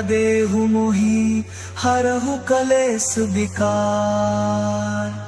देहु मोहि हरहु कलेस विकार।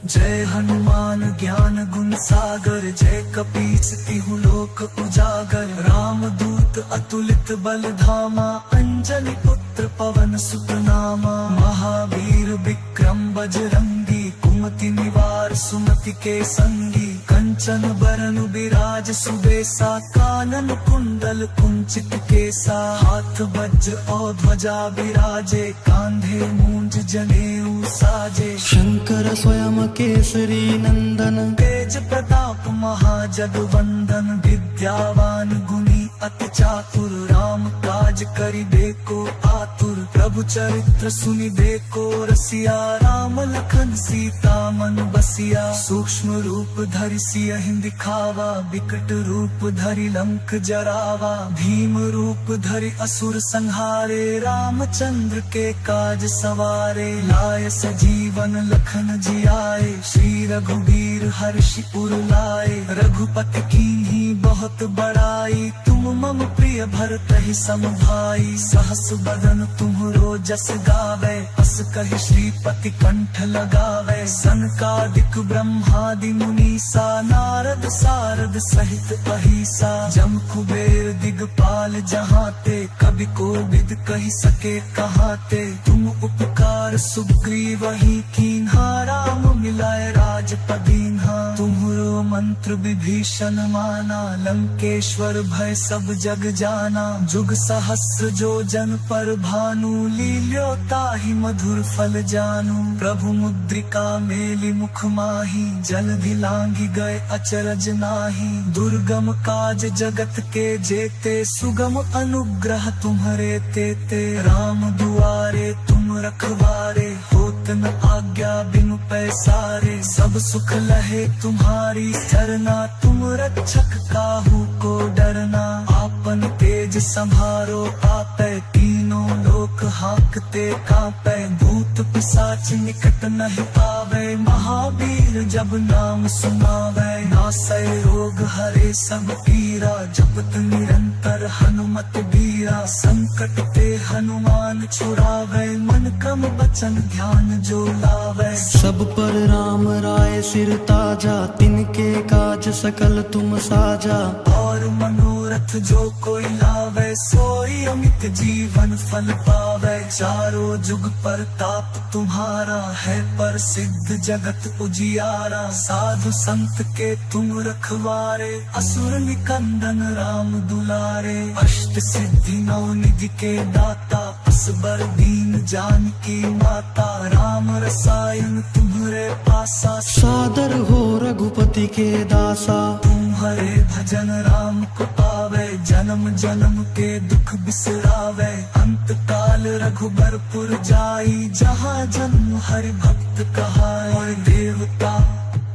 जय हनुमान ज्ञान गुण सागर, जय कपीस तिहु लोक उजागर। राम दूत अतुलित बल धामा, अंजनी पुत्र पवन सुत नामा। महावीर विक्रम बजरंगी, कुमति निवार सुमति के संगी। कंचन बरन बिराज सुबेसा, कानन कुंडल कुंचित केसा। हाथ वज्र और ध्वजा विराजे, कांधे मूंज जनेऊ साजे। शंकर स्वयं केसरी नंदन, तेज प्रताप महाजगवंदन। विद्यावान गुणी अति चातुर, राम काज करिबे को आतुर। प्रभु चरित्र सुनिबे को रसिया, राम लखन सीता मन बसिया। सूक्ष्म रूप धरि सियहि दिखावा, विकट रूप धरि लंक जरावा। भीम रूप धरि असुर संहारे, रामचंद्र के काज सवारे। लाय सजीवन लखन जियाए, श्री रघुवीर हर्षि उर लाए। रघुपति कीन्ही बहुत बड़ाई, तुम मम प्रिय भरतहि सम भाई। सहस बदन तुम्हरो जस गावे, अस कहि श्रीपति कंठ लगावे। सनकादिक ब्रह्मादि मुनीसा, नारद सारद सहित अहिसा। जम कुबेर दिगपाल जहाते, कवि कोविद कहि सके कहाते। तुम उपकार सुग्रीवहि कीन्हा, राम मिलाए राजपद दीन्हा। तुम्हरो मंत्र विभीषण माना, लंकेश्वर भय सब जग जाना। जुग सहस्र जो जन पर भानु, लील्यो ताहि मधुर फल जानू। प्रभु मुद्रिका मेलि मुख माहि, जलधि लांघि गए अचरज नाहि। दुर्गम काज जगत के जेते, सुगम अनुग्रह तुम्हरे तेते। राम दुआरे तुम रखवारे, होत न आज्ञा बिनु पैसारे। सब सुख लहे तुम्हारी सरना, तुम रक्षक काहू को डरना। आपन तेज संभारो आपै, तीनों लोक हांकते कांपै। भूत पिशाच निकट नहीं आवे, महावीर जब नाम सुनावै। नासै रोग हरे सब पीरा, जपत निरंतर हनुमत बीरा। संकट ते हनुमान छुड़ावै, मन क्रम वचन ध्यान जो लावै। सब पर राम राय सिर ताजा, तिनके काज सकल तुम साजा। और मनोरथ जो कोई लावे, सोई अमित जीवन फल पावे। चारों जुग परताप तुम्हारा है, प्रसिद्ध जगत उजियारा। साधु संत के तुम रखवारे, असुर निकंदन राम दुलारे। अष्ट सिद्धि नौ निधि के दाता, असबर दीन जानकी माता। राम रसायन तुम्हरे पासा, सादर हो रघुपति के दासा। तुम्हारे भजन राम को पावे, जन्म जन्म के दुख बिसरावे। अंत काल रघुबरपुर जाई, जहाँ जन्म हरि भक्त कहाई। और देवता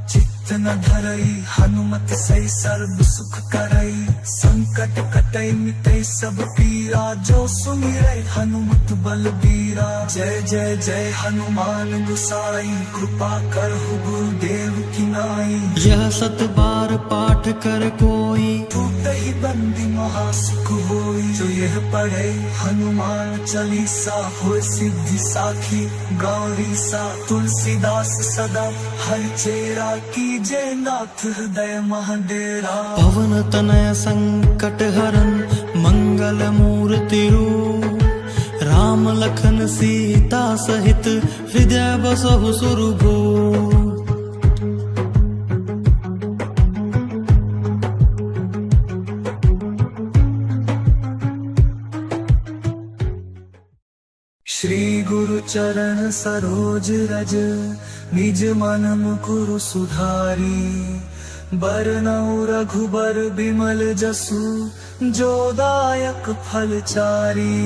चित्त न धरई, हनुमत सही सर्व सुख करई। संकट कटई मिटई सब पीरा, जो सुमिरै हनुमत बलबीरा। जय जय जय हनुमान गोसाई, कृपा करहु गुरुदेव की नाई। यह सत बार पाठ कर कोई, टूटहि बंदी महासुख होई। जो यह पढ़े हनुमान चालीसा, होय सिद्धि साखी गौरी सा। तुलसीदास सदा हरिचेरा, कीजे नाथ हृदय महडेरा। पवन तनय संकट हरन, मंगल मूर्ति रूप। राम लखन सीता सहित, हृदय बसहु सुरभूप। श्री गुरु चरण सरोज रज, निज मन मुकुरु सुधारी। बरनउँ रघुबर बिमल जसु, जो दायक फल चारी।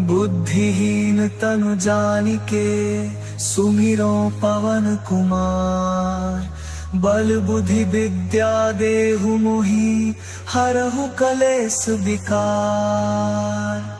बुद्धिहीन तनु जानिके, सुमिरो पवन कुमार। बल बुद्धि विद्या देहु मोहि, हरहु कलेस विकार।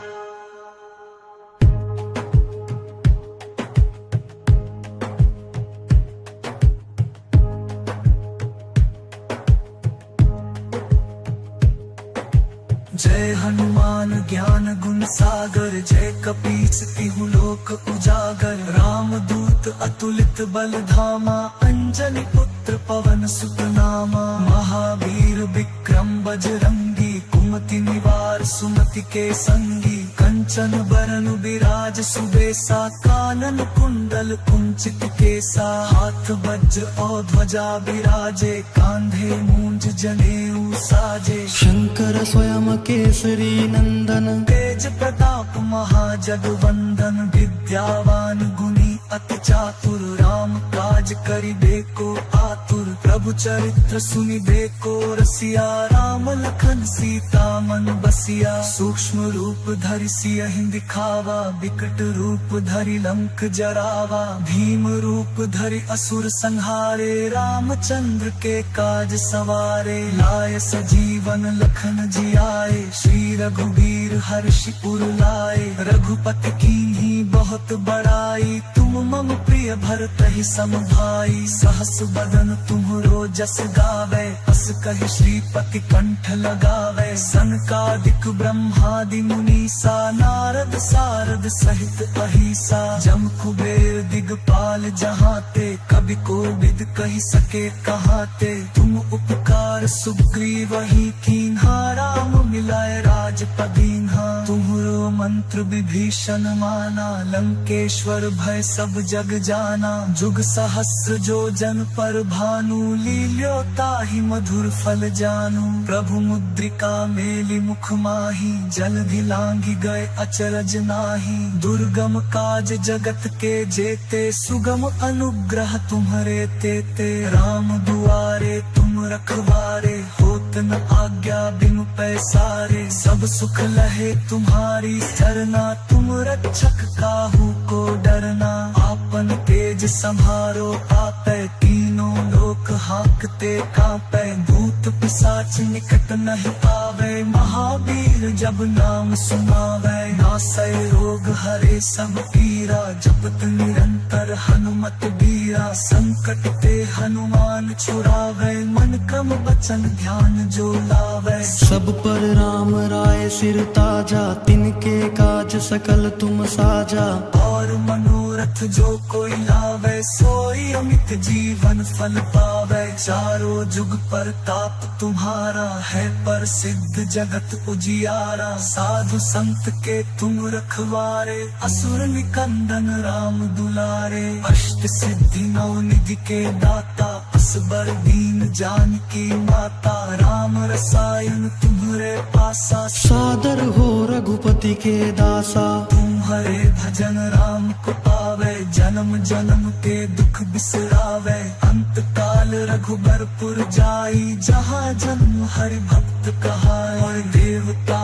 जय हनुमान ज्ञान गुण सागर, जय कपीस तिहु लोक उजागर। राम दूत अतुलित बल धामा, अंजनी पुत्र पवन सुत नामा। महावीर विक्रम बजरंगी, कुमति निवार सुमति के संगी। कंचन बरन बिराज सुबेसा, कानन कुंडल कुंचित केसा। हाथ वज्र और ध्वजा बिराजे, कांधे मूंज जनेऊ साजे। शंकर स्वयं केसरी नंदन, तेज प्रताप महाजगवंदन। विद्यावान गुणी अति चातुर, राम काज करिबे को आतुर। प्रभु चरित्र सुनिबे को रसिया, राम लखन सीता मन बसिया। सूक्ष्म रूप धरि सियहि दिखावा, विकट रूप धरि लंक जरावा। भीम रूप धरि असुर संहारे, रामचंद्र के काज सवारे। लाय सजीवन लखन जियाए, श्री रघुबीर हर्षि उर लाए। रघुपति कीन्ही बहुत बड़ाई, तुम मम प्रिय भरतहि सम भाई। सहस बदन तुम्हरो जस गावे, अस कहि श्रीपति कंठ लगावे। सनकादिक ब्रह्मादि मुनीसा, नारद सारद सहित अहिसा। जम कुबेर दिगपाल जहाते, कवि कोविद कहि सके कहाते। तुम उपकार सुग्रीवहि कीन्हा, राम मिलाए राजपद दीन्हा। तुम्हरो मंत्र विभीषण माना, लंकेश्वर भय सब जग जाना। जुग सहस्र जो जन पर भानु, लील्यो ताहि मधुर फल जानू। प्रभु मुद्रिका मेलि मुख माही, जलधि लांघि गए अचरज नाही। दुर्गम काज जगत के जेते, सुगम अनुग्रह तुम्हरे तेते। राम दुआरे तुम रखवारे, होत न आज्ञा बिनु पैसारे। सब सुख लहे तुम्हारी सरना, तुम रक्षक काहू को डरना। आपन तेज संहारो आपै, तीनों लोक हांकते कांपै। भूत पिशाच निकट नहीं आवे, महावीर जब नाम सुनावे। नासै रोग हरे सब पीरा, जपत निरंतर हनुमत बीरा। संकट ते हनुमान छुड़ावे, मन क्रम वचन ध्यान जो लावे। सब पर राम राय सिर ताजा, तिनके काज सकल तुम साजा। और मनोरथ जो कोई लावे, सोई अमित जीवन फल पावे। चारों जुग परताप तुम्हारा, है प्रसिद्ध जगत उजियारा। साधु संत के तुम रखवारे, असुर निकंदन राम दुलारे। अष्ट सिद्धि नौ निधि के दाता, असबर दीन जानकी माता। राम रसायन तुम्हरे पासा, सादर हो रघुपति के दासा। तुम्हारे भजन राम को पावे, जन्म जन्म के दुख बिसरावे। अंत काल रघुबरपुर जाई, जहाँ जन्म हरि भक्त कहाई। देवता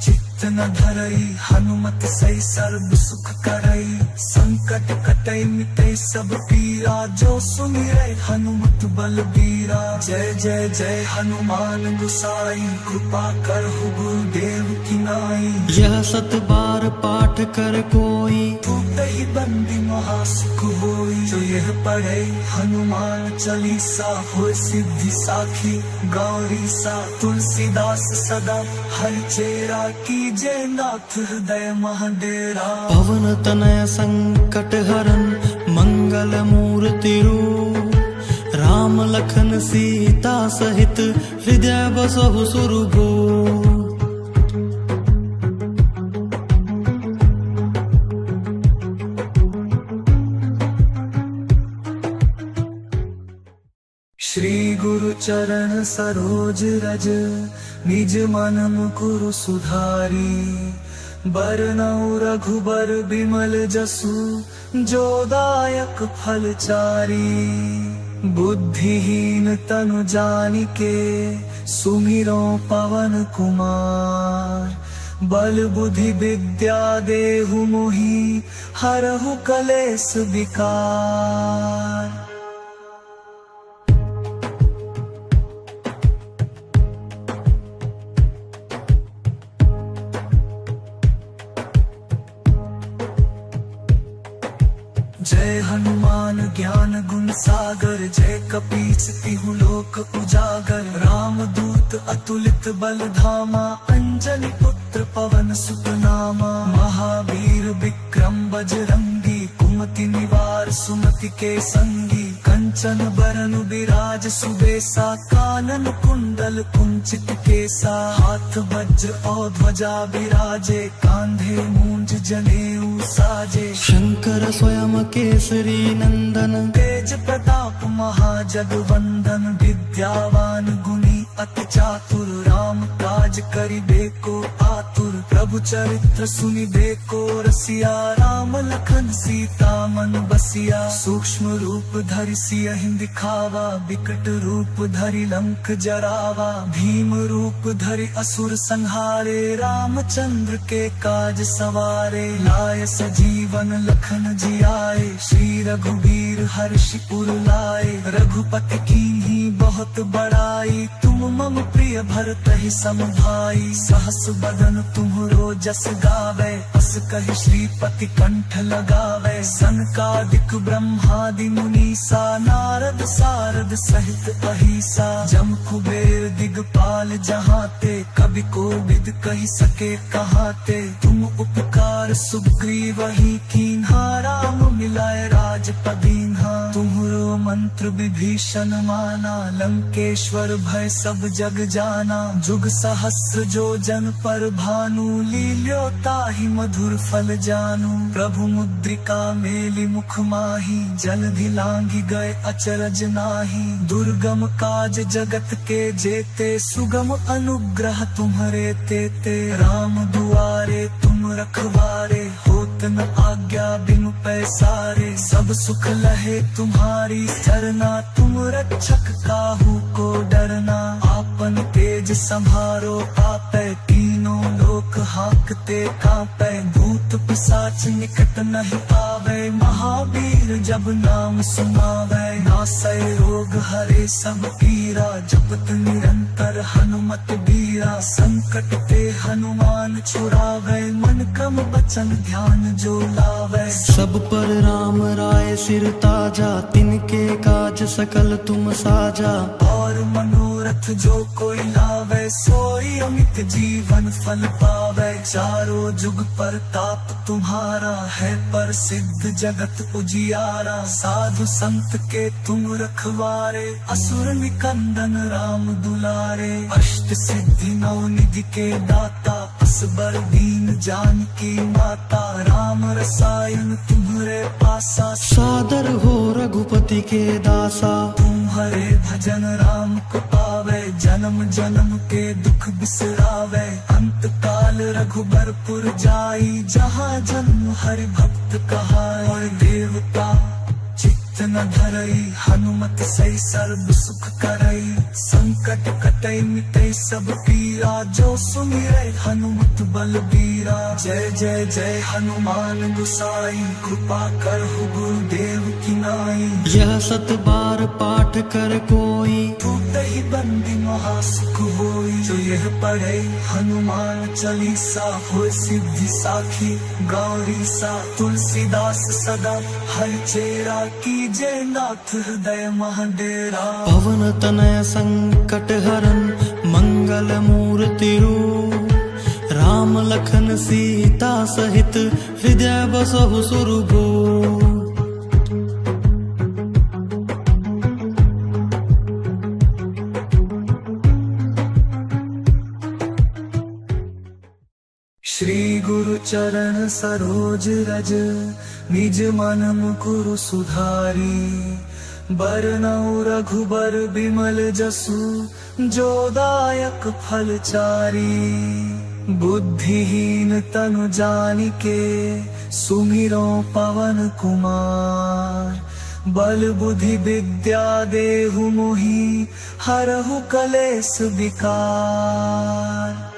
चित्त न धरई, हनुमत सही सर्व सुख करई। संकट कटई मिटई सब पीरा, जो सुमिरै हनुमत बलबीरा। जय जय जय हनुमान गोसाई, कृपा करहु गुरुदेव की नाई। यह सत बार पाठ कर कोई, ही बंदी महासुख होई। जो यह पढ़े हनुमान चालीसा, हो सिद्धि साखी गौरी सा। तुलसीदास सदा हरि चेरा, कीजे नाथ हृदय महाडेरा। पवन तनय संकट हरन, मंगल मूर्ति रूप। राम लखन सीता सहित, हृदय बसहु सुरभूप। श्री गुरु चरण सरोज रज, निज मन मुकुरु सुधारी। बरनउँ रघुबर बिमल जसु, जो दायक फल चारी। बुद्धिहीन तनु जानिके, सुमिरो पवन कुमार। बल बुद्धि विद्या देहु मोहि, हरहु कलेस विकार। जय हनुमान ज्ञान गुण सागर, जय कपीस तिहु लोक उजागर। राम दूत अतुलित बल धामा, अंजनी पुत्र पवन सुत नामा। महावीर विक्रम बजरंगी, कुमति निवार सुमति के संगी। कंचन बरन विराज सुबेसा, कानन कुंडल कुंचित केसा। हाथ वज्र और ध्वजा विराजे, कांधे मूंज जनेऊ साजे। शंकर स्वयं केसरी नंदन, तेज प्रताप महाजगवंदन। विद्यावान गुणी अति चातुर, राम काज करिबे को आतुर। प्रभु चरित्र सुनिबे को रसिया, राम लखन सीता मन बसिया। सूक्ष्म रूप धरि सियहि दिखावा, विकट रूप धरि लंक जरावा। भीम रूप धरि असुर संहारे, रामचंद्र के काज सवारे। लाय सजीवन लखन जियाए, श्री रघुवीर हर्षि उर लाए। रघुपति कीन्ही बहुत बड़ाई, तुम मम प्रिय भरतहि सम भाई। सहस बदन तुम्हरो जस गावे, अस कहि श्रीपति कंठ लगावे। सनकादिक ब्रह्मादि मुनीसा, नारद सारद सहित अहिसा। जम कुबेर दिगपाल जहाते, कवि कोविद कहि सके कहाते। तुम उपकार सुग्रीवहि कीन्हा, राम मिलाए राजपद दीन्हा। तुम्हरो मंत्र विभीषण माना, लंकेश्वर भय सब जग जाना। जुग सहस्र जो जन पर भानु, लील्यो ताहि मधुर फल जानू। प्रभु मुद्रिका मेलि मुख माही, जलधि लांघि गए अचरज नाही। दुर्गम काज जगत के जेते, सुगम अनुग्रह तुम्हरे तेते। राम दुआरे तुम रखवारे, होत न आज्ञा बिनु पैसारे। सब सुख लहे तुम्हारी सरना, तुम रक्षक काहू को डरना। आपन तेज संभारो आपै, तीनों लोक हाकते कांपै। भूत पिशाच निकट नहीं आवे, महावीर जब नाम सुनावै। नासै रोग हरे सब पीरा, जपत निरंतर हनुमत बीरा। संकट ते हनुमान छुड़ावै, मन क्रम वचन ध्यान जो लावै। सब पर राम राय सिर ताजा, तिनके काज सकल तुम साजा। और मनोरथ जो कोई लावे, सोई अमित जीवन फल पावे। चारों जुग परताप तुम्हारा है, प्रसिद्ध जगत उजियारा। साधु संत के तुम रखवारे, असुर निकंदन राम दुलारे। अष्ट सिद्धि नौ निधि के दाता, असबर दीन जानकी माता। राम रसायन तुम्हरे पासा, सादर हो रघुपति के दासा। तुम्हारे भजन राम को पावे, जन्म जन्म के दुख बिसरावे। अंत काल रघुबरपुर जाई, जहाँ जन्म हरि भक्त कहाई। और देवता चित्त न धरई, हनुमत सही सर्व सुख करई। संकट कटई मिटई सब पीरा, जो सुमिरै हनुमत बलबीरा। जय जय जय हनुमान गुसाई, कृपा करहु गुरुदेव की नाई। यह सत बार पाठ कर कोई, टूटहि बंदी महासुख होई। जो यह पढ़े हनुमान चालीसा, होय सिद्धि साखी गौरी सा। तुलसीदास सदा हरचेरा, कीजे नाथ हृदय महडेरा। पवन तनय संकट हरन, मंगल मूर्ति रूप। राम लखन सीता सहित, हृदय बसहु सुरभूप। श्री गुरु चरण सरोज रज, निज मन मुकुरु सुधारी। बरनउँ रघुबर बिमल जसु, जो दायक फल चारी। बुद्धिहीन तनु जानिके, सुमिरो पवन कुमार। बल बुद्धि विद्या देहु मोहि, हरहु कलेस विकार।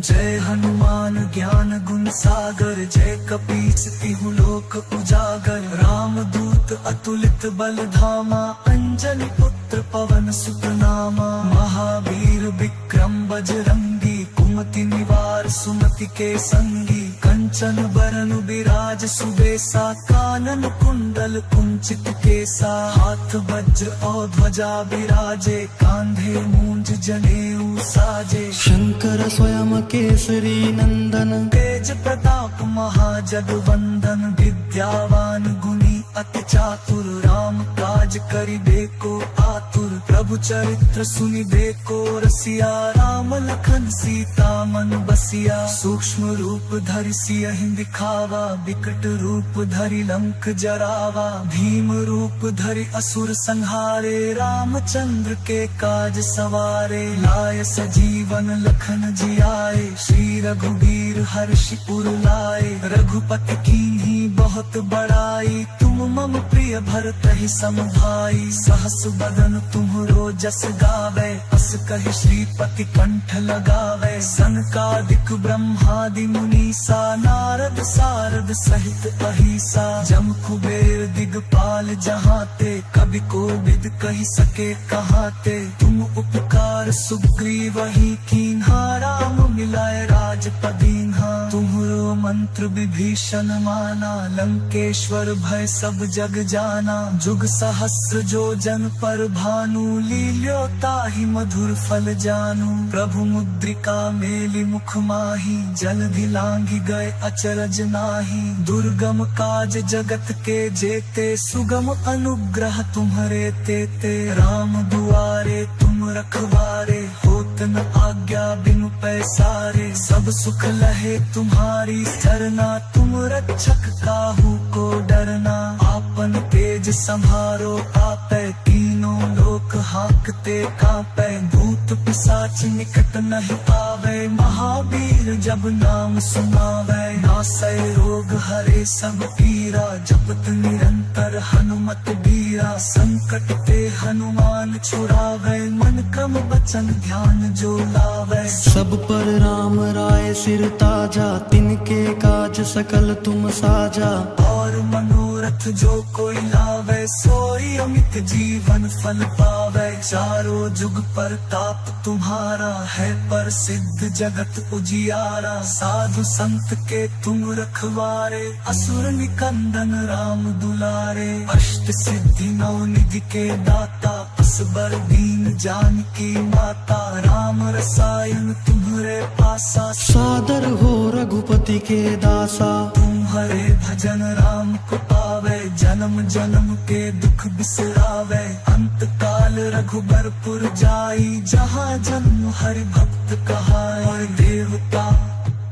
जय हनुमान ज्ञान गुण सागर, जय कपीस तिहु लोक उजागर। राम दूत अतुलित बल धामा, अंजनी पुत्र पवन सुत नामा। महावीर विक्रम बजरंगी, कुमति निवार सुमति के संगी। कंचन बरन बिराज सुबेसा, कानन कुंडल कुंचित केसा। हाथ वज्र और ध्वजा बिराजे, कांधे मूंज जनेऊ साजे। शंकर स्वयं केसरी नंदन, तेज प्रताप महाजगवंदन। विद्यावान गुणी अति चातुर, राम काज करिबे को आतुर। प्रभु चरित्र सुनिबे को रसिया, राम लखन सीता मन बसिया। सूक्ष्म रूप धरि सियहि दिखावा, विकट रूप धरि लंक जरावा। भीम रूप धरि असुर संहारे, रामचंद्र के काज सवारे। लाय सजीवन लखन जियाए, श्री रघुबीर हर्षि उर लाए। रघुपति कीन्ही बहुत बड़ाई, तुम मम प्रिय भरतहि सम भाई। सहस बदन तुम्हरो जस गावे, अस कहि श्रीपति कंठ लगावे। सनकादिक ब्रह्मादि मुनीसा, नारद सारद सहित अहिसा। जम कुबेर दिगपाल जहाते, कवि कोविद कहि सके कहाते। तुम उपकार सुग्रीवहि कीन्हा, राम मिलाए राजपद दीन्हा। तुम्हरो मंत्र विभीषण माना, लंकेश्वर भय सब जग जाना। जुग सहस्र जो जन पर भानु, लील्यो ताहि मधुर फल जानू। प्रभु मुद्रिका मेलि मुख माही, जलधि लांघि गए अचरज नाही। दुर्गम काज जगत के जेते, सुगम अनुग्रह तुम्हरे तेते। राम दुआरे तुम रखवारे, होत न आज्ञा बिनु पैसारे। सब सुख लहे तुम्हारी सरना, तुम रक्षक काहू को डरना। आपन तेज संहारो आपै, तीनों लोक हाकते कांपै। भूत पिशाच निकट नहीं आवे, महावीर जब नाम सुनावे। नासै रोग हरे सब पीरा, जपत निरंतर हनुमत बीरा। संकट ते हनुमान छुड़ावे, मन क्रम वचन ध्यान जो लावे। सब पर राम राय सिर ताजा, तिनके काज सकल तुम साजा। और मनोरथ जो कोई लावे, सोई अमित जीवन फल पावे। चारों जुग परताप तुम्हारा है, प्रसिद्ध जगत उजियारा। साधु संत के तुम रखवारे, असुर निकंदन राम दुलारे। अष्ट सिद्धि नौ निधि के दाता, असबर दीन जानकी माता। राम रसायन तुम्हरे पासा, सादर हो रघुपति के दासा। तुम्हारे भजन राम को पावे, जन्म जन्म के दुख बिसरावे। अंत काल रघुबरपुर जाई, जहाँ जन्म हरि भक्त कहाई। देवता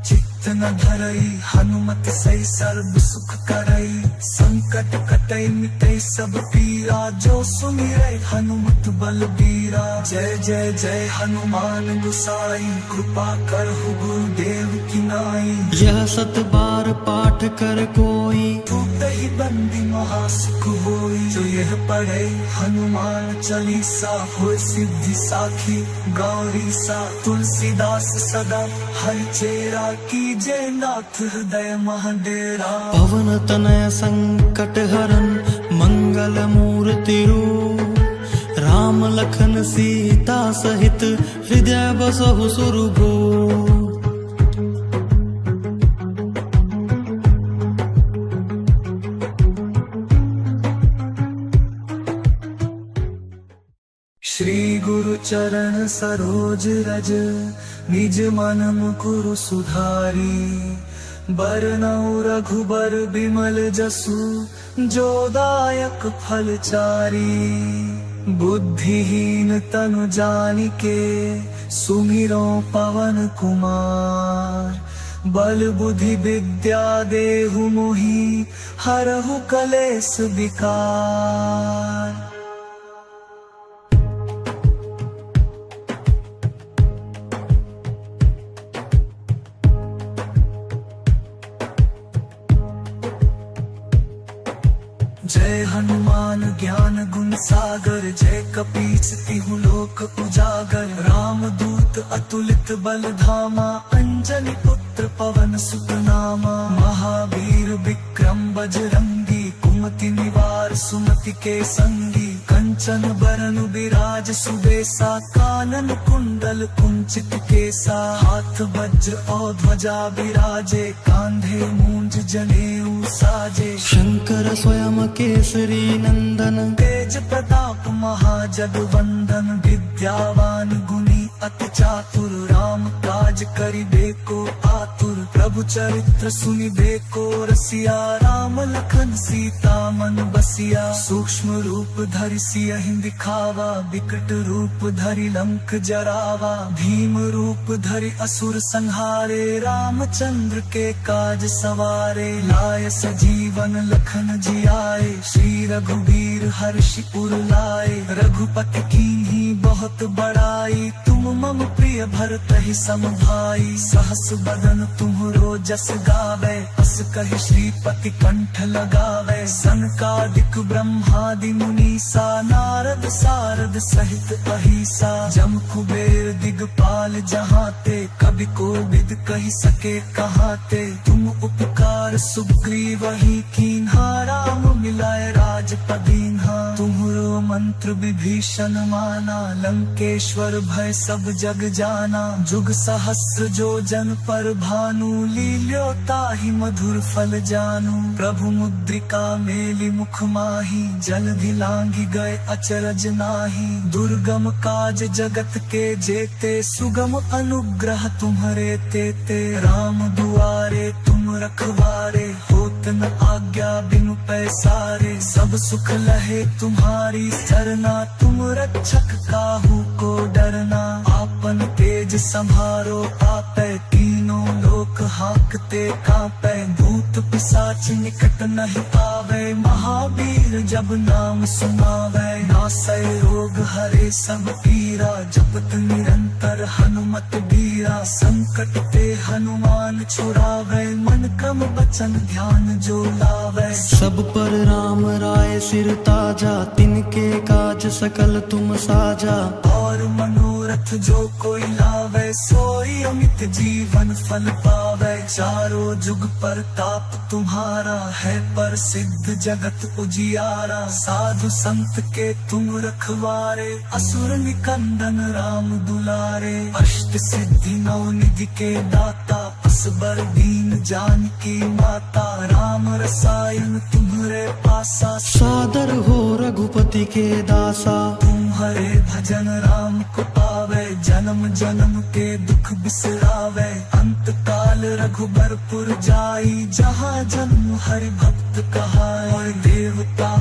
चित्त न धरई, हनुमत सही सर्व सुख करई। संकट कटई मिटई सब पीरा, जो सुमिरै हनुमत बलबीरा। जय जय जय हनुमान गुसाई, कृपा करहु गुरुदेव की नाई। यह सत बार पाठ कर कोई, ही बंदी महासुख होई। जो यह पढ़े हनुमान चालीसा, होय सिद्धि साखी गौरी सा। तुलसीदास सदा हरि चेरा, कीजे नाथ हृदय महडेरा। पवन तनय संकट हरन, मंगल मूर्ति रूप। राम लखन सीता सहित, हृदय बसहु सुरभूप। श्री गुरु चरण सरोज रज, निज मन मुकुरु सुधारी। बरनउँ रघुबर बिमल जसु, जो दायक फल चारी। बुद्धिहीन तनु जानिके, सुमिरो पवन कुमार। बल बुद्धि विद्या देहु मोहि, हरहु कलेस विकार। जय हनुमान ज्ञान गुण गुण सागर जय कपीस तिहु लोक उजागर राम दूत अतुलित बल धामा अंजनी पुत्र पवन सुत नामा महावीर विक्रम बजरंगी कुमति निवार सुमति के संगी कंचन बरन बिराज सुबेसा कानन कुंडल कुंचित केसा हाथ वज्र और ध्वजा विराजे कांधे मूंज जनेऊ साजे शंकर स्वयं केसरी नंदन तेज प्रताप महाजगवंदन विद्यावान गुणी अति चातुर राम काज करिबे को आतुर प्रभु चरित्र सुनिबे को रसिया राम लखन सीता मन बसिया सूक्ष्म रूप धरि सियहि दिखावा विकट रूप धरि लंक जरावा भीम रूप धरि असुर संहारे रामचंद्र के काज सवारे लाय सजीवन लखन जियाए श्री रघुवीर हर्षि उर लाए रघुपति कीन्ही बहुत बड़ाई तुम मम प्रिय भरतहि सम भाई सहस बदन तुम्हरो जस गावे अस कहि श्रीपति कंठ लगावे सनकादिक ब्रह्मादि मुनीसा नारद सारद सहित अहिसा जम कुबेर दिगपाल जहाते कवि कोविद कहि सके कहाते तुम उपकार सुग्रीव ही कीन्हा राम मिलाए राजपदीन्हा तुम्हरो मंत्र विभीषण माना लंकेश्वर भय सब जग जाना जुग सहस्र जो जन पर भानु लील्यो ताहि मधुर फल जानू प्रभु मुद्रिका मेलि मुख माही जलधि लांघि गए अचरज नाही दुर्गम काज जगत के जेते सुगम अनुग्रह तुम्हरे तेते राम दुआरे तुम रखवारे होत न आज्ञा बिनु पैसारे सब सुख लहे तुम्हारी सरना तुम रक्षक काहू को डरना आपन तेज संभारो आपै तीनों लोक हाकते कांपै भूत पिशाच निकट नहीं आवे महावीर जब नाम सुनावे नासै रोग हरे सब पीरा जपत निरंतर हनुमत बीरा संकट ते हनुमान छुड़ावे मन क्रम बचन ध्यान जो लावे सब पर राम राय सिर ताजा तिनके काज सकल तुम साजा और मनोरथ जो कोई लावे सोई अमित जीवन फल पावे चारों जुग पर ताप तुम्हारा है पर सिद्ध जगत उजियारा साधु संत के तुम रखवारे असुर निकंदन राम दुलारे अष्ट सिद्धि नौ निधि के दाता असबर दीन जानकी माता राम रसायन तुम्हरे पासा सादर हो रघुपति के दासा तुम्हारे भजन राम को पावे जन्म जन्म के दुख बिसरावे अंत काल रघुबरपुर जाई जहाँ जन्म हरि भक्त कहाए देवता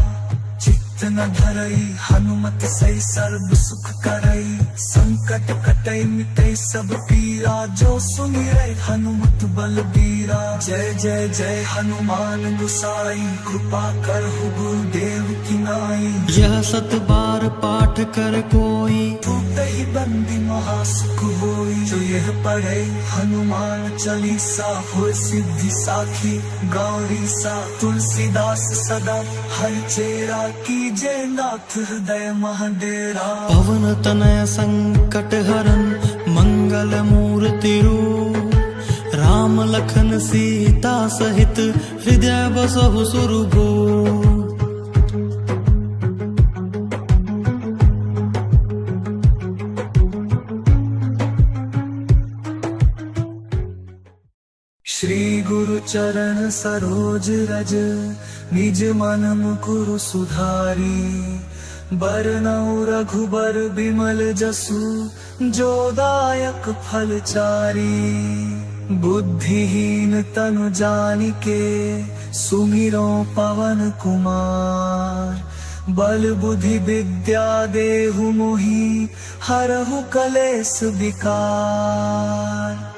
चित्त न धरई हनुमत सही सर्व सुख करई संकट कटई मिटई सब पीरा जो सुनिरै हनुमत बलबीरा जय जय जय हनुमान गुसाई कृपा करहु गुरुदेव की नाई यह सत बार पाठ कर कोई टूटहि बंदी महासुख होई जो यह पढ़े हनुमान चालीसा हो सिद्धि साखी गौरी सा तुलसीदास सदा हर चेरा की जय नाथ हृदय महाडेरा पवन तनय संकट हरन मंगल मूर्ति रूप राम लखन सीता सहित हृदय बसहु सुरभू श्री गुरु चरण सरोज रज निज मन मुकुरु सुधारी बरनउँ रघुबर बिमल जसु जो दायक फल चारी बुद्धिहीन तनु जानिके सुमिरो पवन कुमार बल बुद्धि विद्या देहु मोहि हरहु कलेस विकार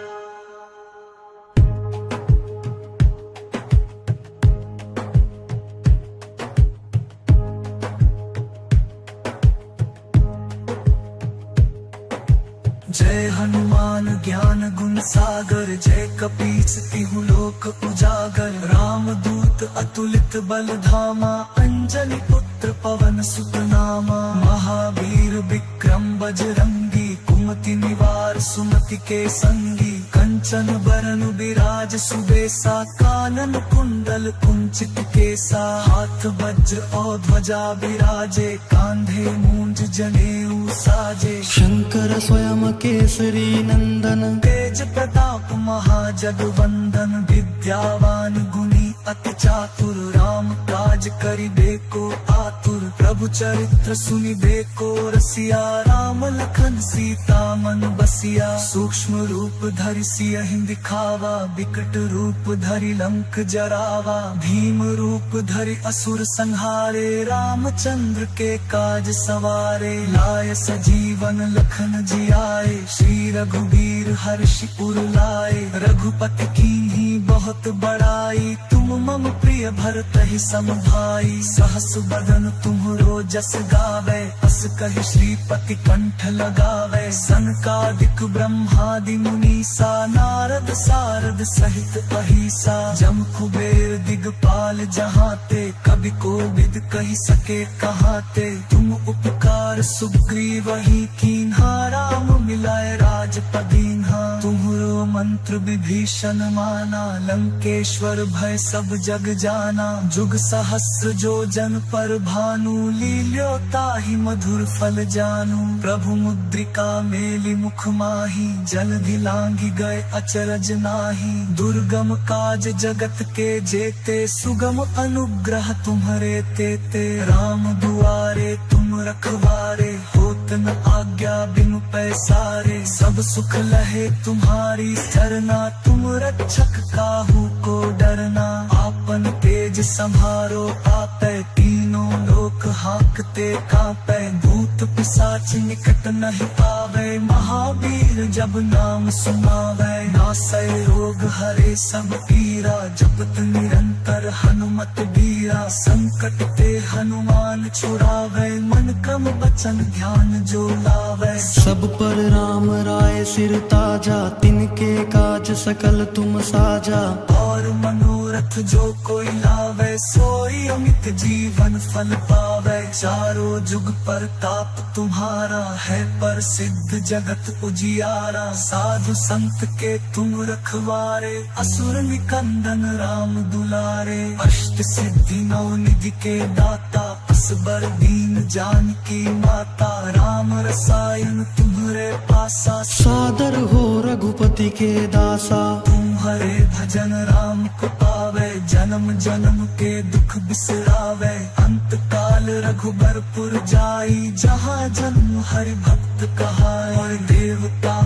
जय हनुमान ज्ञान गुण सागर, जय कपीस तिहु लोक उजागर। राम दूत अतुलित बल धामा, अंजनी पुत्र पवन सुत नामा। महावीर विक्रम बजरंगी, कुमति निवार सुमति के संगी। कंचन बरन बिराज सुबेसा, कानन कुंडल कुंचित केसा। हाथ वज्र और ध्वजा बिराजे, कांधे मूंज जनेऊ साजे। शंकर स्वयं केसरी नंदन, तेज प्रताप महाजगवंदन। विद्यावान गुणी अति चातुर, राम काज करिबे को आतुर। प्रभु चरित्र सुनिबे को रसिया, राम लखन सीता मन बसिया। सूक्ष्म रूप धरि सियहि दिखावा, विकट रूप धरि लंक जरावा। भीम रूप धरि असुर संहारे, रामचंद्र के काज सवारे। लाय सजीवन लखन जियाए, श्री रघुबीर हर्षि उर लाए। रघुपति कीन्ही बहुत बड़ाई, तुम मम प्रिय भरतहि सम भाई। सहस बदन तुम्हरो जस गावे, अस कहि श्रीपति कंठ लगावे। सनकादिक ब्रह्मादि मुनीसा, नारद सारद सहित अहिसा। जम कुबेर दिगपाल जहाते, कवि कोविद कहि सके कहाते। तुम उपकार सुग्रीवहि कीन्हा, राम मिलाए राजपदीन्हा। तुम्हरो मंत्र विभीषण माना, लंकेश्वर भय सब जग जाना। जुग सहस्र जो जन पर भानु, लील्यो ताहि मधुर फल जानू। प्रभु मुद्रिका मेलि मुख माही, जलधि लांघि गए अचरज नाही। दुर्गम काज जगत के जेते, सुगम अनुग्रह तुम्हरे तेते। राम दुआरे तुम रखवारे, होत न आज्ञा बिनु पैसारे। सब सुख लहे तुम्हारी सरना, तुम रक्षक काहू को डरना। आपन तेज संभारो आपै, तीनों लोक हांकते कांपै। भूत पिशाच निकट नहीं पावे, महावीर जब नाम सुनावै। नासै रोग हरे सब पीरा, जपत निरंतर हनुमत बीरा। संकट ते हनुमान छुड़ावै, मन क्रम वचन ध्यान जो लावै। सब पर राम राय सिर ताजा, तिनके काज सकल तुम साजा। और मनोरथ जो कोई लावे, सोई अमित जीवन फल पावे। चारों जुग परताप तुम्हारा है, प्रसिद्ध जगत उजियारा। साधु संत के तुम रखवारे, असुर निकंदन राम दुलारे। अष्ट सिद्धि नौ निधि के दाता, असबर दीन जानकी माता। राम रसायन तुम्हरे पासा, सादर हो रघुपति के दासा। तुम्हारे भजन राम को पावे, जन्म जन्म के दुख बिसरावे। अंत काल रघुबरपुर जाई, जहाँ जन्म हरि भक्त कहाई। और देवता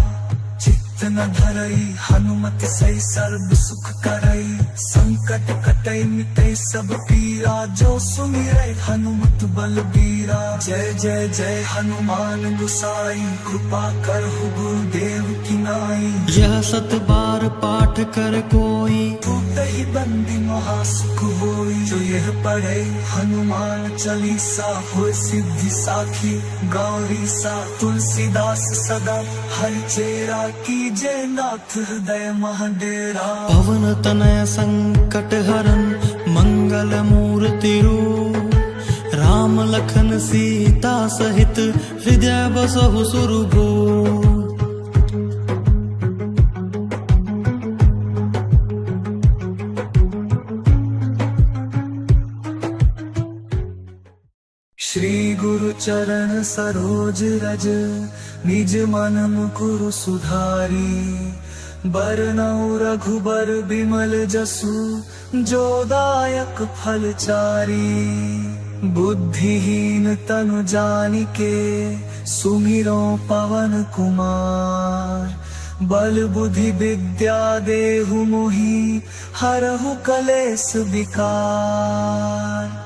चित्त न धरई, हनुमत सही सर्व सुख करई। संकट कटई मिटई सब पीरा, जो सुमिरै हनुमत बलबीरा। जय जय जय हनुमान गोसाई, कृपा करहु गुरुदेव की नाई। यह सत बार पाठ कर कोई, टूटहि बंदी महासुख होई। जो यह पढ़े हनुमान चालीसा, होय सिद्धि साखी गौरी सा। तुलसीदास सदा हरि चेरा, कीजे नाथ हृदय महडेरा। पवन तनय संकट हरन, मंगल मूर्ति रूप। राम लखन सीता सहित, हृदय बसहु सुरभूप। श्री गुरु चरण सरोज रज, निज मन मुकुरु सुधारी। बरनउँ रघुबर बिमल जसु, जो दायक फल चारी। बुद्धिहीन तनु जानिके, सुमिरो पवन कुमार। बल बुद्धि विद्या देहु मोहि, हरहु कलेस विकार।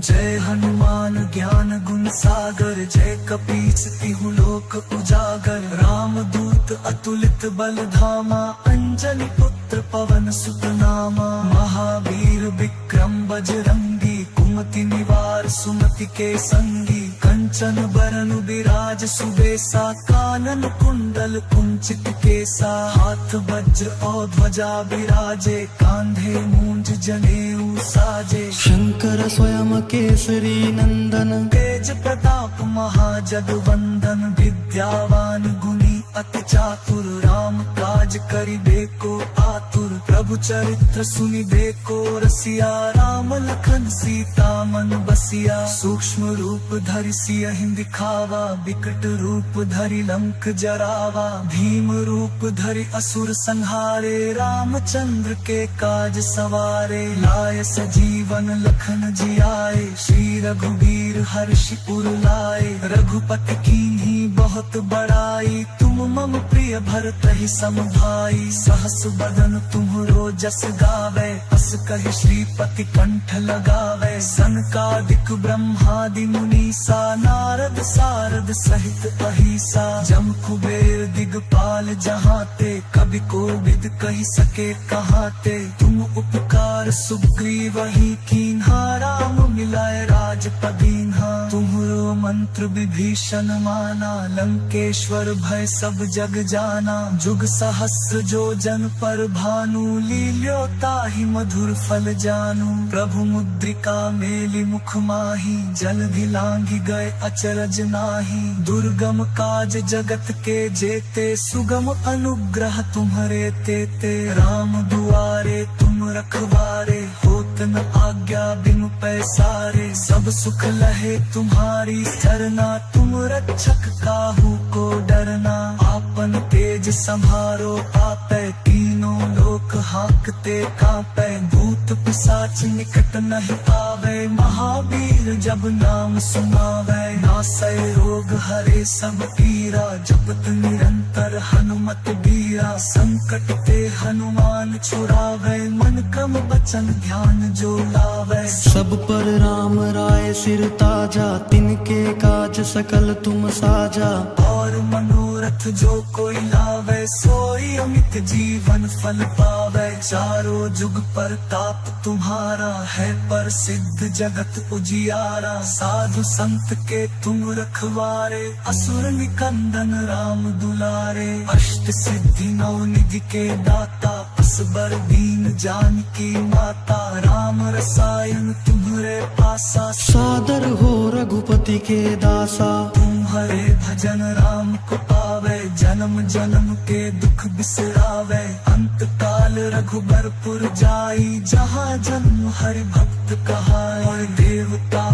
जय हनुमान ज्ञान गुण सागर, जय कपीस तिहु लोक उजागर। राम दूत दूत अतुलित बल धामा अंजनी पुत्र पवन सुत नामा महावीर विक्रम बजरंगी कुमति निवार सुमति के संगी कंचन बरन विराज सुबेसा कानन कुंडल कुंचित केसा हाथ वज्र और ध्वजा विराजे कांधे मूंज जनेऊ साजे शंकर स्वयं केसरी नंदन तेज प्रताप महाजगवंदन विद्यावान गुणी अति चातुर राम काज करिबे को आतुर प्रभु चरित्र सुनिबे को रसिया राम लखन सीता मन बसिया सूक्ष्म रूप धरि सियहि दिखावा विकट रूप धरि लंक जरावा भीम रूप धरि असुर संहारे रामचंद्र के काज सवारे लाय सजीवन लखन जियाए श्री रघुवीर हर्षि उर लाए रघुपति कीन्ही बहुत बड़ाई तुम मम प्रिय भरतहि सम भाई सहस बदन तुम्हरो जस गावे अस कहि श्रीपति कंठ लगावे सनकादिक ब्रह्मादि मुनीसा नारद सारद सहित अहिसा जम कुबेर दिगपाल जहाते कवि कोविद कहि सके कहाते तुम उपकार सुग्रीव ही कीन्हा राम मिलाए राजपदीन्हा तुम्हरो मंत्र विभीषण माना लंकेश्वर भय सब जग जाना जुग सहस्र जो जन पर भानु लील्यो ताहि मधुर फल जानू प्रभु मुद्रिका मेलि मुख माही जलधि लांघि गए अचरज नाही दुर्गम काज जगत के जेते सुगम अनुग्रह तुम्हरे तेते राम दुआरे तुम रखवारे होत न आज्ञा बिनु पैसारे सब सुख लहे तुम्हारी सरना तुम रक्षक काहू को डरना आपन तेज संभारो आपै तीनों लोक हाकते कांपै भूत पिशाच निकट नहीं आवे महावीर जब नाम सुनावे नासै रोग हरे सब पीरा जपत निरंतर हनुमत बीरा संकट ते हनुमान छुड़ावे मन क्रम बचन ध्यान जो लावे सब पर राम राय सिर ताजा तिनके काज सकल तुम साजा और मनोरथ जो कोई लावे सोई अमित जीवन फल पावे चारों जुग पर ताप तुम्हारा है पर सिद्ध जगत उजियारा साधु संत के तुम रखवारे असुर निकंदन राम दुलारे अष्ट सिद्धि नौ निधि के दाता असबर दीन जानकी माता राम रसायन तुम्हरे पासा सादर हो रघुपति के दासा तुम्हारे भजन राम को पावे जन्म जन्म के दुख बिसरावे अंत काल रघुबरपुर जाई जहाँ जन्म हरि भक्त कहाए देवता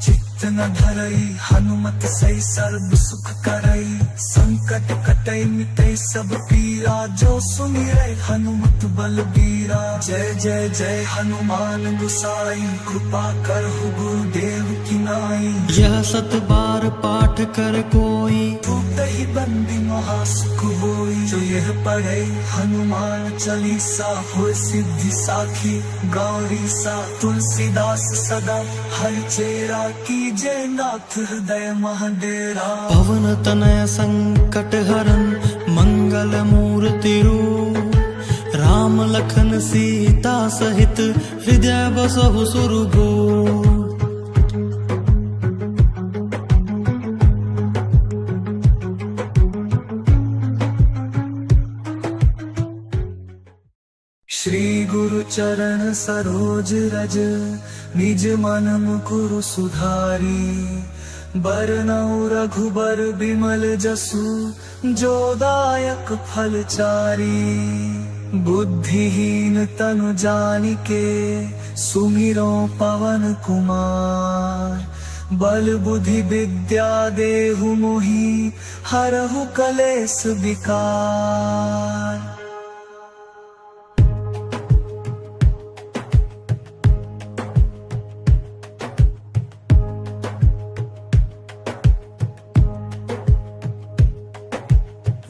चित्त न धरई हनुमत सही सर्व सुख करई संकट कटई मिटई सब पीरा जो सुमिरै हनुमत बलबीरा जय जय जय हनुमान गुसाई कृपा करहु गुरुदेव की नाई यह सत बार पाठ कर कोई टूटहि बंदी महासुख होई जो यह पढ़े हनुमान चालीसा हो सिद्धि साखी गौरी सा तुलसीदास सदा हर चेरा की जय नाथ हृदय महाडेरा पवन तनय संकट हरन मंगल मूर्ति रूप राम लखन सीता सहित हृदय बसहु सुरभूप श्री गुरु चरण सरोज रज निज मन मुकुरु सुधारी बरनउँ रघुबर बिमल जसु जो दायक फल चारी बुद्धिहीन तनु जानिके सुमिरो पवन कुमार बल बुद्धि विद्या देहु मोहि हरहु कलेस विकार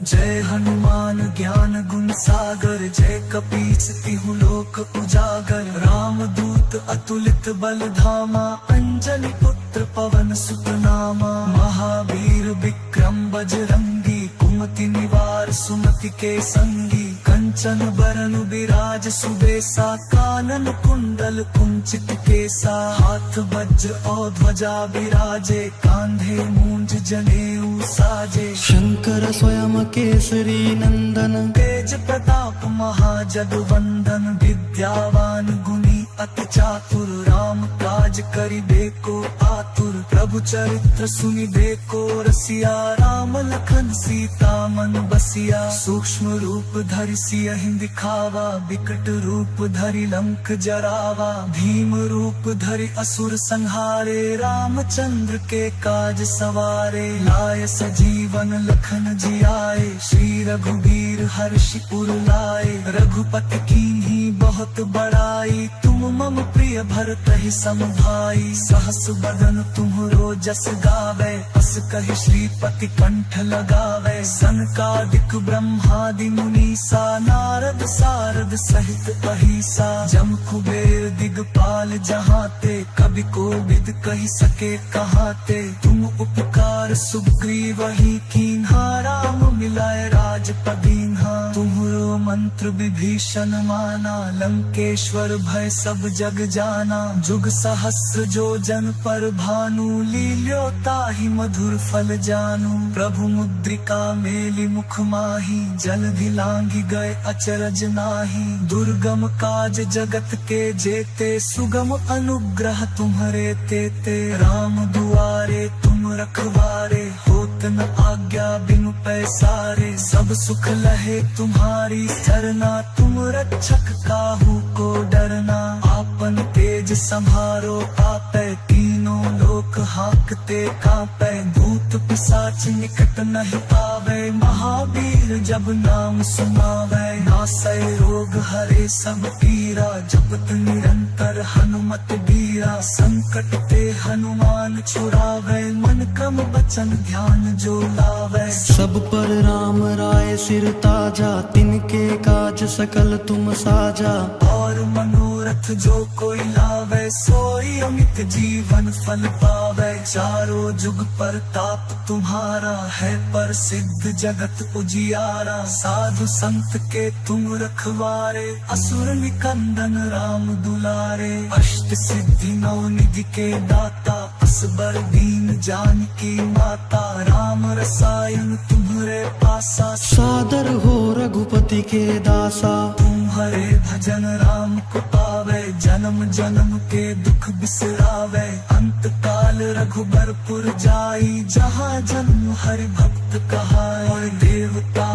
जय हनुमान ज्ञान गुण सागर जय कपीस तिहु लोक उजागर राम दूत अतुलित बल धामा अंजनी पुत्र पवन सुत नामा महावीर विक्रम बजरंगी कुमति कुमति निवार सुमति के संगी कंचन बरन बिराज सुबेसा कानन कुंडल कुंचित केसा हाथ वज्र और ध्वजा बिराजे कांधे मूंज जनेऊ साजे शंकर स्वयं केसरी नंदन तेज प्रताप महाजगवंदन विद्यावान गुणी अति चातुर राम काज करिबे को आतुर प्रभु चरित्र सुनिबे को रसिया राम लखन सीता मन बसिया सूक्ष्म रूप धरि सियहि दिखावा विकट रूप धरि लंक जरावा भीम रूप धरि असुर संहारे रामचंद्र के काज सवारे लाय सजीवन लखन जियाए श्री रघुबीर हर्षि उर लाए रघुपति कीन्ही बहुत बड़ाई तुम मम प्रिय भरत ही सम भाई सहस बदन तुम्हरो जस गावे अस कहि श्रीपति कंठ लगावे सनकादिक ब्रह्मादि मुनीसा नारद सारद सहित अहिसा जम कुबेर दिगपाल जहाते कवि कोविद कहि सके कहाते तुम उपकार सुग्रीव ही कीन्हा राम मिलाए राजपदीन्हा तुम्हरो मंत्र विभीषण माना लंकेश्वर भय सब जग जाना जुग सहस्र जो जन पर भानु लील्यो ताहि मधुर फल जानू प्रभु मुद्रिका मेलि मुख माही जलधि लांघि गए अचरज नाही दुर्गम काज जगत के जेते सुगम अनुग्रह तुम्हरे तेते राम दुआरे तुम रखवारे होत न आज्ञा बिनु पैसारे सब सुख लहे तुम्हारी सरना तुम रक्षक काहू को डरना आपन तेज संहारो आपै तीनों लोक हाकते कांपै भूत पिशाच निकट नहीं पावे महावीर जब नाम सुनावे नासै रोग हरे सब पीरा जपत निरंतर हनुमत बीरा संकट ते हनुमान छुड़ावे मन क्रम वचन ध्यान जो लावे सब पर राम राय सिर ताजा तिनके काज सकल तुम साजा और मनोरथ जो कोई लावे सोई अमित जीवन फल पावे चारों जुग पर ताप तुम्हारा है पर सिद्ध जगत उजियारा साधु संत के तुम रखवारे असुर निकंदन राम दुलारे अष्ट सिद्धि नौ निधि के दाता असबर दीन जानकी माता राम रसायन तुम्हारे पासा सादर हो रघुपति के दासा तुम्हारे भजन राम को पावे जन्म जन्म के दुख बिसरावे अंत काल रघुबरपुर जाई जहाँ जन्म हरि भक्त कहाए और देवता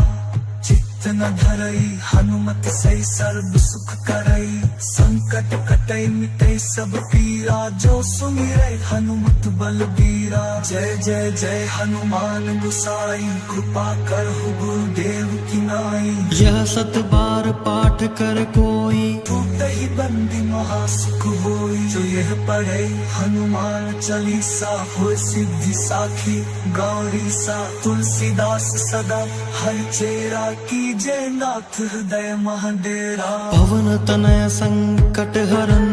चित्त न धरई हनुमत सही सर्व सुख करई संकट कटई मिटई सब पीरा जो सुमिरै हनुमत बलबीरा जय जय जय हनुमान गुसाई कृपा करहु गुरुदेव की नाई यह सत बार पाठ कर कोई टूटहि बंदी महासुख होई जो यह पढ़े हनुमान चालीसा हो सिद्धि साखी गौरी सा तुलसीदास सदा हर चेरा की जय नाथ हृदय महाडेरा पवन तनय संकट हरन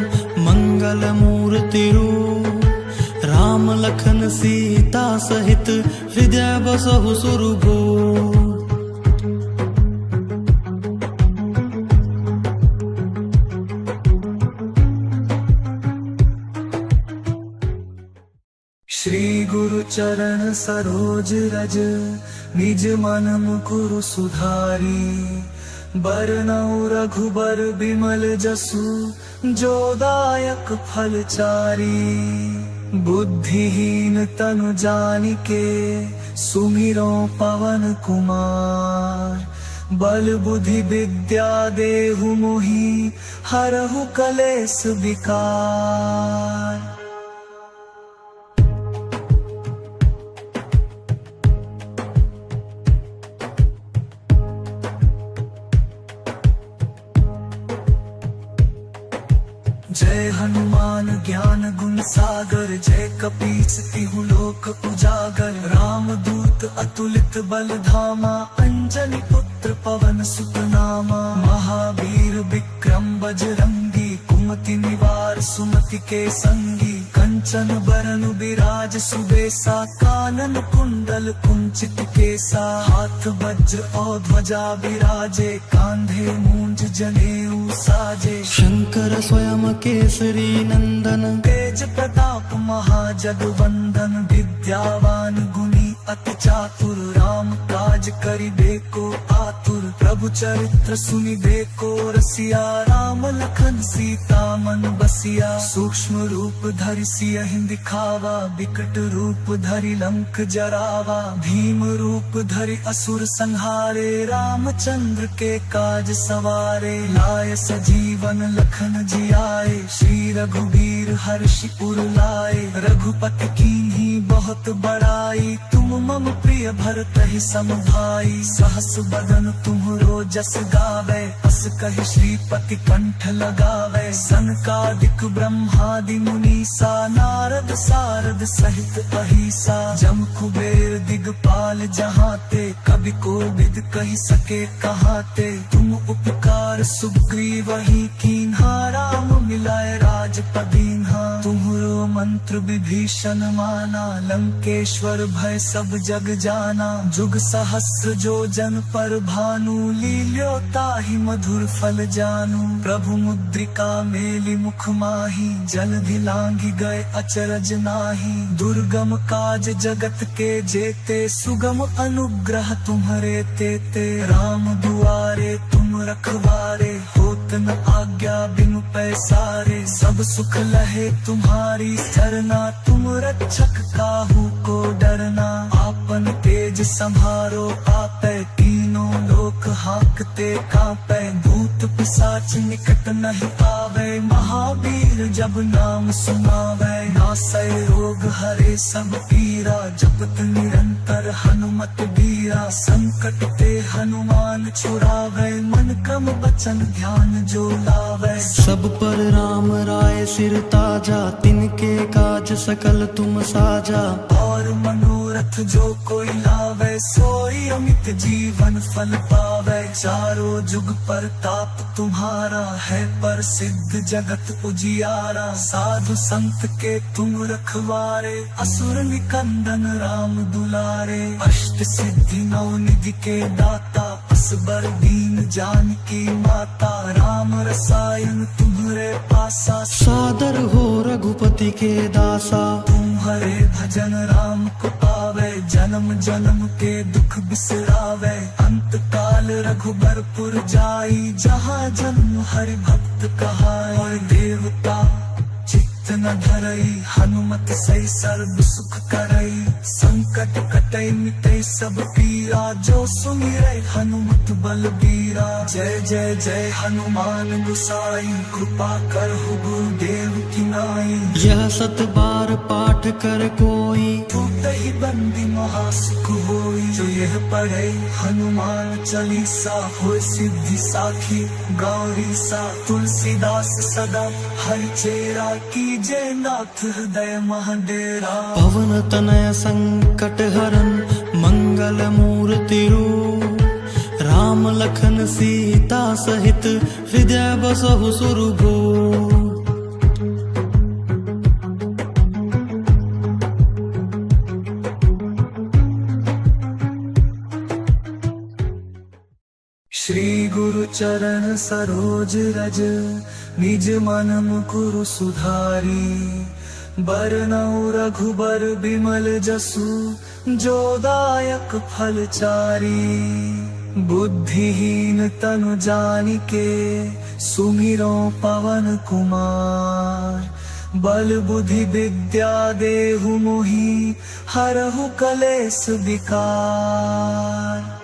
मंगल मूर्ति रूप राम लखन सीता सहित हृदय बसहु सुरभूप श्री गुरु चरण सरोज रज निज मन मुकुरु सुधारी बरनउँ रघुबर बिमल जसु जो दायक फल चारी बुद्धिहीन तनु जानिके सुमिरो पवन कुमार बल बुद्धि विद्या देहु मोहि हरहु कलेस विकार जय हनुमान ज्ञान गुण सागर जय कपीस तिहु लोक उजागर राम दूत अतुलित बल धामा अंजनी पुत्र पवन सुत नामा महावीर विक्रम बजरंगी कुमति निवार सुमति के संगी कंचन कंचन बरन बिराज सुबेसा, कानन कुंडल कुंचित केसा, हाथ वज्र और ध्वजा विराजे, कांधे मूंज जनेऊ साजे। शंकर स्वयं केसरी नंदन, तेज प्रताप महाजगवंदन, विद्यावान गुणी अति चातुर, राम काज करिबे को आतुर, प्रभु चरित्र सुनिबे को रसिया, राम लखन सीता मन बसिया। सूक्ष्म रूप धरि सियहि दिखावा, विकट रूप धरि लंक जरावा, भीम रूप धरि असुर संहारे, रामचंद्र के काज सवारे। लाय सजीवन लखन जियाए, श्री रघुबीर हर्षि उर लाए, रघुपति कीन्ही बहुत बड़ाई, तुम मम प्रिय भरतहि सम भाई। सहस बदन तुम्हरो जस गावे, अस कहि श्रीपति कंठ लगावे, सनकादिक ब्रह्मादि मुनीसा, नारद सारद सहित अहिसा। जम कुबेर दिगपाल जहाते, कवि कोविद कहि सके कहाते, तुम उपकार सुग्रीवहि कीन्हा, राम मिलाए राजपदीन्हा। तुम्हरो मंत्र विभीषण माना, लंकेश्वर भय सब जग जाना, जुग सहस्र जो जन पर भानु, लील्यो ताहि मधुर फल जानू। प्रभु मुद्रिका मेलि मुख माही, जलधि लांघि गए अचरज नाही, दुर्गम काज जगत के जेते, सुगम अनुग्रह तुम्हरे तेते। राम दुआरे तुम रखवारे, होत न आज्ञा बिनु पैसारे, सब सुख लहे तुम्हारी सरना, तुम रक्षक काहू को डरना। आपन तेज संभारो आपै, तीनों लोक हांकते कांपै, भूत पिशाच निकट नहीं आवे, महावीर जब नाम सुनावे। नासै रोग हरे सब पीरा, जपत निरंतर हनुमत बीरा, संकट ते हनुमान छुड़ावे, मन क्रम वचन ध्यान जो लावे। सब पर राम राय सिर ताजा, तिनके काज सकल तुम साजा। और मनोरथ जो कोई लावे, सोई अमित जीवन फल पावे। चारों जुग परताप तुम्हारा है, प्रसिद्ध जगत उजियारा। साधु संत के तुम रखवारे, असुर निकंदन राम दुलारे। अष्ट सिद्धि नौ निधि के दाता, असबर दीन जानकी माता। राम रसायन तुम्हरे पासा, सादर हो रघुपति के दासा। तुम्हारे भजन राम को पावे, जन्म जन्म के दुख बिसरावे। अंत काल रघुबरपुर जाई, जहाँ जन्म हरि भक्त कहाई। और देवता चित्त न धरई, हनुमत सही सर्व सुख करई। संकट कटई मिटई सब पीरा, जो सुमिरै हनुमत बलबीरा। जय जय जय हनुमान गोसाई, कृपा करहु गुरुदेव की नाई। यह सत बार पाठ कर कोई, टूटहि बंदी महासुख होई। जो यह पढ़े हनुमान चालीसा, होय सिद्धि साखी गौरी सा। तुलसीदास सदा हरि चेरा, कीजे नाथ हृदय महडेरा। पवन तनय संकट हरन, मंगल मूर्ति रूप। राम लखन सीता सहित, हृदय बसहु सुरभूप। श्री गुरु चरण सरोज रज, निज मन मुकुरु सुधारी। बरनउँ रघुबर बिमल जसु, जो दायक फल चारी। बुद्धिहीन तनु जानिके, सुमिरो पवन कुमार। बल बुद्धि विद्या देहु मोहि, हरहु कलेस विकार।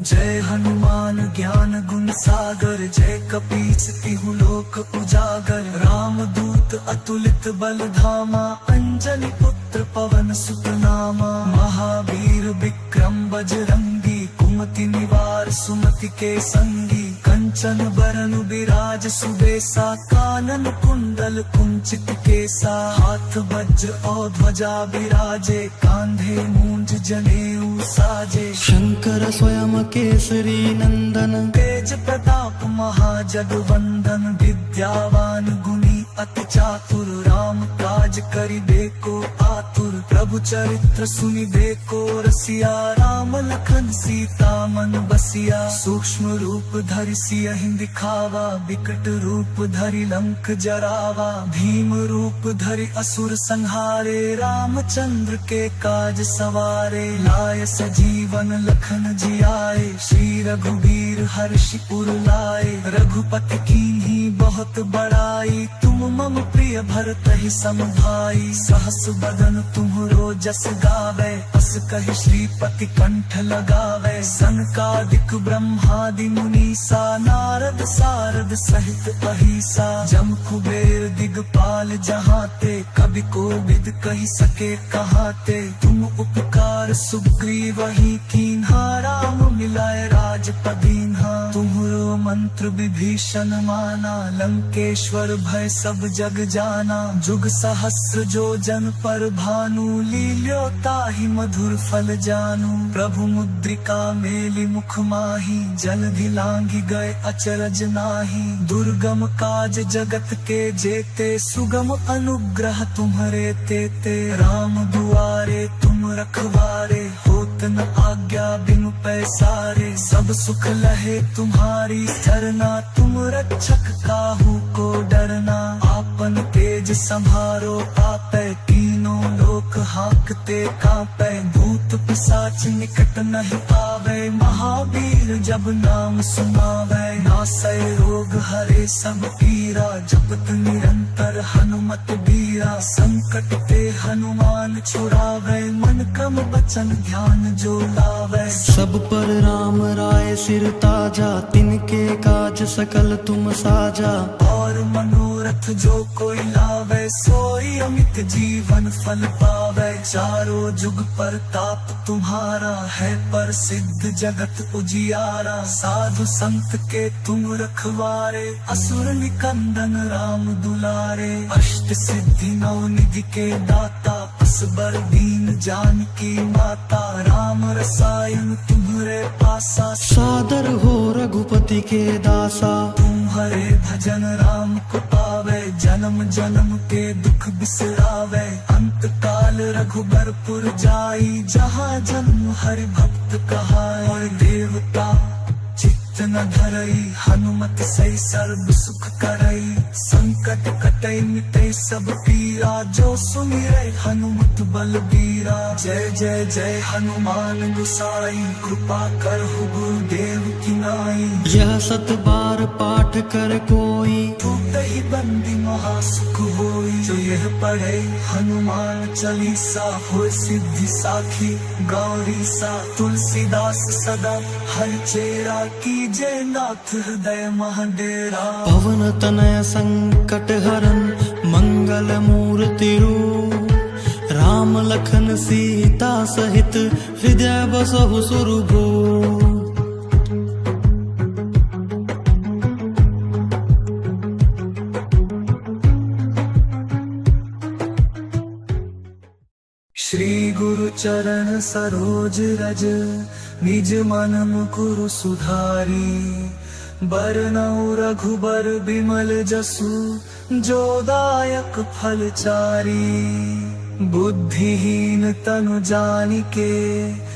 जय हनुमान ज्ञान गुण सागर, जय कपीस तिहु लोक उजागर। राम दूत अतुलित बल धामा, अंजनी पुत्र पवन सुत नामा। महावीर विक्रम बजरंगी, कुमति निवार सुमति के संगी। कंचन कंचन बरन बिराज सुबेसा, कानन कुंडल कुंचित केसा, हाथ वज्र और ध्वजा बिराजे, कांधे मूंज जनेऊ साजे। शंकर स्वयं केसरी नंदन, तेज प्रताप महाजगवंदन, विद्यावान गुणी अति चातुर, राम काज करिबे को आतुर, प्रभु चरित्र सुनिबे को रसिया, राम लखन सीता मन बसिया। सूक्ष्म रूप धरि सियहि दिखावा, विकट रूप धरि लंक जरावा, भीम रूप धरि असुर संहारे, रामचंद्र के काज सवारे। लाय सजीवन लखन जियाए, श्री रघुबीर हर्षि उर लाए, रघुपति कीन्ही बहुत बड़ाई, तुम मम प्रिय भरतहि सम भाई। सहस बदन तुम्हरो जस गावे, अस कहि श्रीपति कंठ लगावे, सनकादिक ब्रह्मादि मुनीसा, नारद सारद सहित अहिसा। जम कुबेर दिगपाल जहाते, कवि कोविद कहि सके कहाते, तुम उपकार सुग्रीवहि कीन्हा, राम मिलाए राजपदीन्हा। तुम्हरो मंत्र विभीषण माना, लंकेश्वर भय सब जग जाना, जुग सहस्र जो जन पर भानु, लील्यो ताहि मधुर फल जानू। प्रभु मुद्रिका मेलि मुख माही, जलधि लांघि गए अचरज नाही, दुर्गम काज जगत के जेते, सुगम अनुग्रह तुम्हरे तेते। राम दुआरे तुम रखवारे, होत न आज्ञा बिनु पैसारे, सब सुख लहे तुम्हारी सरना, तुम रक्षक काहू को डरना। आपन तेज संभारो आपै, तीनों लोक हाकते कांपै, भूत पिशाच निकट नहीं आवे, महावीर जब नाम सुनावे। नासै रोग हरे सब पीरा, जपत निरंतर हनुमत बीरा, संकट ते हनुमान छुड़ावे, मन क्रम वचन ध्यान जो लावे। सब पर राम राय सिर ताजा, तिनके काज सकल तुम साजा। और मनोरथ जो कोई लावे, सोई अमित जीवन फल पावे। चारों जुग पर ताप तुम्हारा है, प्रसिद्ध जगत उजियारा। साधु संत के तुम रखवारे, असुर निकंदन राम दुलारे। अष्ट सिद्धि नौ निधि के दाता, असबर दीन जानकी माता। राम रसायन तुम्हरे पासा, सादर हो रघुपति के दासा। तुम्हारे भजन राम को पावे, जन्म जन्म के दुख बिसरावे। अंत काल रघुबरपुर जाई, जहाँ जन्म हरि भक्त कहाए। और देवता चित्त न धरई, हनुमत सही सर्व सुख करई। संकट कटई मिटई सब पीरा, जो सुमिरै हनुमत बलबीरा। जय जय जय हनुमान गुसाई, कृपा करहु गुरुदेव की नाई। यह सत बार पाठ कर कोई, टूटहि बंदी महासुख होई। जो यह पढ़े हनुमान चालीसा, होय सिद्धि साखी गौरी सा। तुलसीदास सदा हरचेरा, कीजे नाथ हृदय महडेरा। पवन तनय संकट हरन, मंगल मूर्ति रूप। राम लखन सीता सहित, हृदय बसहु सुरभूप। श्री गुरु चरण सरोज रज, निज मन मुकुरु सुधारी। बरनउँ रघुबर बिमल जसु, जो दायक फल चारी। बुद्धिहीन तनु जानिके,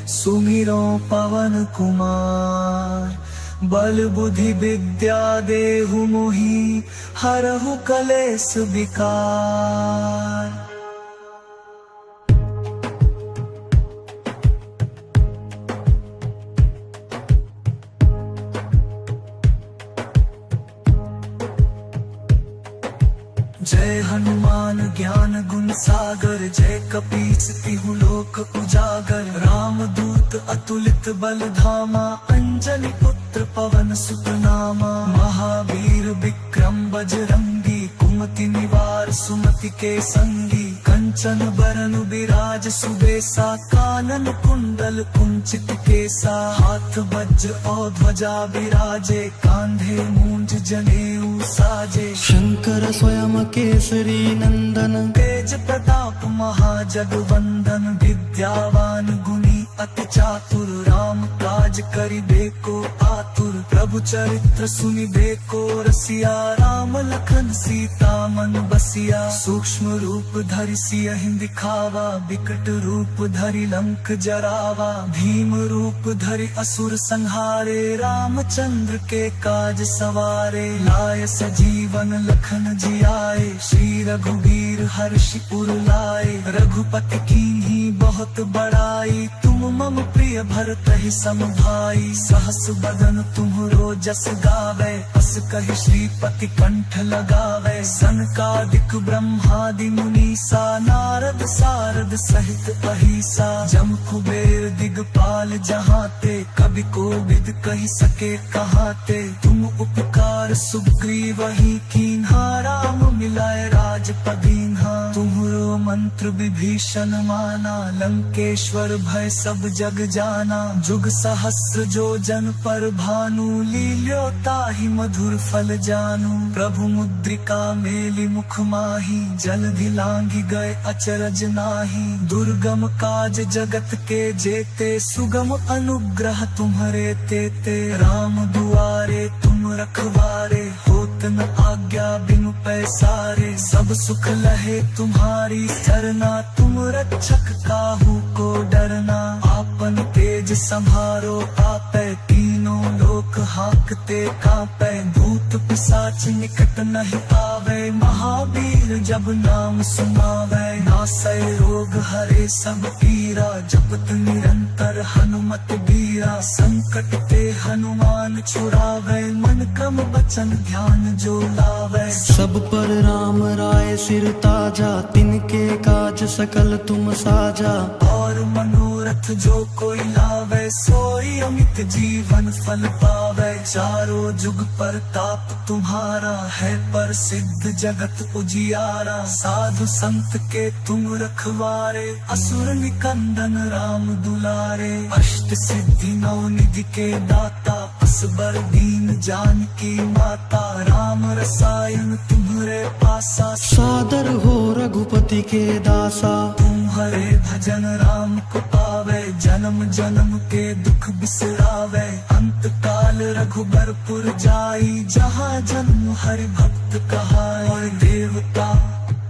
सुमिरो पवन कुमार। बल बुद्धि विद्या देहु मोहि, हरहु कलेस विकार। जय हनुमान ज्ञान गुण सागर, जय कपीस तिहु लोक उजागर। राम दूत अतुलित बल धामा, अंजनी पुत्र पवन सुत नामा। महावीर विक्रम बजरंगी, कुमति निवार सुमति के संगी। कंचन कंचन बरन बिराज सुबेसा, कानन कुंडल कुंचित केसा, हाथ वज्र और ध्वजा बिराजे, कांधे मूंज जनेऊ साजे। शंकर स्वयं केसरी नंदन, तेज प्रताप महाजगवंदन, विद्यावान गुणी अति चातुर, राम काज करिबे को आतुर, प्रभु चरित्र सुनिबे को रसिया, राम लखन सीता मन बसिया। सूक्ष्म रूप धरि सियहि दिखावा, विकट रूप धरि लंक जरावा, भीम रूप धरि असुर संहारे, रामचंद्र के काज सवारे। लाय सजीवन लखन जियाए, श्री रघुवीर हर्षि उर लाए, रघुपति कीन्ही बहुत बड़ाई, तुम मम प्रिय भरतहि सम भाई। सहस बदन तुम्हरो जस गावे, अस कहि श्रीपति कंठ लगावे, सनकादिक ब्रह्मादि मुनीसा, नारद सारद सहित अहिसा। जम कुबेर दिगपाल जहाते, कवि कोविद कहि सके कहाते, तुम उपकार सुग्रीवहि कीन्हा, राम मिलाए राजपद दीन्हा। तुम्हरो मंत्र विभीषण माना, लंकेश्वर भय सब जग जाना, जुग सहस्र जो जन पर भानु, लील्यो ताहि मधुर फल जानू। प्रभु मुद्रिका मेलि मुख माही, जलधि लांघि गए अचरज नाही, दुर्गम काज जगत के जेते, सुगम अनुग्रह तुम्हरे तेते। राम दुआरे तुम रखवारे, होत न आज्ञा बिनु पैसारे, सब सुख लहे तुम्हारी सरना, तुम रक्षक काहू को डरना। आपन तेज संहारो आपै, तीनों लोक हाकते कांपै, भूत पिशाच निकट नहीं आवे, महावीर जब नाम सुनावै। नासै रोग हरे सब पीरा, जपत निरंतर हनुमत बीरा, संकट ते हनुमान छुड़ावै, मन क्रम वचन ध्यान जो लावै। सब पर राम राय सिर ताजा, तिनके काज सकल तुम साजा। और मनोरथ जो कोई लावे, सोई अमित जीवन फल पावे। चारों जुग परताप तुम्हारा है, प्रसिद्ध जगत उजियारा। साधु संत के तुम रखवारे, असुर निकंदन राम दुलारे। अष्ट सिद्धि नौ निधि के दाता, असबर दीन जानकी माता। राम रसायन तुम्हरे पासा, सादर हो रघुपति के दासा। तुम्हारे भजन राम को पावे, जन्म जन्म के दुख बिसरावे। अंत काल रघुबरपुर जाई, जहाँ जन्म हरि भक्त कहाई। और देवता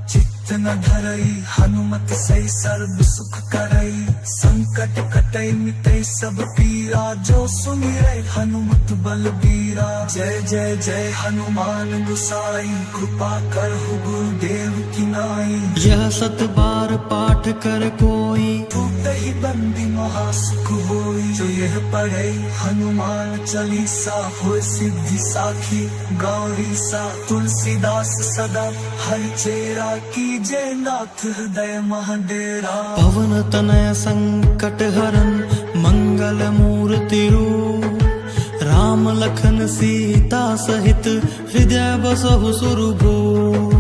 चित्त न धरई, हनुमत सही सर्व सुख करई। संकट कटई मिटई सब पीरा, जो सुमिरै हनुमत बलबीरा। जय जय जय हनुमान गोसाई, कृपा करहु गुरुदेव की नाई। यह सत बार पाठ कर कोई, टूटहि बंदी महासुख होई। जो यह पढ़ै हनुमान चालीसा, होय सिद्धि साखी गौरी सा। तुलसीदास सदा हरि चेरा, कीजे नाथ हृदय महडेरा। पवन तनय संकट हरन, मंगल मूर्ति रूप। राम लखन सीता सहित, हृदय बसहु सुरभूप।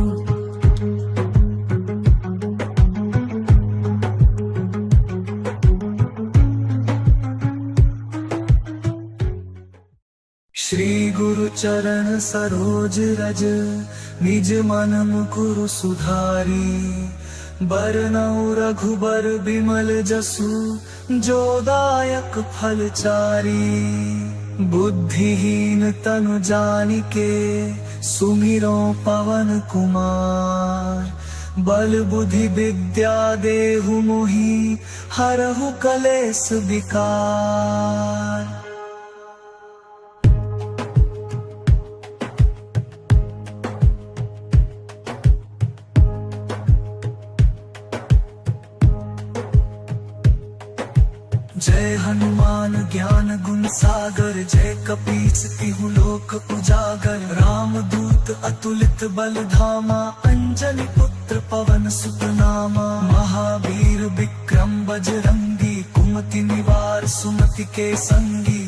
श्री गुरु चरण सरोज रज, निज मन मुकुरु सुधारी। बरनउँ रघुबर बिमल जसु, जो दायक फल चारी। बुद्धिहीन तनु जानिके, सुमिरो पवन कुमार। बल बुद्धि विद्या देहु मोहि, हरहु कलेस विकार। जय हनुमान ज्ञान गुण सागर, जय कपीस तिहु लोक उजागर। राम दूत अतुलित बल धामा, अंजनी पुत्र पवन सुत नामा। महावीर विक्रम बजरंगी, कुमति निवार सुमति के संगी।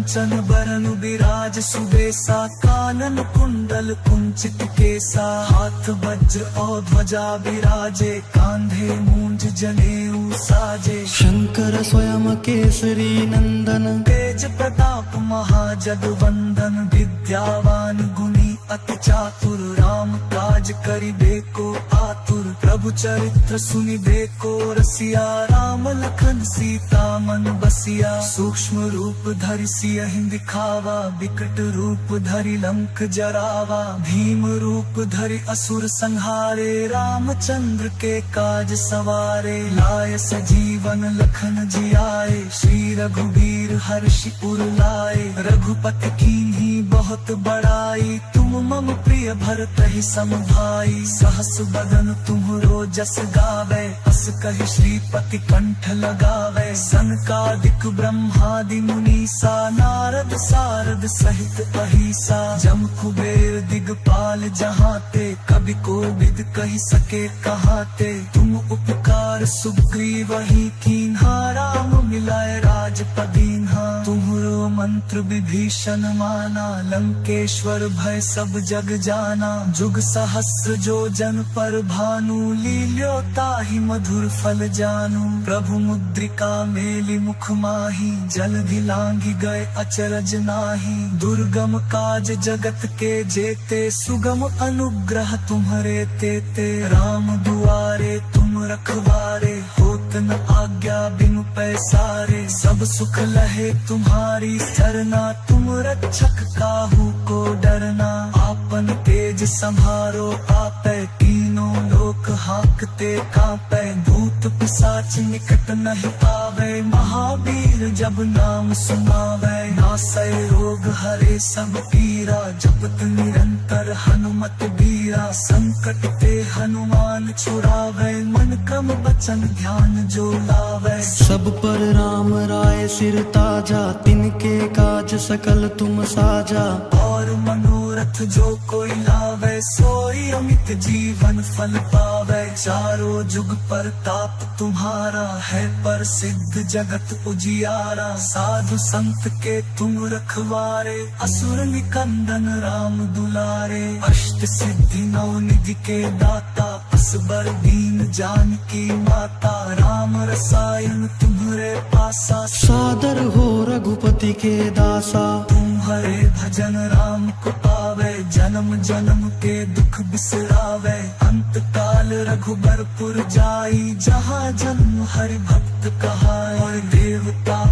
कंचन बरन बिराज सुबेसा, कानन कुंडल कुंचित केसा, हाथ वज्र और ध्वजा विराजे, कांधे मूंज जनेऊ साजे। शंकर स्वयं केसरी नंदन, तेज प्रताप महाजगवंदन, विद्यावान गुणी अति चातुर, राम काज करिबे को आतुर, प्रभु चरित्र सुनिबे को रसिया, राम लखन सीता मन बसिया। सूक्ष्म रूप धरि सियहि दिखावा, विकट रूप धरि लंक जरावा, भीम रूप धरि असुर संहारे, रामचंद्र के काज सवारे। लाय सजीवन लखन जियाए, श्री रघुबीर हर्षि उर लाए, रघुपति कीन्ही बहुत बड़ाई, तुम मम प्रिय भरतहि सम भाई। सहस बदन तुम्हरो जस गावे, अस कहि श्रीपति कंठ लगावे, सनकादिक ब्रह्मादि मुनीसा, नारद सारद सहित अहिसा। जम कुबेर दिगपाल जहाते, कवि कोविद कहि सके कहाते, तुम उपकार सुग्रीवहि कीन्हा, राम मिलाए राजपदीन्हा। तुम्हरो मंत्र विभीषण माना, लंकेश्वर भय सब जग जाना, जुग सहस्र जो जन पर भानु, लील्यो ताहि मधुर फल जानू। प्रभु मुद्रिका मेलि मुख माही, जलधि लांघि गए अचरज नाही, दुर्गम काज जगत के जेते, सुगम अनुग्रह तुम्हरे तेते। राम दुआरे तुम रखवारे, होत न आज्ञा बिनु पैसारे, सब सुख लहे तुम्हारी सरना, तुम रक्षक काहू को डरना। आपन तेज संभारो आपै, तीनों लोक हाकते कांपै, भूत पिशाच निकट नहीं आवे, महावीर जब नाम सुनावे। नासै रोग हरे सब पीरा, जपत निरंतर हनुमत बीरा, संकट ते हनुमान छुड़ावे, मन क्रम वचन ध्यान जो लावे। सब पर राम राय सिर ताजा, तिनके काज सकल तुम साजा। और मनोरथ जो कोई लावे, सोई अमित जीवन फल पावे। चारों जुग पर ताप तुम्हारा है, प्रसिद्ध जगत उजियारा। साधु संत के तुम रखवारे, असुर निकंदन राम दुलारे। अष्ट सिद्धि नौ निधि के दाता, असबर दीन जानकी माता। राम रसायन तुम्हरे पासा, सादर हो रघुपति के दासा। तुम्हारे भजन राम को पावे, जन्म जन्म के दुख बिसरावे। अंत काल रघुबरपुर जाई, जहाँ जन्म हरि भक्त कहाए। और देवता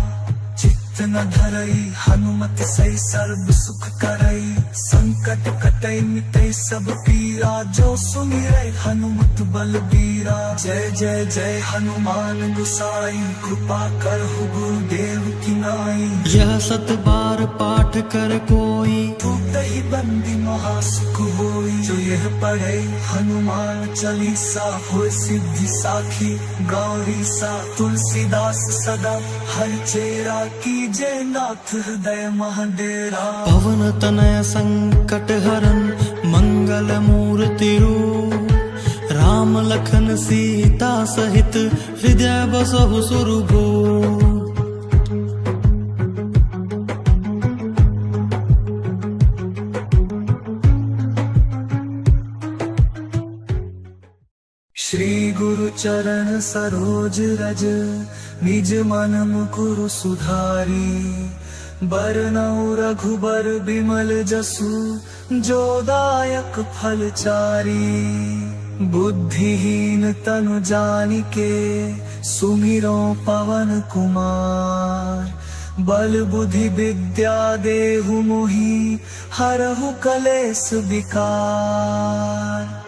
चित्त न धरई, हनुमत सही सर्व सुख करई। संकट कटई मिटई सब पीरा, जो सुमिरै हनुमत बलबीरा। जय जय जय हनुमान गुसाई, कृपा करहु गुरुदेव की नाई। यह सत बार पाठ कर कोई, टूटहि बंदी महासुख होई। जो यह पढ़े हनुमान चालीसा, होय सिद्धि साखी गौरी सा। तुलसीदास सदा हरचेरा, कीजे नाथ हृदय महडेरा। पवन तनय संकट हरन, मंगल मूर्ति रूप। राम लखन सीता सहित, हृदय बसहु सुरभूप। श्री गुरु चरण सरोज रज, निज मन मुकुरु सुधारी। बरनउँ रघुबर बिमल जसु, जो दायक फल चारी। बुद्धिहीन तनु जानिके, सुमिरो पवन कुमार। बल बुद्धि विद्या देहु मोहि, हरहु कलेस विकार।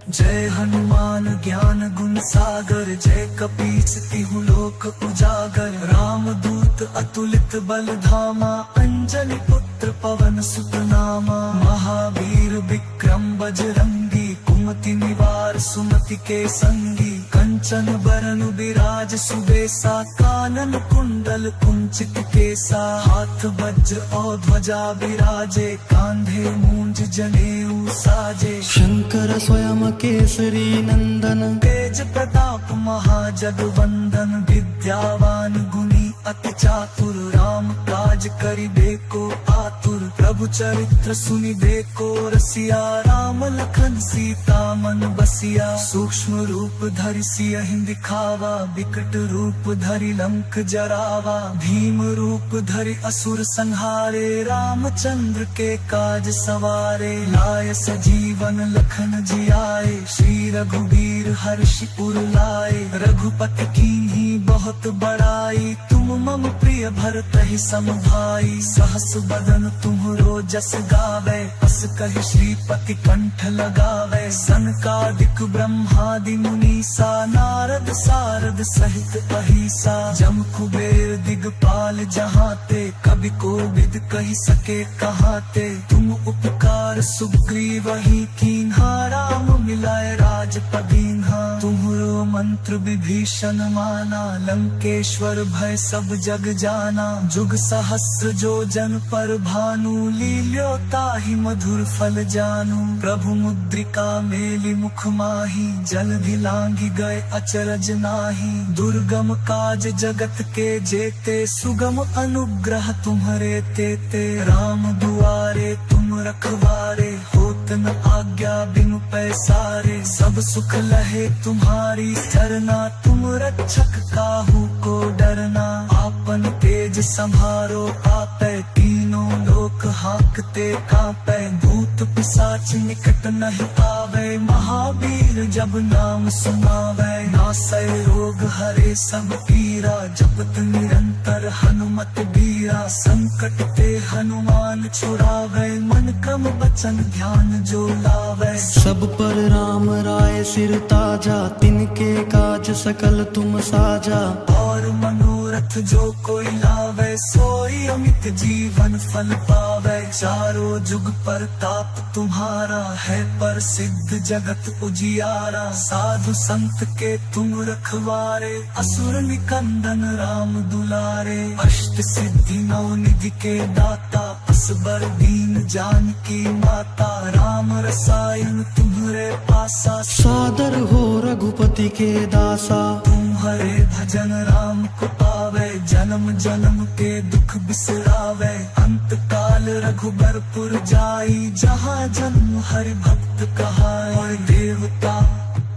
जय हनुमान ज्ञान गुण सागर, जय कपीस तिहु लोक उजागर। राम दूत अतुलित बल धामा, अंजनी पुत्र पवन सुत नामा। महावीर विक्रम बजरंगी, कुमति निवार सुमति के संगी। कंचन बरन बिराज सुबेसा, कानन कुंडल कुंचित केसा, हाथ वज्र और ध्वजा बिराजे, कांधे मूंज जनेऊ साजे। शंकर स्वयं केसरी नंदन, तेज प्रताप महाजगवंदन, विद्यावान गुणी अति चातुर, राम काज करिबे को आतुर, प्रभु चरित्र सुनिबे को रसिया, राम लखन सीता मन बसिया। सूक्ष्म रूप धरि सियहि दिखावा, विकट रूप धरि लंक जरावा, भीम रूप धरि असुर संहारे, रामचंद्र के काज सवारे। लाय सजीवन लखन जियाए, श्री रघुबीर हर्षि उर लाए, रघुपति कीन्ही बहुत बड़ाई, तुम मम प्रिय भरतहि सम भाई। सहस बदन तुम्हरो जस गावे, अस कहि श्रीपति कंठ लगावे, सनकादिक ब्रह्मादि मुनीसा, नारद सारद सहित अहिसा। जम कुबेर दिगपाल जहाते, कवि कोविद कहि सके कहाते, तुम उपकार सुग्रीवहि कीन्हा, राम मिलाए राजपद दीन्हा। तुम्हरो मंत्र विभीषण माना, लंकेश्वर भय सब जग जाना, जुग सहस्र जो जन पर भानु, लील्यो ताहि मधुर फल जानू। प्रभु मुद्रिका मेलि मुख माही, जलधि लांघि गए अचरज नाही, दुर्गम काज जगत के जेते, सुगम अनुग्रह तुम्हरे तेते। राम दुआरे तुम रखवारे, होत न आज्ञा बिनु पैसारे, सब सुख लहे तुम्हारी सरना, तुम रक्षक काहू को डरना। आपन तेज संभारो आपै, तीनों लोक हाकते कांपै, भूत पिशाच निकट नहीं आवे, महावीर जब नाम सुनावै। नासै रोग हरे सब पीरा, जपत निरंतर हनुमत बीरा, संकट ते हनुमान छुड़ावै, मन क्रम वचन ध्यान जो लावै। सब पर राम राय सिर ताजा, तिनके काज सकल तुम साजा। और मनोरथ जो कोई लावे, सोई अमित जीवन फल पावे। चारों जुग परताप तुम्हारा है, प्रसिद्ध जगत उजियारा। साधु संत के तुम रखवारे, असुर निकंदन राम दुलारे। अष्ट सिद्धि नौ निधि के दाता, असबर दीन जानकी माता। राम रसायन तुम्हरे पासा, सादर हो रघुपति के दासा। तुम्हारे भजन राम को पावे, जन्म जन्म के दुख बिसरावे। अंत काल रघुबरपुर जाई, जहाँ जन्म हरि भक्त कहाई। और देवता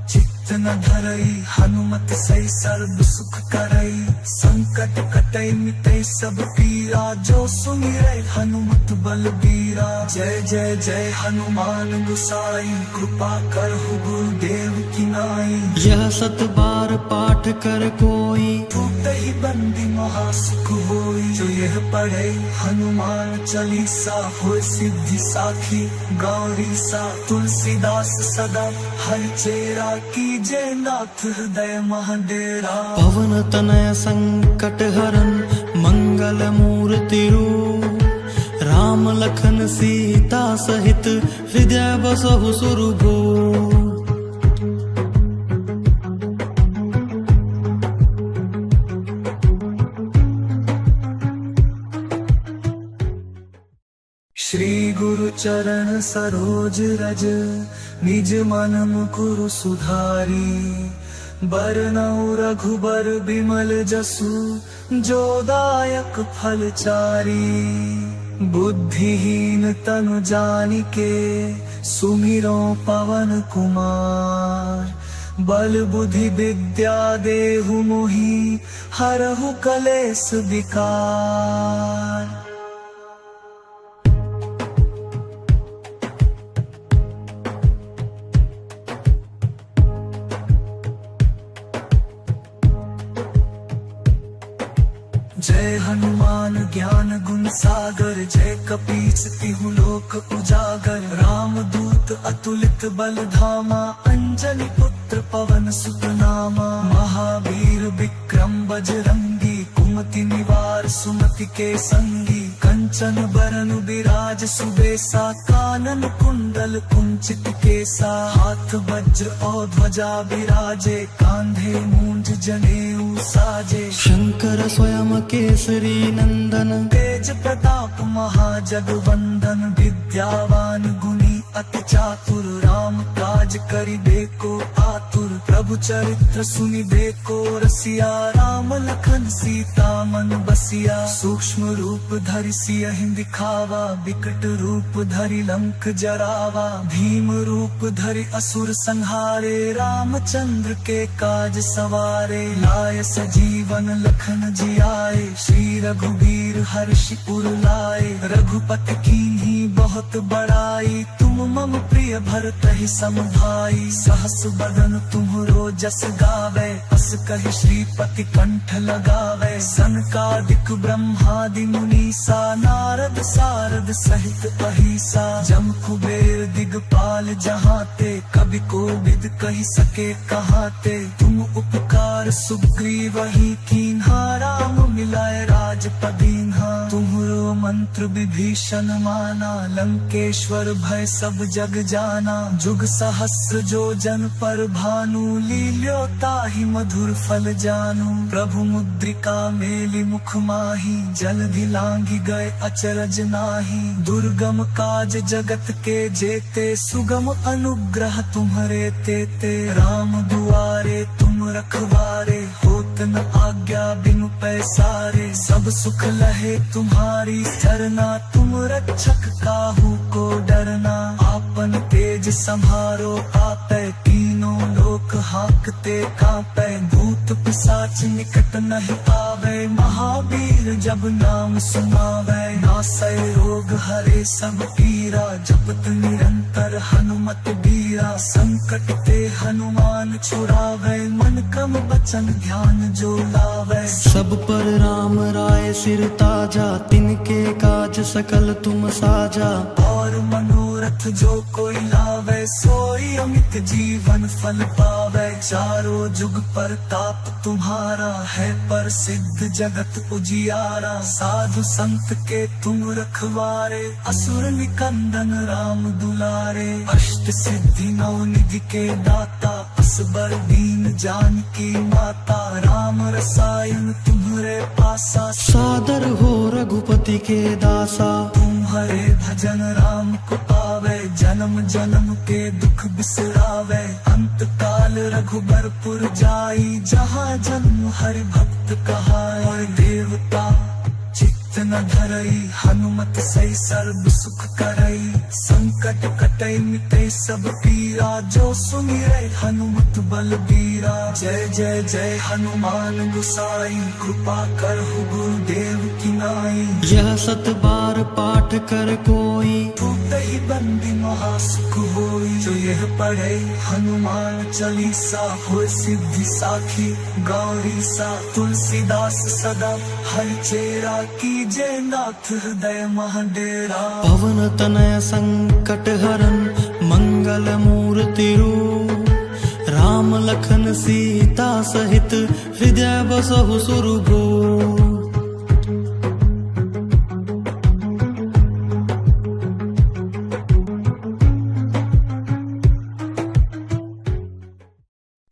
चित्त न धरई, हनुमत सही सर्व सुख करई। संकट कटई मिटई सब पीरा, जो सुमिरै हनुमत बलबीरा। जय जय जय हनुमान गोसाई, कृपा करहु गुरुदेव की नाई। यह सत बार पाठ कर कोई, टूटहि बंदी महासुख होई। जो यह पढ़े हनुमान चालीसा, होय सिद्धि साखी गौरी सा। तुलसीदास सदा हरिचेरा, कीजे नाथ हृदय महडेरा। पवन तनय संकट हरन, मंगल मूर्ति रूप। राम लखन सीता सहित, हृदय बसहु सुरभूप। श्री गुरु चरण सरोज रज, निज मन मुकुरु सुधारी। बरनउँ रघुबर बिमल जसु, जो दायक फल चारी। बुद्धिहीन तनु जानिके, सुमिरो पवन कुमार। बल बुद्धि विद्या देहु मोहि, हरहु कलेस विकार। जय हनुमान ज्ञान गुण सागर, जय कपीस तिहु लोक उजागर। राम दूत अतुलित बल धामा, अंजनी पुत्र पवन सुत नामा। महावीर विक्रम बजरंगी, कुमति निवार सुमति के संगी। कंचन बरन बिराज सुबेसा, कानन कुंडल कुंचित केसा, हाथ वज्र और ध्वजा बिराजे, कांधे मूंज जनेऊ साजे। शंकर स्वयं केसरी नंदन, तेज प्रताप महाजगवंदन, विद्यावान गुणी अति चातुर, राम काज करिबे को आतुर, प्रभु चरित्र सुनिबे को रसिया, राम लखन सीता मन बसिया। सूक्ष्म रूप धरि सियहि दिखावा, विकट रूप धरि लंक जरावा, भीम रूप धरि असुर संहारे, रामचंद्र के काज सवारे। लाय सजीवन लखन जियाए, श्री रघुबीर हर्षि उर लाए, रघुपति कीन्ही बहुत बड़ाई, तुम मम प्रिय भरतहि सम भाई। सहस बदन तुम्हरो जस गावे, अस कहि श्रीपति कंठ लगावे, सनकादिक ब्रह्मादि मुनीसा, नारद सारद सहित अहिसा। जम कुबेर दिगपाल जहाते, कवि कोविद कहि सके कहाते, तुम उपकार सुग्रीवहि कीन्हा, राम मिलाए राजपदीन्हा। तुम्हरो मंत्र विभीषण माना, लंकेश्वर भय सब जग जाना, जुग सहस्र जो जन पर भानु, लील्यो ताहि मधुर फल जानू। प्रभु मुद्रिका मेलि मुख माही, जलधि लांघि गए अचरज नाही, दुर्गम काज जगत के जेते, सुगम अनुग्रह तुम्हरे तेते। राम दुआरे तुम रखवारे, होत न आज्ञा बिनु पैसारे, सब सुख लहे तुम्हारी सरना, तुम रक्षक काहू को डरना। आपन तेज संहारो आपै, तीनों लोक हाकते कांपै, भूत पिशाच निकट नहीं आवे, महावीर जब नाम सुनावे। नासै रोग हरे सब पीरा, जपत निरंतर हनुमत बीरा, संकट ते हनुमान छुड़ावे, मन क्रम बचन ध्यान जो लावे। सब पर राम राय सिर ताजा, तिनके काज सकल तुम साजा। और मनोरथ जो कोई लावे, सोई अमित जीवन फल पावे। चारों जुग परताप तुम्हारा है, प्रसिद्ध जगत उजियारा। साधु संत के तुम रखवारे, असुर निकंदन राम दुलारे। अष्ट सिद्धि नौ निधि के दाता, असबर दीन जानकी माता। राम रसायन तुम्हरे पासा, सादर हो रघुपति के दासा। तुम्हारे भजन राम को पावे, जन्म जन्म के दुख बिसरावे। अंत काल रघुबरपुर जाई, जहाँ जन्म हरि भक्त कहाई। देवता चित्त न धरई, हनुमत सही सर्व सुख करई। संकट कटई मिटई सब पीरा, जो सुमिरै हनुमत बलबीरा। जय जय जय हनुमान गोसाई, कृपा करहु गुरुदेव की नाई। यह सत बार पाठ कर कोई, टूटहि बंदी महासुख होई। जो यह पढ़े हनुमान चालीसा, होय सिद्धि साखी गौरी सा। तुलसीदास सदा हरिचेरा, कीजे नाथ हृदय महडेरा। पवन तनय संकट हरन, मंगल मूर्ति रूप। राम लखन सीता सहित, हृदय बसहु सुरभूप।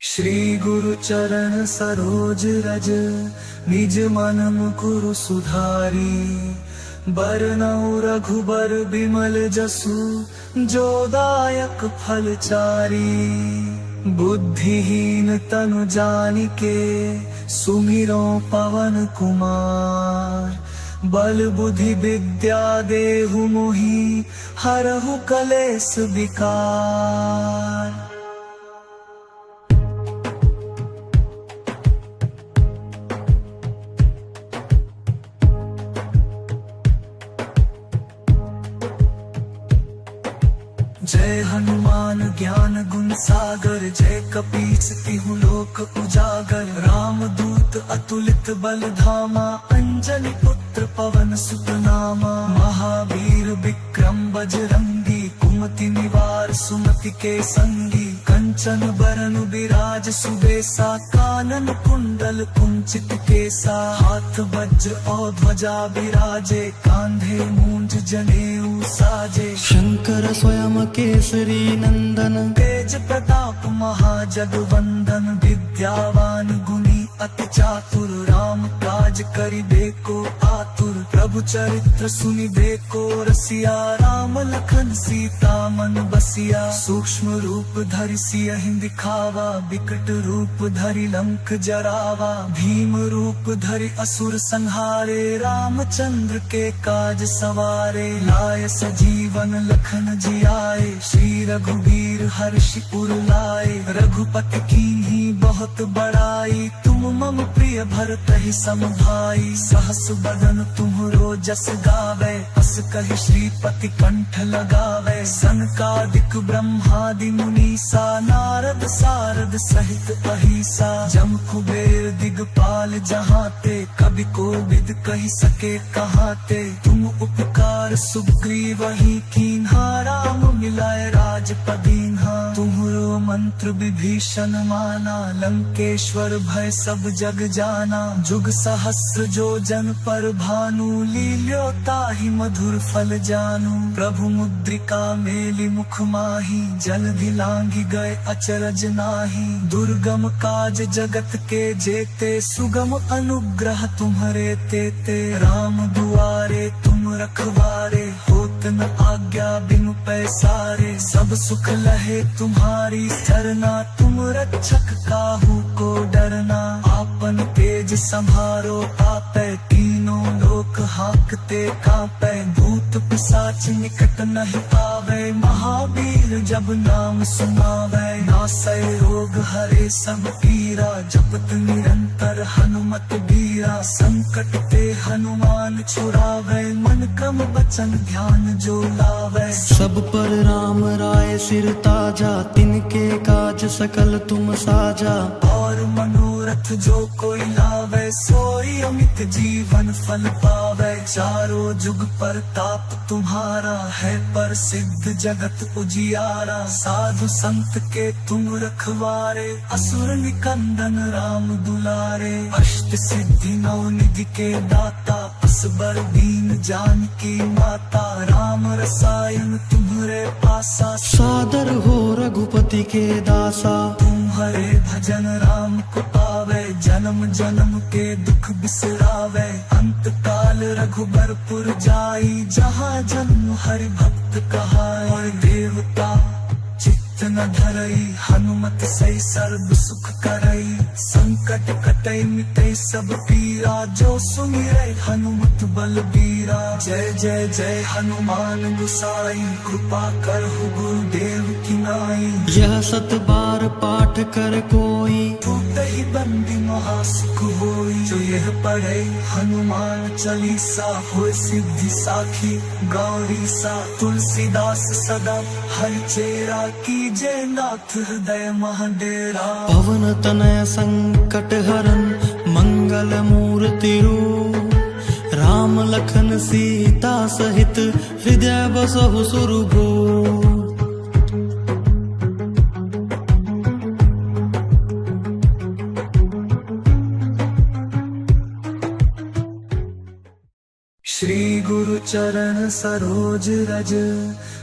श्री गुरु चरण सरोज रज, निज मन मुकुरु सुधारी। बरनउँ रघुबर बिमल जसु, जो दायक फल चारी। बुद्धिहीन तनु जानिके, सुमिरो पवन कुमार। बल बुद्धि विद्या देहु मोहि, हरहु कलेस विकार। जय हनुमान ज्ञान गुण सागर, जय कपीस तिहु लोक उजागर। राम दूत अतुलित बल धामा, अंजनी पुत्र पवन सुत नामा। महावीर विक्रम बजरंगी, कुमति निवार सुमति के संगी। कंचन कंचन बरन बिराज सुबेसा, कानन कुंडल कुंचित केसा, हाथ वज्र और ध्वजा बिराजे, कांधे मूंज जनेऊ साजे। शंकर स्वयं केसरी नंदन, तेज प्रताप महाजगवंदन, विद्यावान गुणी अति चातुर, राम काज करिबे को आतुर, प्रभु चरित्र सुनिबे को रसिया, राम लखन सीता मन बसिया। सूक्ष्म रूप धरि सियहि दिखावा, विकट रूप धरि लंक जरावा, भीम रूप धरि असुर संहारे, रामचंद्र के काज सवारे। लाय सजीवन लखन जियाए, श्री रघुवीर हर्षि उर लाए, रघुपति कीन्ही बहुत बड़ाई, तुम मम प्रिय भरतहि सम भाई। सहस बदन तुम्हरो जस गावे, अस कहि श्रीपति कंठ लगावे, सनकादिक ब्रह्मादि मुनीसा, नारद सारद सहित अहिसा। जम कुबेर दिगपाल जहाते, कवि कोविद कहि सके कहाते, तुम उपकार सुग्रीवहि कीन्हा, राम मिलाए राजपदीन्हा। तुम्हरो मंत्र विभीषण माना, लंकेश्वर भय सब जग जाना, जुग सहस्र जो जन पर भानु, लील्यो ताहि मधुर फल जानू। प्रभु मुद्रिका मेलि मुख माही, जलधि लांघि गए अचरज नाही, दुर्गम काज जगत के जेते, सुगम अनुग्रह तुम्हरे तेते। राम दुआरे तुम रखवारे, होत न आज्ञा बिनु पैसारे, सब सुख लहे तुम्हारी सरना, तुम रक्षक काहू को डरना। आपन तेज संभारो आपै, तीनों लोक हाकते कांपै, भूत पिशाच निकट नहीं आवे, महावीर जब नाम सुनावे। नासै रोग हरे सब पीरा, जपत निरंतर हनुमत बीरा, संकट ते हनुमान छुड़ावे, मन क्रम वचन ध्यान जो लावे। सब पर राम राय सिर ताजा, तिनके काज सकल तुम साजा। और मनोरथ जो कोई लावे, सोई अमित जीवन फल पावे। चारों जुग पर ताप तुम्हारा है, पर सिद्ध जगत उजियारा। साधु संत के तुम रखवारे, असुर निकंदन राम दुलारे। अष्ट सिद्धि नौ निधि के दाता, असबर दीन जानकी माता। राम रसायन तुम्हरे पासा, सादर हो रघुपति के दासा। तुम्हारे भजन राम को पावे, जन्म जन्म के दुख बिसरावे। अंत काल रघुबरपुर जाई, जहाँ जन्म हरि भक्त कहाई। और देवता चित्त न धरई, हनुमत सही सर्व सुख करई। संकट कटई मिटई सब पीरा, जो सुमिरै हनुमत बलबीरा। जय जय जय हनुमान गुसाई, कृपा करहु गुरुदेव की नाई। यह सत बार पाठ कर कोई, टूटहि बंदी महासुख होई। जो यह पढ़े हनुमान चालीसा, होय सिद्धि साखी गौरी सा। तुलसीदास सदा हरिचेरा, कीजे नाथ हृदय महडेरा। पवन तनय संकट हरन, मंगल मूर्ति रूप। राम लखन सीता सहित, हृदय बसहु सुरभूप। श्री गुरु चरण सरोज रज,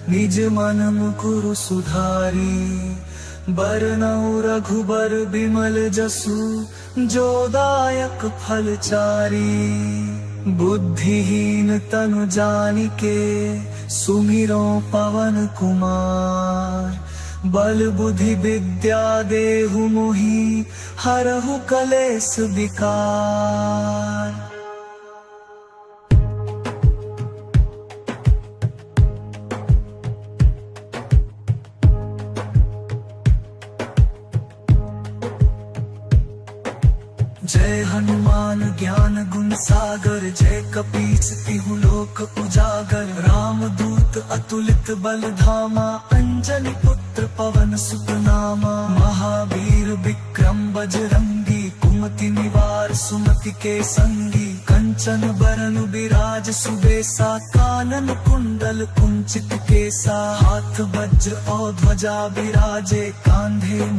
निज मन मुकुरु सुधारी। बरनउँ रघुबर बिमल जसु, जो दायक फल चारी। बुद्धिहीन तनु जानिके, सुमिरो पवन कुमार। बल बुद्धि विद्या देहु मोहि, हरहु कलेस विकार। जय हनुमान ज्ञान गुण सागर, जय कपीस तिहु लोक उजागर। राम दूत अतुलित बल धामा, अंजनी पुत्र पवन सुत नामा। महावीर विक्रम बजरंगी, कुमति निवार सुमति के संगी। कंचन बरन बिराज सुबेसा, कानन कुंडल कुंचित केसा। हाथ वज्र और ध्वजा बिराजे, कांधे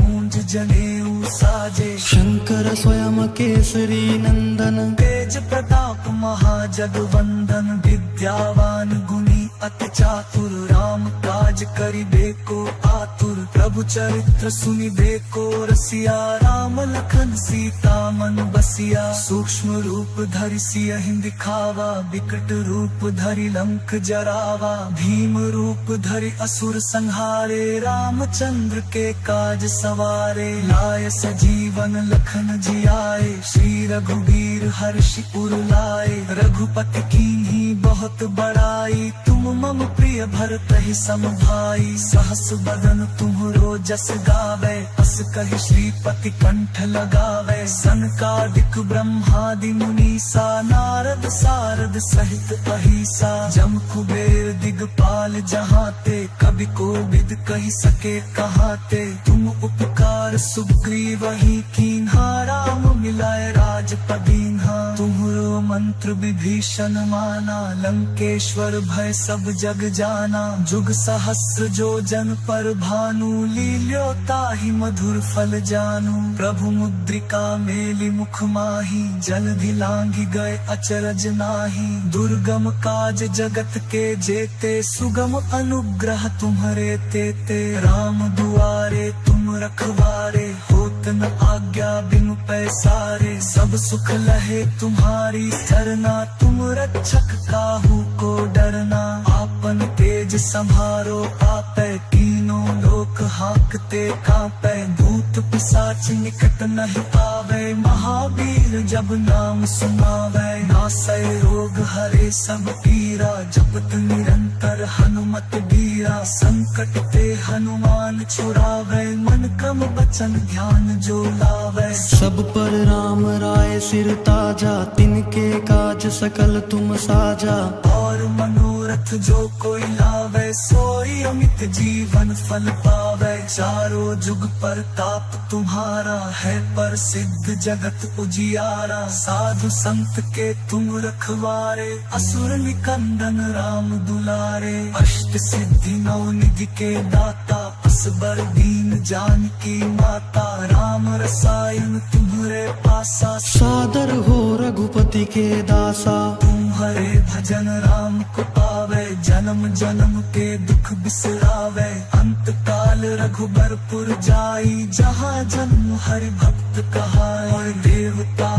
जनेऊ साजे। शंकर स्वयं केसरी नंदन तेज प्रताप महाजगवंदन। विद्यावान गुणी अति चातुर राम काज करिबे को आतुर। प्रभु चरित्र सुनिबे को रसिया राम लखन सीता मन बसिया। सूक्ष्म रूप धरि सियहि दिखावा विकट रूप धरि लंक जरावा। भीम रूप धरि असुर संहारे रामचंद्र के काज सवारे। लाय सजीवन लखन जियाए श्री रघुबीर हर्षि उर लाए। रघुपति कीन्ही बहुत बड़ाई तुम मम प्रिय भरतहि सम भाई। सहस बदन तुम्हरो जस गावे अस कहि श्रीपति कंठ लगावे। सनकादिक ब्रह्मादि मुनीसा नारद सारद सहित अहिसा। जम कुबेर दिगपाल जहाते कवि कोविद कहि सके कहाते। तुम उपकार सुग्रीवहि कीन्हा राम मिलाए राजपदीन्हा। तुम्हरो मंत्र विभीषण माना लंकेश्वर भय सब जग जाना। जुग सहस्र जो जन पर भानु लील्यो ताहि मधुर फल जानू। प्रभु मुद्रिका मेलि मुख माही जलधि लांघि गए अचरज नाही। दुर्गम काज जगत के जेते सुगम अनुग्रह तुम्हरे तेते। राम दुआरे तुम रखवारे होत न आज्ञा बिनु पैसारे। सब सुख लहे तुम्हारी सरना तुम रक्षक काहू को डरना। आपन तेज संभारो आपै तीनों लोक हांकते कांपै। भूत पिशाच निकट नहीं आवे महावीर जब नाम सुनावे। नासै रोग हरे सब पीरा जपत निरंतर हनुमत बीरा। संकट ते हनुमान छुड़ावे मन क्रम बचन ध्यान जो लावे। सब पर राम राय सिर ताजा तिनके काज सकल तुम साजा। और मनोरथ जो कोई लावे सोई अमित जीवन फल पावे। चारों जुग पर ताप तुम्हारा है प्रसिद्ध जगत उजियारा। साधु संत के तुम रखवारे असुर निकंदन राम दुलारे। अष्ट सिद्धि नौ निधि के दाता असबर दीन जानकी माता। राम रसायन तुम्हरे पासा सादर हो रघुपति के दासा। तुम्हारे भजन राम को पावे जन्म जन्म के दुख बिसरावे। अंत काल रघुबरपुर जाई जहाँ जन्म हरि भक्त कहाए। देवता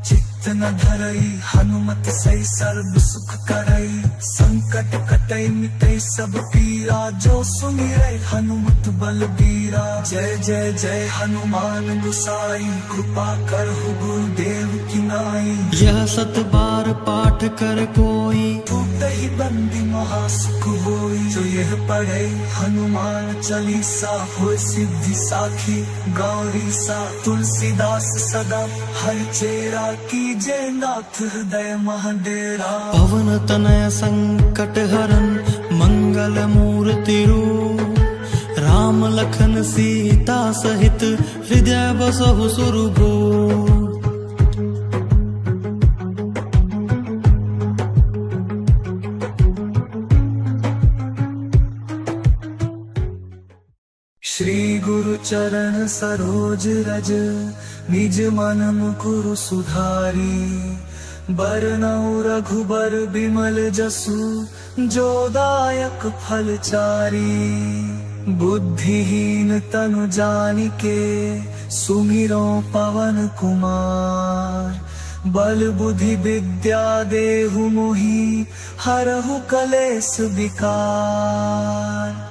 चित्त न धरई हनुमत सही सर्व सुख करई। संकट कटई मिटई सब पीरा जो सुमिरै हनुमत बलबीरा। जय जय जय हनुमान गोसाई कृपा करहु गुरुदेव की नाई। यह सत बार पाठ कर कोई टूटहि बंदी महासुख होई। जो यह पढ़े हनुमान चालीसा होय सिद्धि साखी गौरी सा। तुलसीदास सदा हरि चेरा की जय नाथ हृदय महाडेरा। पवन तनय संकट हरन मंगल मूर्ति रूप। राम लखन सीता सहित हृदय बसहु सुरभूप। श्री गुरु चरण सरोज रज निज मन मुकुरु सुधारी। बरनउँ रघुबर बिमल जसु जो दायक फल चारी। बुद्धिहीन तनु जानिके सुमिरो पवन कुमार। बल बुद्धि विद्या देहु मोहि हरहु कलेस विकार।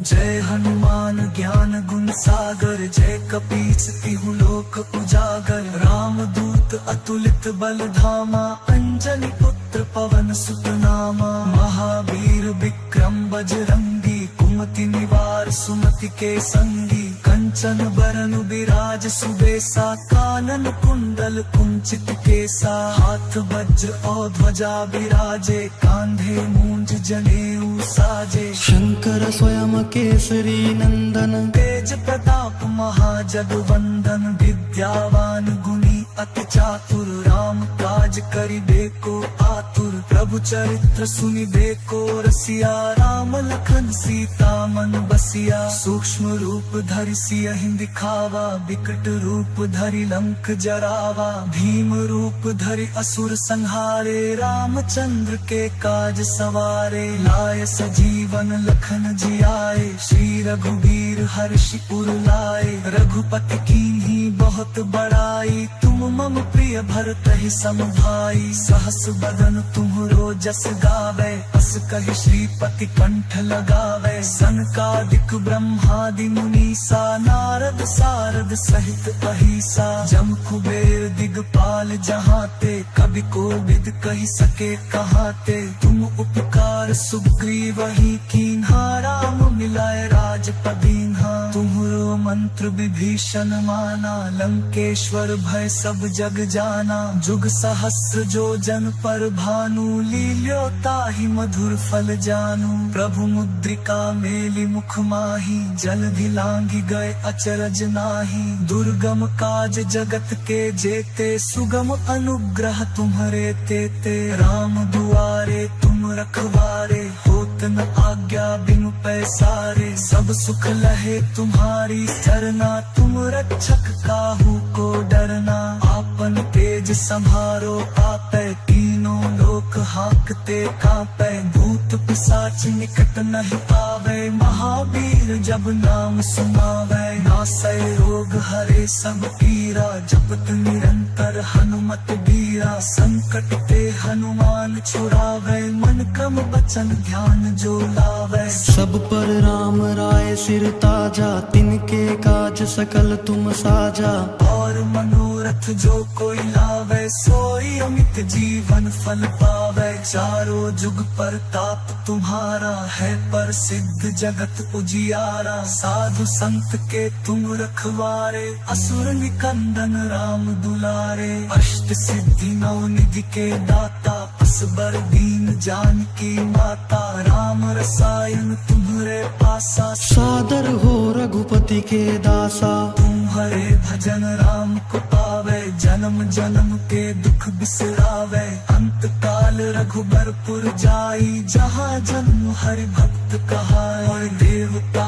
जय हनुमान ज्ञान गुण सागर जय कपीस तिहु लोक उजागर। राम दूत अतुलित बल धामा अंजनी पुत्र पवन सुत नामा। महावीर विक्रम बजरंगी कुमति निवार सुमति के संगी। कंचन बरन बिराज सुबेसा कानन कुंडल कुंचित केसा। हाथ वज्र और ध्वजा बिराजे कांधे मूंज जनेऊ साजे। शंकर स्वयं केसरी नंदन तेज प्रताप महाजगवंदन। विद्यावान गुणी अति चातुर, राम काज करिबे को आतुर। प्रभु चरित्र सुनिबे को रसिया, राम लखन सीता मन बसिया। सूक्ष्म रूप धरि सियहि दिखावा, विकट रूप धरि लंक जरावा। भीम रूप धरि असुर संहारे, रामचंद्र के काज सवारे। लाय सजीवन लखन जियाए, श्री रघुबीर हर्षि उर लाए। रघुपति कीन्ही बहुत बड़ाई, तुम मम प्रिय भरतहि सम भाई। सहस बदन तुम्हरो जस गावे, अस कहि श्रीपति कंठ लगावे। सनकादिक ब्रह्मादि मुनीसा, नारद सारद सहित अहिसा। जम कुबेर दिगपाल जहाते, कवि कोविद कहि सके कहाते। तुम उपकार सुग्रीवहि कीन्हा, राम मिलाए राजपदीन्हा। तुम्हरो मंत्र विभीषण माना, लंकेश्वर भय सब जग जाना। जुग सहस्र जो जन पर भानु, लील्यो ताहि मधुर फल जानू। प्रभु मुद्रिका मेलि मुख माही, जलधि लांघि गए अचरज नाही। दुर्गम काज जगत के जेते, सुगम अनुग्रह तुम्हरे तेते। राम दुआरे तुम रखवारे, होत न आज्ञा बिनु पैसारे। सब सुख लहे तुम्हारी सरना, तुम रक्षक काहू को डरना। आपन तेज संभारो आपै, तीनों लोक हांकते कांपै। भूत पिशाच निकट नहीं आवे, महावीर जब नाम सुनावे। नासै रोग हरे सब पीरा, जपत निरंतर हनुमत बीरा। संकट ते हनुमान छुड़ावे, मन क्रम वचन ध्यान जो लावे। सब पर राम राय सिर ताजा, तिनके काज सकल तुम साजा। और मनोरथ जो कोई लावे, सोई अमित जीवन फल पावे। चारों जुग परताप तुम्हारा है, प्रसिद्ध जगत उजियारा। साधु संत के तुम रखवारे, असुर निकंदन राम दुलारे। अष्ट सिद्धि नौ निधि के दाता, असबर दीन जानकी माता। राम रसायन तुम्हरे पासा, सादर हो रघुपति के दासा। तुम्हारे भजन राम को पावे, जन्म जन्म के दुख बिसरावे। अंत काल रघुबरपुर जाई, जहाँ जन्म हरि भक्त कहाई। और देवता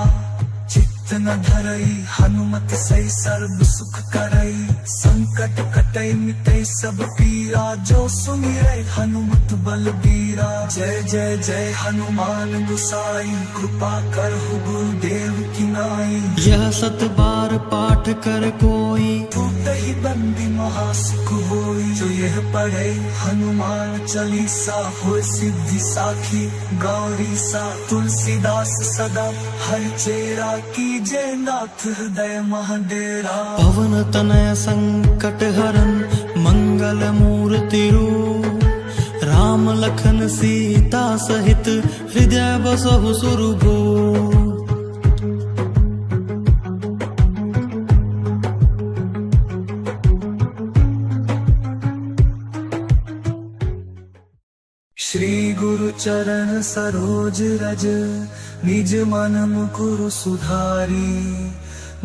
चित्त न धरई, हनुमत सही सर्व सुख करई। संकट कटई मिटई सब पीरा, जो सुमिरै हनुमत बलबीरा। जय जय जय हनुमान गुसाई, कृपा करहु गुरुदेव की नाई। यह सत बार पाठ कर कोई, टूटहि बंदी महासुख होई। जो यह पढ़े हनुमान चालीसा, होय सिद्धि साखी गौरी सा। तुलसीदास सदा हरचेरा, कीजे नाथ हृदय महडेरा। पवन तनय संकट हरन, मंगल मूर्ति रूप। राम लखन सीता सहित, हृदय बसहु सुरभूप। श्री गुरु चरण सरोज रज, निज मन मुकुर सुधारी।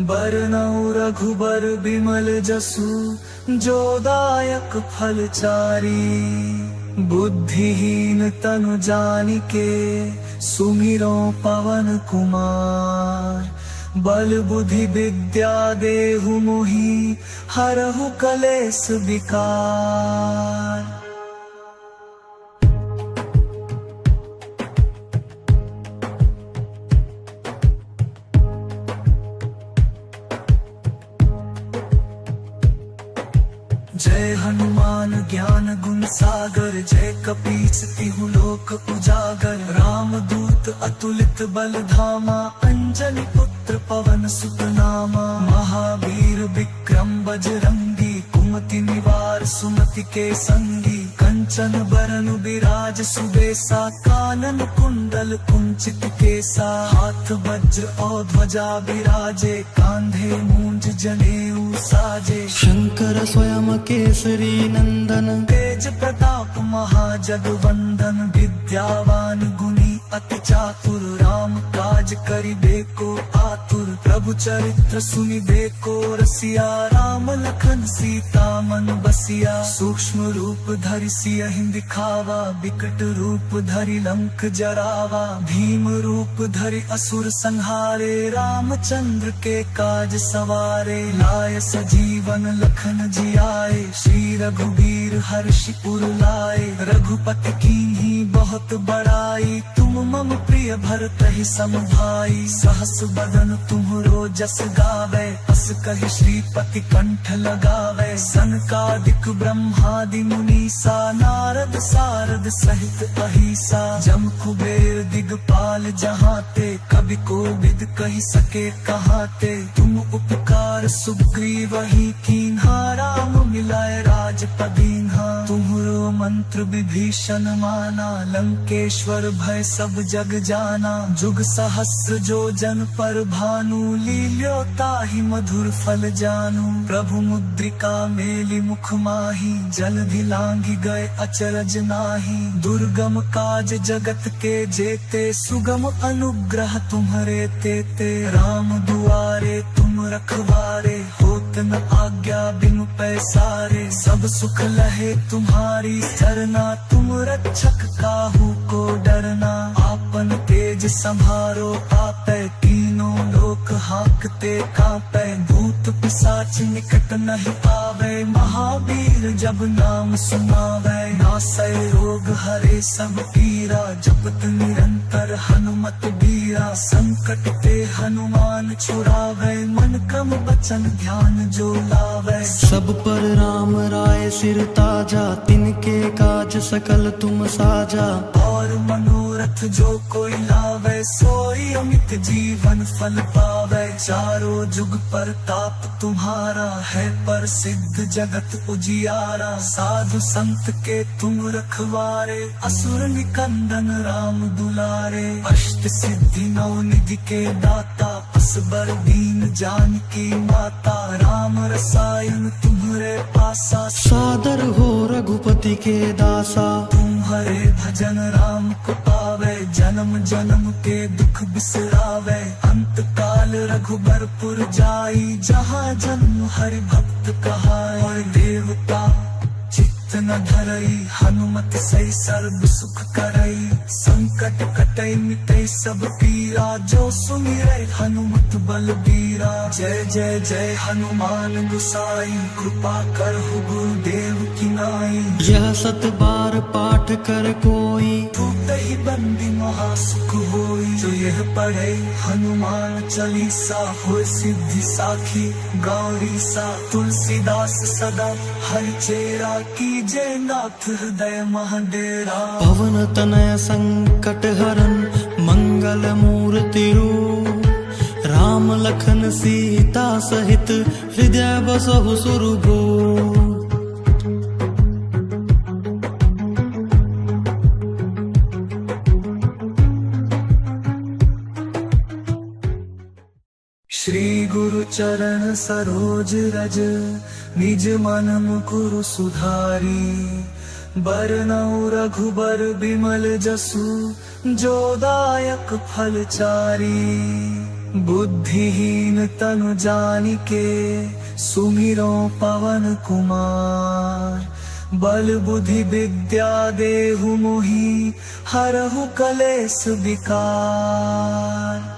बरनउँ रघुबर बिमल जसु, जो दायक फल चारी। बुद्धिहीन तनु जानिके, सुमिरो पवन कुमार। बल बुद्धि विद्या देहु मोहि, हरहु कलेस विकार। जय हनुमान ज्ञान गुण सागर, जय कपीस तिहु लोक उजागर। राम दूत अतुलित बल धामा, अंजनी पुत्र पवन सुत नामा। महावीर विक्रम बजरंगी, कुमति निवार सुमति के संगी। कंचन बरन बिराज सुबेसा, कानन कुंडल कुंचित केसा। हाथ वज्र और ध्वजा बिराजे, कांधे मूंज जनेऊ साजे। शंकर स्वयं केसरी नंदन, तेज प्रताप महाजगवंदन। विद्यावान गुणी अति चातुर, राम काज करिबे को आतुर। प्रभु चरित्र सुनिबे को रसिया, राम लखन सीता मन बसिया। सूक्ष्म रूप धरि सियहि दिखावा, विकट रूप धरि लंक जरावा। भीम रूप धरि असुर संहारे, रामचंद्र के काज सवारे। लाय सजीवन लखन जियाए, श्री रघुबीर हर्षि उर लाए। रघुपति कीन्ही बहुत बड़ाई, तुम मम प्रिय भरतहि सम भाई। सहस बदन तुम्हरो जस गावे, अस कहि श्रीपति कंठ लगावे। सनकादिक ब्रह्मादि मुनीसा, नारद सारद सहित अहिसा। जम कुबेर दिगपाल जहाते, कवि कोविद कहि सके कहाते। तुम उपकार सुग्रीवहि कीन्हा, राम मिलाए राजपद दीन्हा। तुम्हरो मंत्र विभीषण माना, लंकेश्वर भय सब जग जाना। जुग सहस्र जो जन पर भानु, लील्यो ताहि मधुर फल जानू। प्रभु मुद्रिका मेलि मुख माही, जलधि लांघि गए अचरज नाही। दुर्गम काज जगत के जेते, सुगम अनुग्रह तुम्हरे तेते। राम दुआरे तुम रखवारे, होत न आज्ञा बिनु पैसारे। सब सुख लहे तुम्हारी सरना, तुम रक्षक काहू को डरना। आपन तेज संभारो आपै, तीनों लोक हाकते कांपै। भूत पिशाच निकट नहीं आवे, महावीर जब नाम सुनावे। नासै रोग हरे सब पीरा, जपत निरंतर हनुमत बीरा। संकट ते हनुमान छुड़ावे, मन क्रम वचन ध्यान जो लावे। सब पर राम राय सिर ताजा, तिनके काज सकल तुम साजा। और मनोरथ जो कोई लावे, सोई अमित जीवन फल पावे। चारों जुग परताप तुम्हारा है, प्रसिद्ध जगत उजियारा। साधु संत के तुम रखवारे, असुर निकंदन राम दुलारे। अष्ट सिद्धि नौ निधि के दाता, असबर दीन जानकी माता। राम रसायन तुम्हरे पासा, सादर हो रघुपति के दासा। तुम्हारे भजन राम को पावे, जन्म जन्म के दुख बिसरावे। अंत काल रघुबरपुर जाई, जहाँ जन्म हरि भक्त कहाई। और देवता चित्त न धरई, हनुमत सही सर्व सुख करई। संकट कटई मिटई सब पीरा, जो सुमिरै हनुमत बलबीरा। जय जय जय हनुमान गुसाई, कृपा करहु गुरुदेव की नाई। यह सत बार पाठ कर कोई, टूटहि बंदी महासुख होई। जो यह पढ़े हनुमान चालीसा, होय सिद्धि साखी गौरी सा। तुलसीदास सदा हरिचेरा, कीजे नाथ हृदय महडेरा। पवन तनय संकट हरन, मंगल मूर्ति रूप। राम लखन सीता सहित, हृदय बसहु सुरभूप। श्री गुरु चरण सरोज रज, निज मन मुकुरु सुधारी। बरनउँ रघुबर बिमल जसु, जो दायक फल चारी। बुद्धिहीन तनु जानिके, सुमिरो पवन कुमार। बल बुद्धि विद्या देहु मोहि, हरहु कलेस विकार।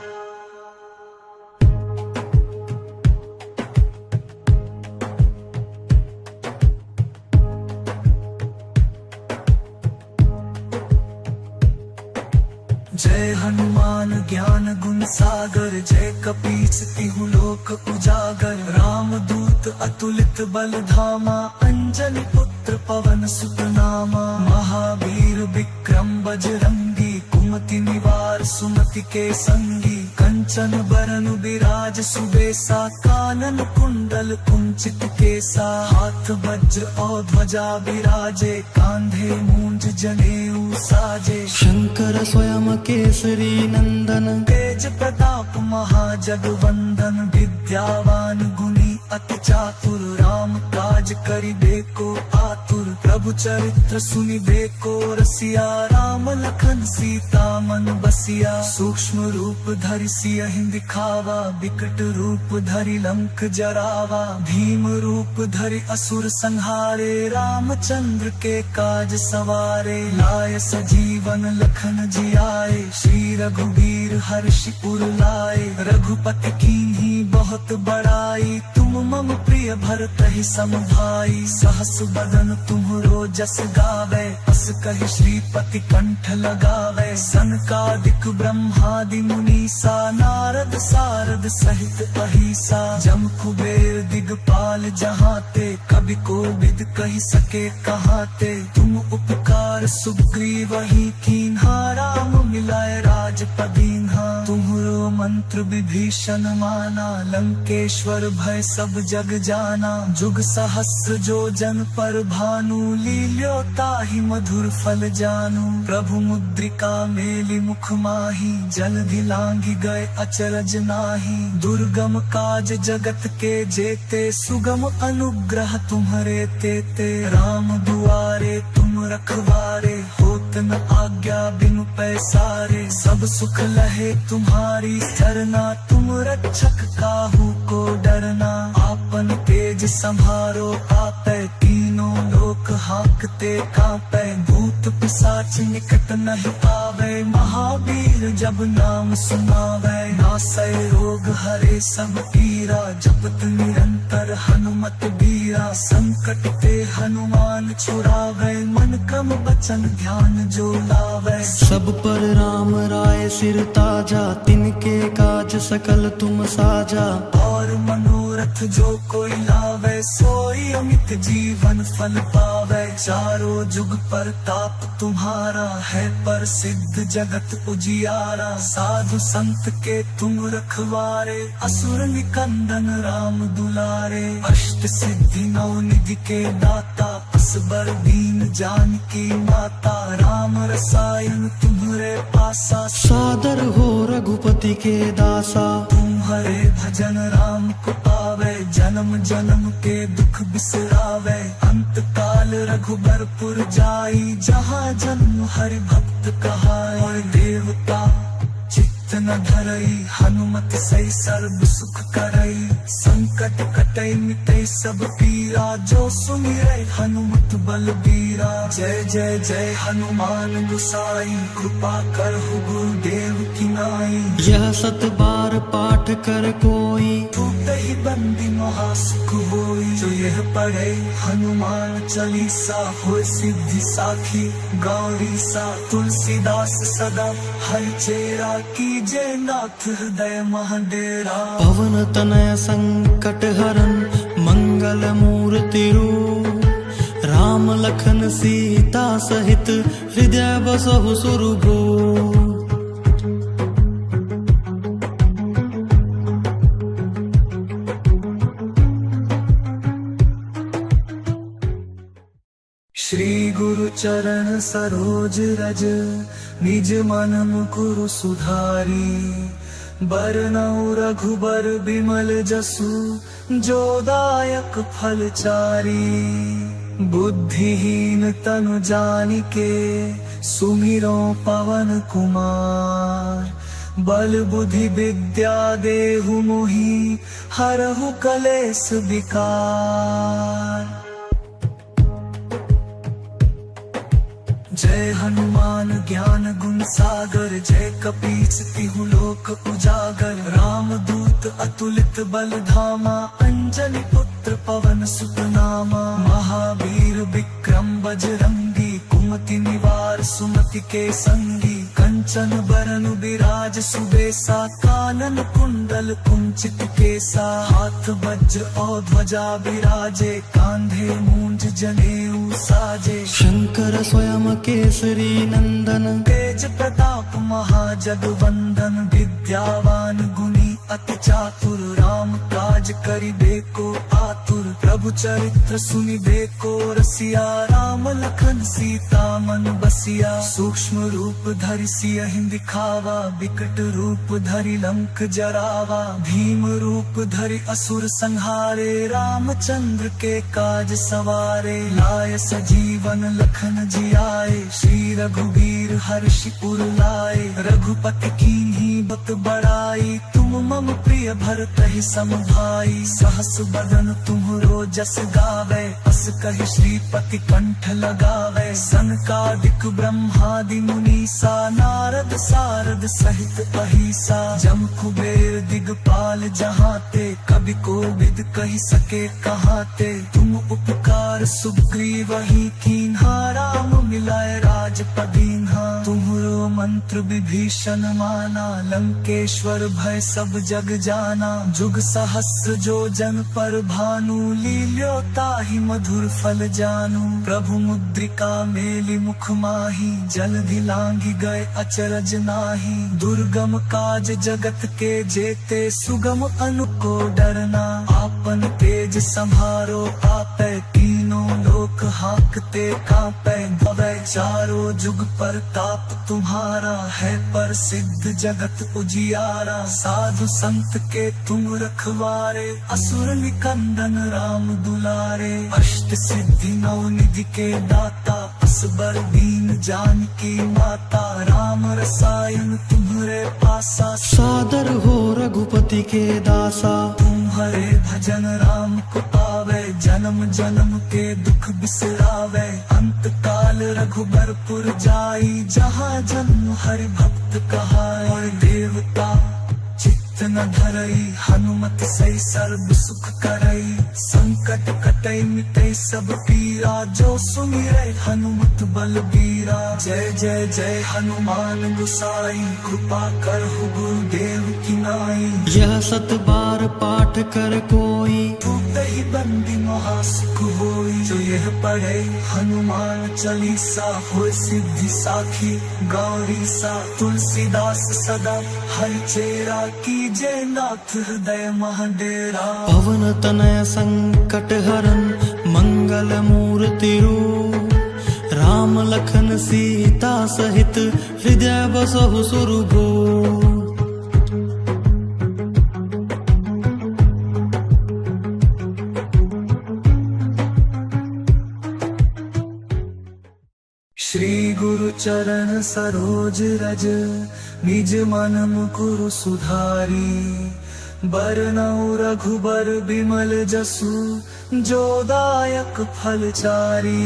जय हनुमान ज्ञान गुण सागर, जय कपीस तिहु लोक उजागर। राम दूत अतुलित बल धामा, अंजनी पुत्र पवन सुत नामा। महावीर विक्रम बजरंगी, कुमति निवार सुमति के संगी। कंचन बरन विराज सुबेसा, कानन कुंडल कुंचित केसा। हाथ वज्र और ध्वजा विराजे, कांधे मूंज जनेऊ साजे। शंकर स्वयं केसरी नंदन, तेज प्रताप महाजगवंदन। विद्यावान गुणी अति चातुर, राम काज करिबे को आतुर। प्रभु चरित्र सुनि देखो रसिया, राम लखन सीता मन बसिया। सूक्ष्म रूप धरि सियहि दिखावा, बिकट रूप धरि लंक जरावा। भीम रूप धरि असुर संहारे, रामचंद्र के काज सवारे। लाय सजीवन लखन जियाए, श्री रघुबीर हर्षि उर लाए। रघुपति कीन्ही बहुत बड़ाई, तुम मम प्रिय भरतहि सम भाई। सहस बदन तुम्हरो जस गावे, अस कहि श्रीपति कंठ लगावे। सनकादिक ब्रह्मादि मुनीसा, नारद सारद सहित अहिसा। जम कुबेर दिगपाल जहाते, कवि कोविद कहि सके कहाते। तुम उपकार सुग्रीवहि कीन्हा, राम मिलाए राजपद दीन्हा। तुम्हरो मंत्र विभीषण माना, लंकेश्वर भय सब जग जाना। जुग सहस्र जो जन पर भानु, लील्यो ताहि मधुर फल जानू। प्रभु मुद्रिका मेलि मुख माही, जलधि लांघि गए अचरज नाहि। दुर्गम काज जगत के जेते, सुगम अनुग्रह तुम्हरे तेते। राम दुआरे तुम रखवारे, होत न आज्ञा बिनु पैसारे। सब सुख लहे तुम्हारी सरना, तुम रक्षक काहू को डरना। आपन तेज संभारो आपै, तीनों लोक हांकते कांपै। भूत पिशाच निकट नहीं आवे, महावीर जब नाम सुनावे। नासै रोग हरे सब पीरा, जपत निरंतर हनुमत बीरा। संकट ते हनुमान छुड़ावे, मन क्रम वचन ध्यान जो लावे। सब पर राम राय सिर ताजा, तिनके काज सकल तुम साजा। और मनोरथ जो कोई लावे, सोई अमित जीवन फल पावे। चारों जुग परताप तुम्हारा है, प्रसिद्ध जगत उजियारा। साधु संत के तुम रखवारे, असुर निकंदन राम दुलारे। अष्ट सिद्धि नौ निधि के दाता, असबर दीन जानकी माता। राम रसायन तुम्हरे पासा, सादर हो रघुपति के दासा। तुम्हारे भजन राम को पावे, जन्म जन्म के दुख बिसरावे। अंत काल रघुबरपुर जाई, जहाँ जन्म हरि भक्त कहाई। और देवता चित्त न धरई, हनुमत सही सर्व सुख करई। संकट कटई मिटई सब पीरा, जो सुमिरै हनुमत बलबीरा। जय जय जय हनुमान गोसाई, कृपा करहु गुरुदेव की नाई। यह सत बार पाठ कर कोई, टूटहि बंदी महा सुख होई। जो यह पढ़े हनुमान चालीसा, होय सिद्धि साखी गौरी सा। तुलसीदास सदा हरि चेरा, कीजे नाथ हृदय महाडेरा। पवन तनय संकट हरन, मंगल मूर्ति रूप। राम लखन सीता सहित, हृदय बसहु सुरभूप। श्री गुरु चरण सरोज रज, निज मन मुकुरु सुधारी। बरनउँ रघुबर बिमल जसु, जो दायक फल चारी। बुद्धिहीन तनु जानिके, सुमिरो पवन कुमार। बल बुद्धि विद्या देहु मोहि, हरहु कलेस विकार। जय हनुमान ज्ञान गुण सागर, जय कपीस तिहु लोक उजागर। राम दूत अतुलित बल धामा, अंजनी पुत्र पवन सुत नामा। महावीर विक्रम बजरंगी, कुमति निवार सुमति के संगी। कंचन बरन बिराज सुबेसा, कानन कुंडल कुंचित केसा। हाथ वज्र और ध्वजा बिराजे, कांधे मूंज जनेऊ साजे। शंकर स्वयं केसरी नंदन, तेज प्रताप महाजगवंदन। विद्यावान गुणी अति चातुर, राम काज करिबे को आतुर। प्रभु चरित्र सुनिबे को रसिया, राम लखन सीता मन बसिया। सूक्ष्म रूप धरि सियहि दिखावा, विकट रूप धरि लंक जरावा। भीम रूप धरि असुर संहारे, रामचंद्र के काज सवारे। लाय सजीवन लखन जियाए, श्री रघुवीर हर्षि उर लाए। रघुपति कीन्ही बत बड़ाई, तुम मम प्रिय भरतहि सम भाई। सहस बदन तुम्हरो जस गावे, अस कहि श्रीपति कंठ लगावे। सनकादिक ब्रह्मादि मुनीसा, नारद सारद सहित अहिसा। जम कुबेर दिगपाल जहाते, कवि कोविद कहि सके कहाते। तुम उपकार सुग्रीवहि कीन्हा, राम मिलाए राजपदीन्हा। तुम्हरो मंत्र विभीषण माना, लंकेश्वर भय सब जग जाना। जुग सहस्र जो जन पर भानु, लील्यो ताहि मधुर फल जानू। प्रभु मुद्रिका मेलि मुख माही, जलधि लांघि गए अचरज नाही। दुर्गम काज जगत के जेते, सुगम अनुको डरना। आपन तेज संभारो आपै, तीनों लोक हाकते कांपै। भवै चारों जुग परताप तुम्हारा, है प्रसिद्ध जगत उजियारा। साधु संत के तुम रखवारे, असुर निकंदन राम दुलारे। अष्ट सिद्धि नौ निधि के दाता, असबर दीन जानकी माता। राम रसायन तुम्हरे पासा, सादर हो रघुपति के दासा। तुम्हारे भजन राम को पावे, जन्म जन्म के दुख बिसरावे। अंत काल रघुबरपुर जाई, जहाँ जन्म हरि भक्त कहाई। देवता चित्त न धरई, हनुमत सही सर्व सुख करई। संकट कटई मिटई सब पीरा, जो सुमिरै हनुमत बलबीरा। जय जय जय हनुमान गोसाई, कृपा करहु गुरुदेव की नाई। यह सत बार पाठ कर कोई, ही बंदी महासुख होई। जो यह पढ़े हनुमान चालीसा, होय सिद्धि साखी गौरी सा। तुलसीदास सदा हरिचेरा, कीजे नाथ हृदय महाडेरा। पवन तनय संकट हरन, मंगल मूर्ति रूप। राम लखन सीता सहित, हृदय बसहु सुरभूप। श्री गुरु चरण सरोज रज, निज मन मुकुरु सुधारी। बरनउँ रघुबर बिमल जसु, जो दायक फल चारी।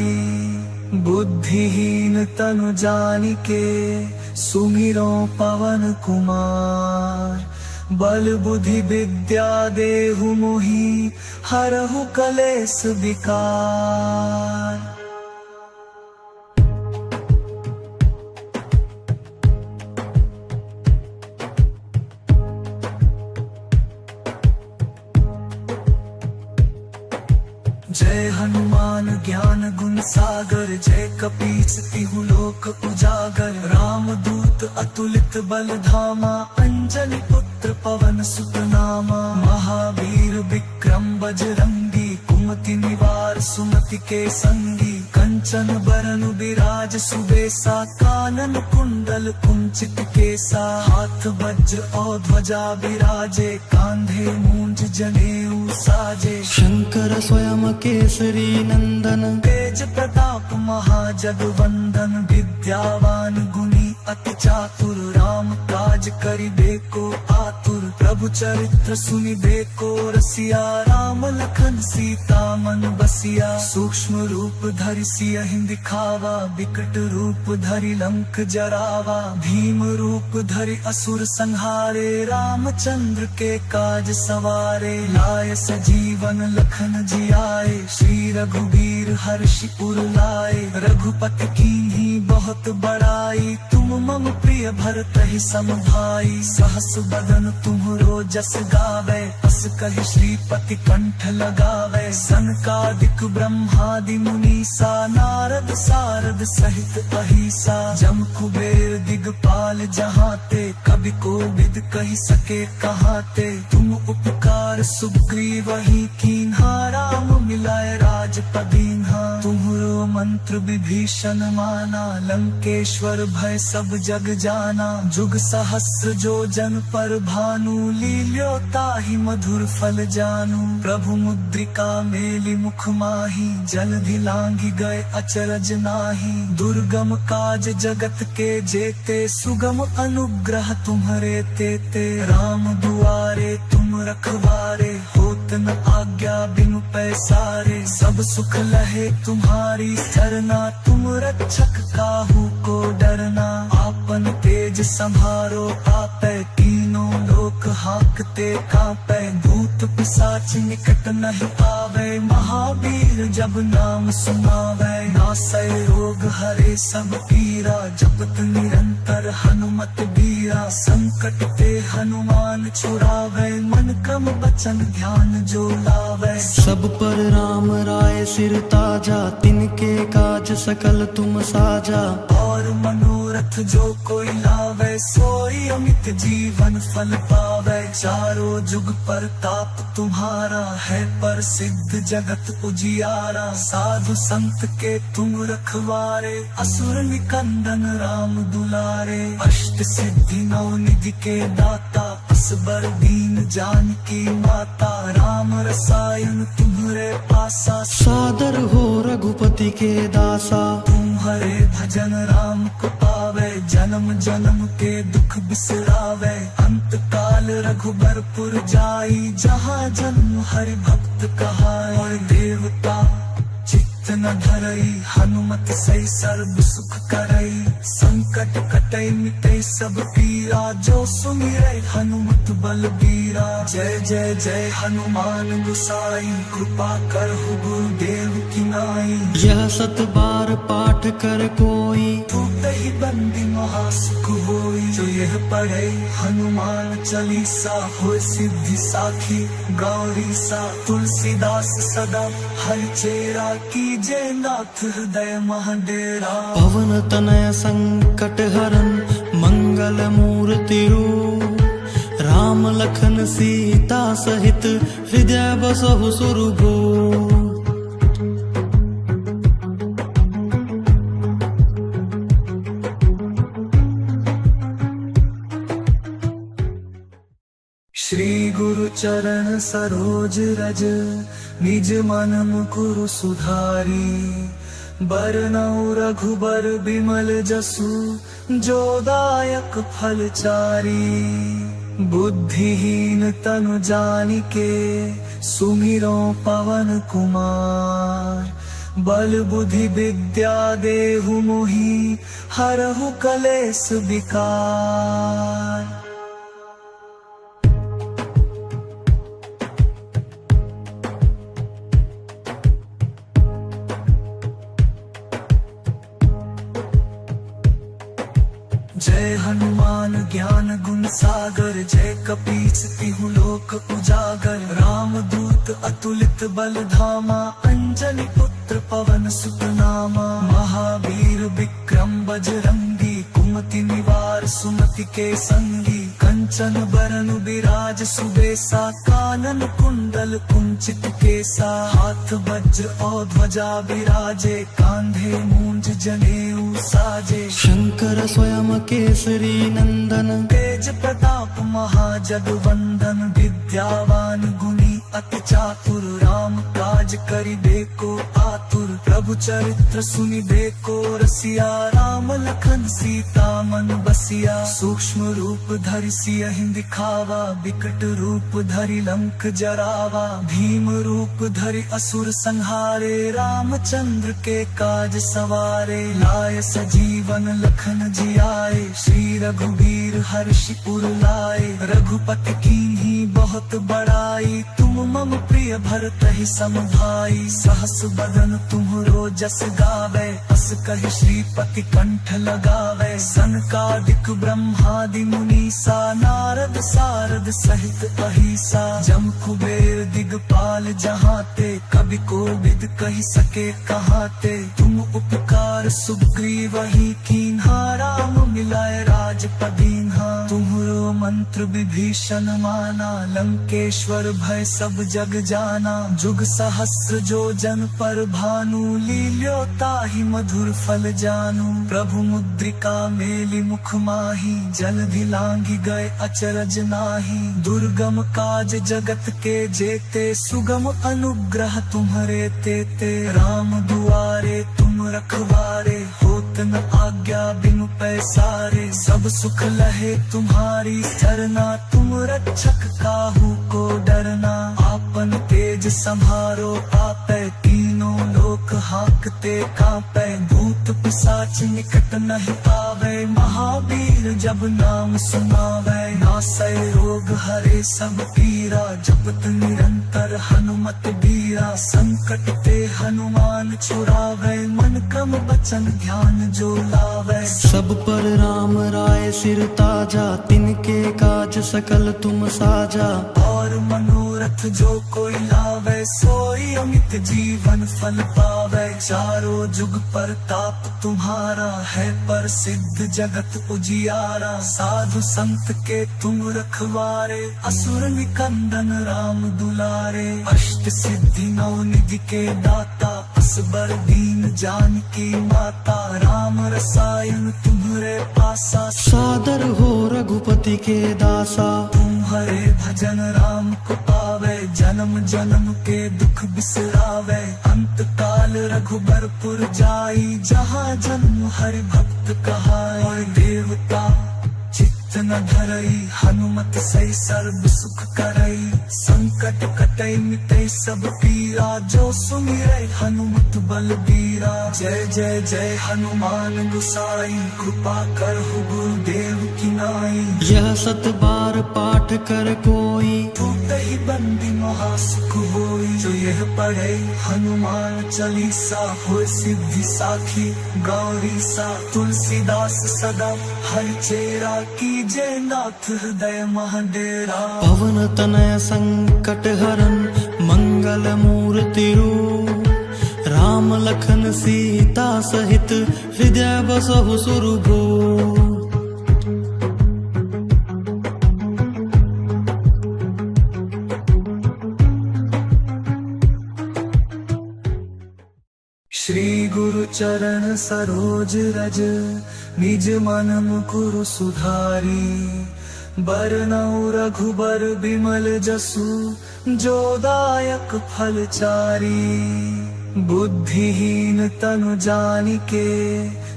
बुद्धिहीन तनु जानिके, सुमिरो पवन कुमार। बल बुद्धि विद्या देहु मोहि, हरहु कलेस विकार। जय हनुमान ज्ञान गुण सागर, जय कपीस तिहु लोक उजागर। राम दूत अतुलित बल धामा, अंजनी पुत्र पवन सुत नामा। महावीर विक्रम बजरंगी, कुमति निवार सुमति के संगी। कंचन बरन विराज सुबेसा, कानन कुंडल कुंचित केसा। हाथ वज्र और ध्वजा विराजे, कांधे मूंज जनेऊ साजे। शंकर स्वयं केसरी नंदन, तेज प्रताप महाजगवंदन। विद्यावान गुणी अति चातुर, राम काज करिबे को आतुर। प्रभु चरित्र सुनिबे को रसिया, राम लखन सीता मन बसिया। सूक्ष्म रूप धरि सियहि दिखावा, विकट रूप धरि लंक जरावा। भीम रूप धरि असुर संहारे, रामचंद्र के काज सवारे। लाय सजीवन लखन जियाए, श्री रघुवीर हर्षि उर लाए। रघुपति कीन्ही बहुत बड़ाई, तुम मम प्रिय भरत ही सम भाई। सहस बदन तुम्हरो जस गावे, अस कहि श्रीपति कंठ लगावे। सनकादिक ब्रह्मादि मुनीसा, नारद सारद सहित अहिसा। जम कुबेर दिगपाल जहाते, कवि कोविद कहि सके कहाते। तुम उपकार सुग्रीव ही कीन्हा, राम मिलाए राजपदीन्हा। तुम्हरो मंत्र विभीषण माना, लंकेश्वर भय सब जग जाना। जुग सहस्र जो जन पर भानु, लील्यो ताहि मधुर फल जानू। प्रभु मुद्रिका मेलि मुख माही, जलधि लांघि गए अचरज नाही। दुर्गम काज जगत के जेते, सुगम अनुग्रह तुम्हरे तेते। राम दुआरे तुम रखवारे, होत न आज्ञा बिनु पैसारे। सब सुख लहे तुम्हारी सरना, तुम रक्षक काहू को डरना। आपन तेज संभारो आपै, तीनों लोक हाकते कांपै। भूत पिशाच निकट नहीं आवे, महावीर जब नाम सुनावे। नासै रोग हरे सब पीरा, जपत निरंतर हनुमत बीरा। संकट ते हनुमान छुड़ावे, मन क्रम वचन ध्यान जो लावे। सब पर राम राय सिर ताजा, तिनके काज सकल तुम साजा। और मनोरथ जो कोई लावे, सोई अमित जीवन फल पावे। चारों जुग परताप तुम्हारा है, प्रसिद्ध जगत उजियारा। साधु संत के तुम रखवारे, असुर निकंदन राम दुलारे। अष्ट सिद्धि नौ निधि के दाता, असबर दीन जानकी माता। राम रसायन तुम्हरे पासा, सादर हो रघुपति के दासा। तुम्हारे भजन राम को पावे, जन्म जन्म के दुख बिसरावे। अंत काल रघुबरपुर जाई, जहाँ जन्म हरि भक्त कहाई। और देवता चित्त न धरई, हनुमत सही सर्व सुख करई। संकट कटई मिटई सब पीरा, जो सुमिरै हनुमत बलबीरा। जय जय जय हनुमान गोसाई, कृपा करहु गुरुदेव की नाई। यह सत बार पाठ कर कोई, ही बंदी महासुख होई। जो यह पढ़े हनुमान चालीसा, हो सिद्धि साखी गौरी सा। तुलसीदास सदा हर चेरा, कीजे नाथ हृदय महाडेरा। पवन तनय संकट हरन, मंगल मूर्ति रूप। राम लखन सीता सहित, हृदय बसहु सुरभूप। श्री गुरु चरण सरोज रज, निज मन मुकुरु सुधारी। बरनउँ रघुबर बिमल जसु, जो दायक फल चारी। बुद्धिहीन तनु जानिके, सुमिरो पवन कुमार। बल बुद्धि विद्या देहु मोहि, हरहु कलेस विकार। जय हनुमान ज्ञान गुण सागर, जय कपीस तिहु लोक उजागर। राम दूत अतुलित बल धामा, अंजनी पुत्र पवन सुत नामा। महावीर विक्रम बजरंगी, कुमति निवार सुमति के संगी। कंचन बरन विराज सुबेसा, कानन कुंडल कुंचित केसा। हाथ वज्र और ध्वजा विराजे, कांधे मूंज जनेऊ साजे। शंकर स्वयं केसरी नंदन, तेज प्रताप महाजगवंदन। विद्यावान गुणी अति चातुर, राम काज करिबेको आतुर। प्रभु चरित्र सुनिबेको रसिया, राम लखन सीता मन बसिया। सूक्ष्म रूप धरि सियहि दिखावा, विकट रूप धरि लंक जरावा। भीम रूप धरि असुर संहारे, रामचंद्र के काज सवारे। लाय सजीवन लखन जियाए, श्री रघुबीर हर्षि उर लाए। रघुपति कीन्ही बहुत बड़ाई, तुम मम प्रिय भरत ही समभाई। सहस बदन तुम्हरो जस गावे, अस कहि श्रीपति कंठ लगावे। सनकादिक ब्रह्मादि मुनीसा, नारद सारद सहित अहिसा। जम कुबेर दिगपाल जहाते, कवि कोविद कहि सके कहाते। तुम उपकार सुग्रीव ही कीन्हा, राम मिलाए राजपदीन्हा। तुम्हरो मंत्र विभीषण माना, लंकेश्वर भय सब जग जाना। जुग सहस्र जो जन पर भानु, लील्यो ताहि मधुर फल जानू। प्रभु मुद्रिका मेलि मुख माही, जलधि लांघि गए अचरज नाही। दुर्गम काज जगत के जेते, सुगम अनुग्रह तुम्हरे तेते। राम दुआरे तुम रखवारे, होत न आज्ञा बिनु पैसारे। सब सुख लहे तुम्हारी सरना, तुम रक्षक काहू को डरना। आपन तेज संभारो आपै, तीनों लोक हाकते कांपै। भूत पिशाच निकट नहीं आवे, महावीर जब नाम सुनावे। नासै रोग हरे सब पीरा, जपत निरंतर हनुमत बीरा। संकट ते हनुमान छुड़ावे, मन क्रम बचन ध्यान जो लावे। सब पर राम राय सिर ताजा, तिनके काज सकल तुम साजा। और मनोरथ जो कोई लावे, सोई अमित जीवन फल पावे। चारों जुग परताप तुम्हारा है, प्रसिद्ध जगत उजियारा। साधु संत के तुम रखवारे, असुर निकंदन राम दुलारे। अष्ट सिद्धि नौ निधि के दाता, असबर दीन जानकी माता। राम रसायन तुम्हरे पासा, सादर हो रघुपति के दासा। तुम्हारे भजन राम को पावे, जन्म जन्म के दुख बिसरावे। अंत काल रघुबरपुर जाई, जहाँ जन्म हरि भक्त कहाई। देवता चित्त न धरई, हनुमत सही सर्व सुख करई। संकट कटई मिटई सब पीरा, जो सुमिरै हनुमत बलबीरा। जय जय जय हनुमान गुसाई, कृपा करहु गुरुदेव की नाई। यह सत बार पाठ कर कोई, ही बंदी महासुख होई। जो यह पढ़े हनुमान चालीसा, हो सिद्धि साखी गौरी सा। तुलसीदास सदा हरि चेरा, कीजे नाथ हृदय महाडेरा। पवन तनय संकट हरन, मंगल मूर्ति रूप। राम लखन सीता सहित, हृदय बसहु सुरभूप। श्री गुरु चरण सरोज रज, निज मन मुकुरु सुधारी। बरनउँ रघुबर बिमल जसु, जो दायक फल चारी। बुद्धिहीन तनु जानिके,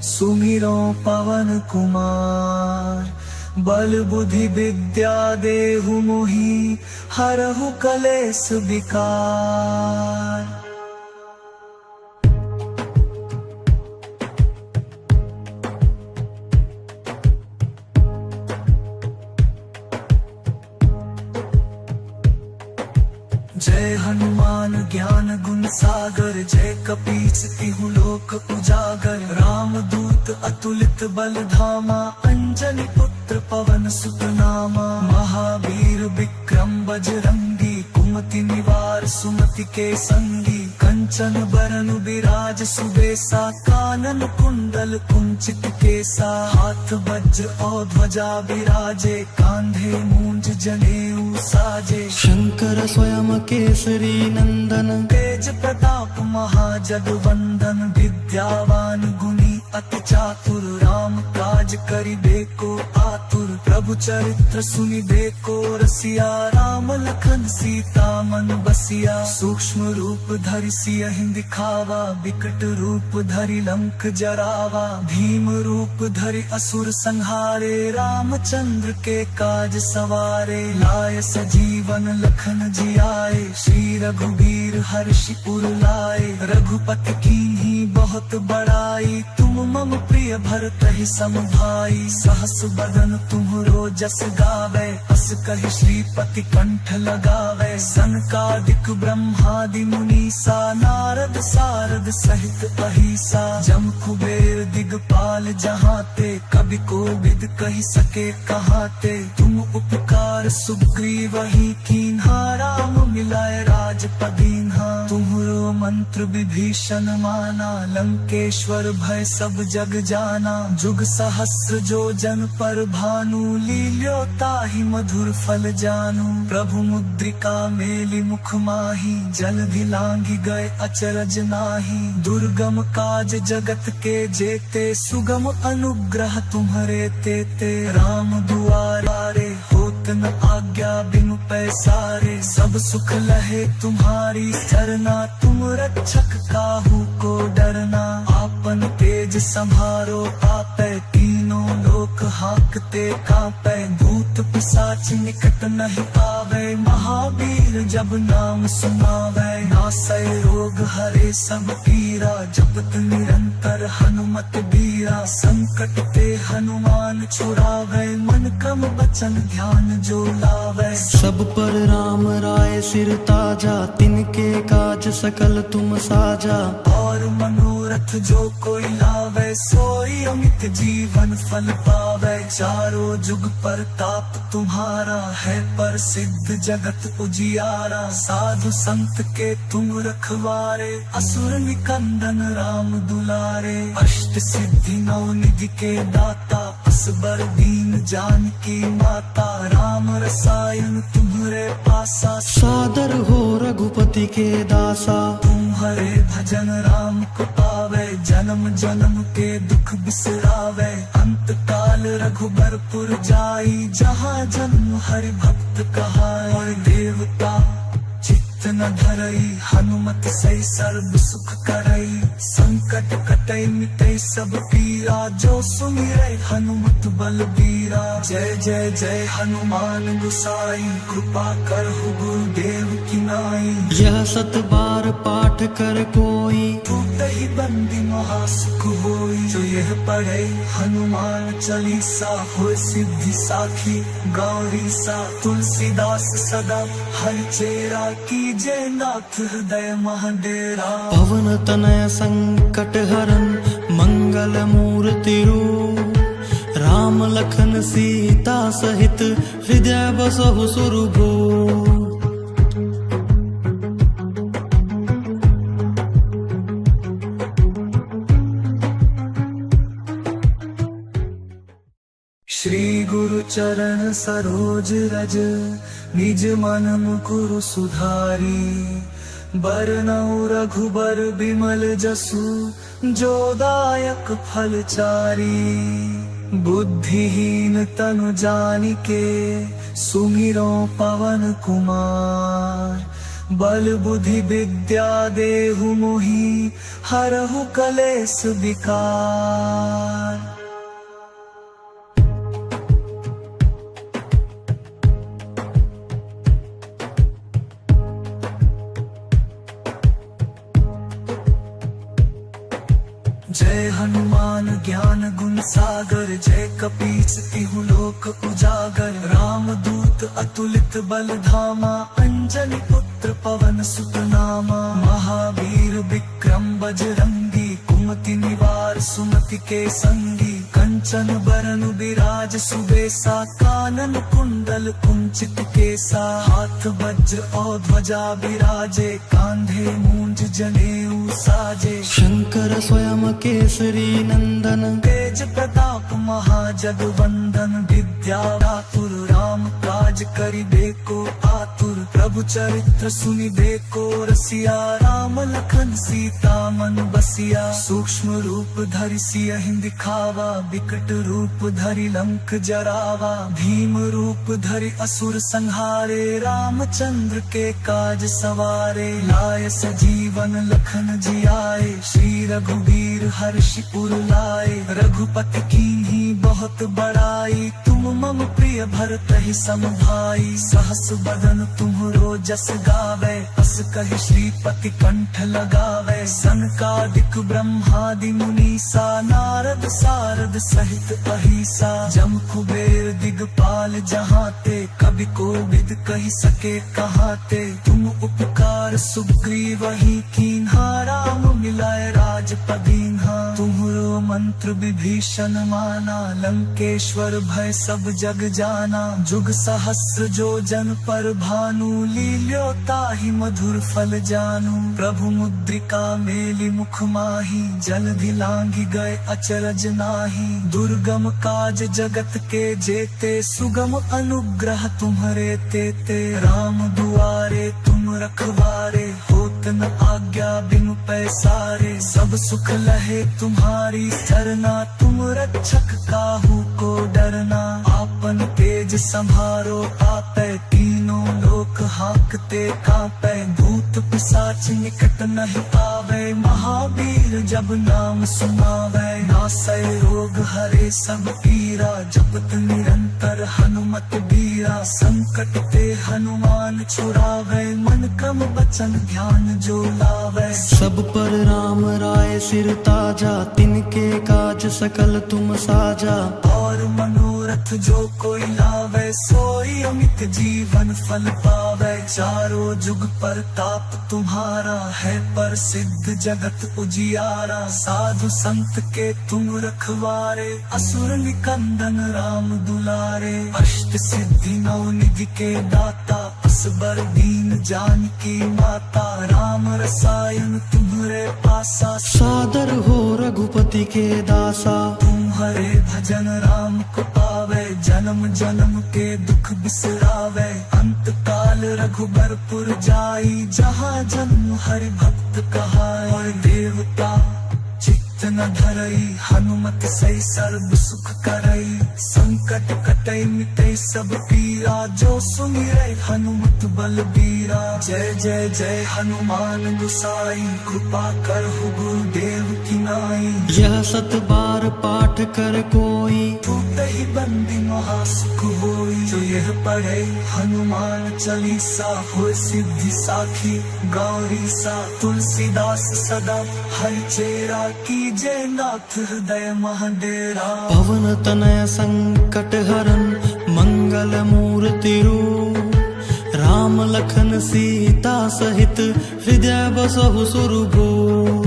सुमिरो पवन कुमार। बल बुद्धि विद्या देहु मोहि, हरहु कलेस विकार। जय हनुमान ज्ञान गुण सागर, जय कपीस तिहु लोक उजागर। राम दूत अतुलित बल धामा, अंजनी पुत्र पवन सुत नामा। महावीर विक्रम बजरंगी, कुमति निवार सुमति के संगी। कंचन बरन विराज सुबेसा, कानन कुंडल कुंचित केसा। हाथ वज्र और ध्वजा विराजे, कांधे मूंज जनेऊ साजे। शंकर स्वयं केसरी नंदन, तेज प्रताप महाजगवंदन। विद्यावान गुणी अति चातुर, राम काज करिबे को आतुर। प्रभु चरित्र सुनिबे को रसिया, राम लखन सीता मन बसिया। सूक्ष्म रूप धरि सियहि दिखावा, विकट रूप धरि लंक जरावा। भीम रूप धरि असुर संहारे, रामचंद्र के काज सवारे। लाय सजीवन लखन जियाए, श्री रघुबीर हर्षि उर लाए। रघुपति कीन्ही बहुत बड़ाई, तुम मम प्रिय भरत ही सम भाई। सहस बदन तुम्हरो जस गावे, अस कहि श्रीपति कंठ लगावे। सनकादिक ब्रह्मादि मुनीसा, नारद सारद सहित अहिसा। जम कुबेर दिगपाल जहाते, कवि कोविद कहि सके कहाते। तुम उपकार सुग्रीव ही कीन्हा, राम मिलाए राजपदीन्हा। तुम्हरो मंत्र विभीषण माना, लंकेश्वर भय सब जग जाना। जुग सहस्र जो जन पर भानु, लील्यो ताहि मधुर फल जानू। प्रभु मुद्रिका मेलि मुख माही, जलधि लांघि गए अचरज नाही। दुर्गम काज जगत के जेते, सुगम अनुग्रह तुम्हरे तेते। राम दुआरे होत न आज्ञा, बिनु पैसारे। सब सुख लहे तुम्हारी सरना, तुम रक्षक काहू को डरना। आपन तेज संभारो आपै, तीनों लोक हाकते कांपै। भूत पिशाच निकट नहीं आवे, महावीर जब नाम सुनावे। नासै रोग हरे सब पीरा, जपत निरंतर हनुमत बीरा। संकट ते हनुमान छुड़ावे, मन क्रम वचन ध्यान जो लावे। सब पर राम राय सिर ताजा, तिनके काज सकल तुम साजा। और मनोरथ जो कोई लावे, सोई अमित जीवन फल पावे। चारों जुग परताप तुम्हारा है, प्रसिद्ध जगत उजियारा। साधु संत के तुम रखवारे, असुर निकंदन राम दुलारे। अष्ट सिद्धि नौ निधि के दाता, असबर दीन जानकी माता। राम रसायन तुम्हरे पासा, सादर हो रघुपति के दासा। तुम्हारे भजन राम को पावे, जन्म जन्म के दुख बिसरावे। अंत काल रघुबरपुर जाई, जहाँ जन्म हरि भक्त कहाई। और देवता चित्त न धरई, हनुमत सही सर्व सुख करई। संकट कटई मिटई सब पीरा, जो सुमिरै हनुमत बलबीरा। जय जय जय हनुमान गुसाई, कृपा करहु गुरुदेव की नाई। यह सत बार पाठ कर कोई, टूटहि बंदी महासुख होई। जो यह पढ़े हनुमान चालीसा, होय सिद्धि साखी गौरी सा। तुलसीदास सदा हरिचेरा, कीजे नाथ हृदय महडेरा। पवन तनय संकट हरन, मंगल मूर्ति रूप। राम लखन सीता सहित, हृदय बसहु सुरभूप। श्री गुरु चरण सरोज रज, निज मन मुकुरु सुधारी। बरनउँ रघुबर बिमल जसु, जो दायक फल चारी। बुद्धिहीन तनु जानिके, सुमिरो पवन कुमार। बल बुद्धि विद्या देहु मोहि, हरहु कलेस विकार। जय हनुमान ज्ञान गुण सागर, जय कपीस तिहु लोक उजागर। राम दूत अतुलित बल धामा, अंजनी पुत्र पवन सुत नामा। महावीर विक्रम बजरंगी, कुमति निवार सुमति के संगी। कंचन बरन विराज सुबेसा, कानन कुंडल कुंचित केसा। हाथ वज्र और ध्वजा विराजे, कांधे मूंज जनेऊ साजे। शंकर स्वयं केसरी नंदन, तेज प्रताप महाजगवंदन। विद्या दातुर राम काज करिबेको आतुर। प्रभु चरित्र सुनिबेको रसिया, राम लखन सीता मन बसिया। सूक्ष्म रूप धरि सियहि दिखावा, विकट रूप धरि लंक जरावा। भीम रूप धरि असुर संहारे, रामचंद्र के काज सवारे। लाय सजीवन लखन जियाए, श्री रघुवीर हर्षि उर लाए। रघुपति कीन्ही बहुत बड़ाई, तुम मम प्रिय भरत ही सम भाई। सहस बदन तुम तुम्हरो जस गावे, अस कहि श्रीपति कंठ लगावे। सनकादिक ब्रह्मादि मुनीसा, नारद सारद सहित अहिसा। जम कुबेर दिगपाल जहाते, कवि कोविद कहि सके कहाते। तुम उपकार सुग्रीव ही कीन्हा, राम मिलाए राजपदीन्हा। तुम्हरो मंत्र विभीषण माना, लंकेश्वर भय सब जग जाना। जुग सहस्र जो जन पर भानु, लील्यो ताहि मधुर फल जानू। प्रभु मुद्रिका मेलि मुख माही, जलधि लांघि गए अचरज नाही। दुर्गम काज जगत के जेते, सुगम अनुग्रह तुम्हरे तेते। राम दुआरे तुम रखवारे, होत न आज्ञा बिनु पैसारे। सब सुख लहे तुम्हारी सरना, तुम रक्षक काहू को डरना। आपन तेज संभारो आपै, तीनों लोक हाकते कांपै। भूत पिशाच निकट नहीं आवे, महावीर जब नाम सुनावे। नासै रोग हरे सब पीरा, जपत निरंतर हनुमत बीरा। संकट ते हनुमान छुड़ावे, मन क्रम वचन ध्यान जो लावे। सब पर राम राय सिर ताजा, तिनके काज सकल तुम साजा। और मनोरथ जो कोई लावे, सोई अमित जीवन फल पावे। चारों जुग परताप तुम्हारा है, प्रसिद्ध जगत उजियारा। साधु संत के तुम रखवारे, असुर निकंदन राम दुलारे। अष्ट सिद्धि नौ निधि के दाता, असबर दीन जानकी माता। राम रसायन तुम्हरे पासा, सादर हो रघुपति के दासा। तुम्हारे भजन राम को पावे, जन्म जन्म के दुख बिसरावे। अंत काल रघुबरपुर जाई, जहाँ जन्म हरि भक्त कहाई। और देवता चित्त न धरई, हनुमत सही सर्व सुख करई। संकट कटई मिटई सब पीरा, जो सुमिरै हनुमत बलबीरा। जय जय जय हनुमान गोसाई, कृपा करहु गुरुदेव की नाई। यह सत बार पाठ कर कोई, टूटहि बंदी महासुख होई। जो यह पढ़े हनुमान चालीसा, होय सिद्धि साखी गौरी सा। तुलसीदास सदा हरिचेरा, कीजे नाथ हृदय महडेरा। पवन तनय संकट हरन, मंगल मूर्ति रूप। राम लखन सीता सहित, हृदय बसहु सुरभूप।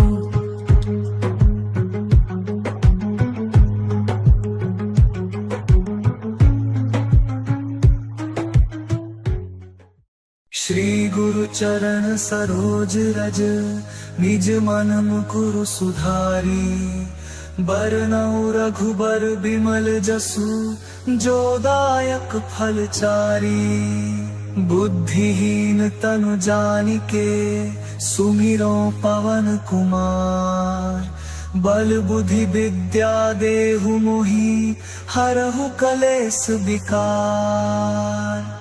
श्री गुरु चरण सरोज रज, निज मन मुकुरु सुधारी। बरनउँ रघुबर बिमल जसु, जो दायक फल चारी। बुद्धिहीन तनु जानिके, सुमिरो पवन कुमार। बल बुद्धि विद्या देहु मोहि, हरहु कलेस विकार।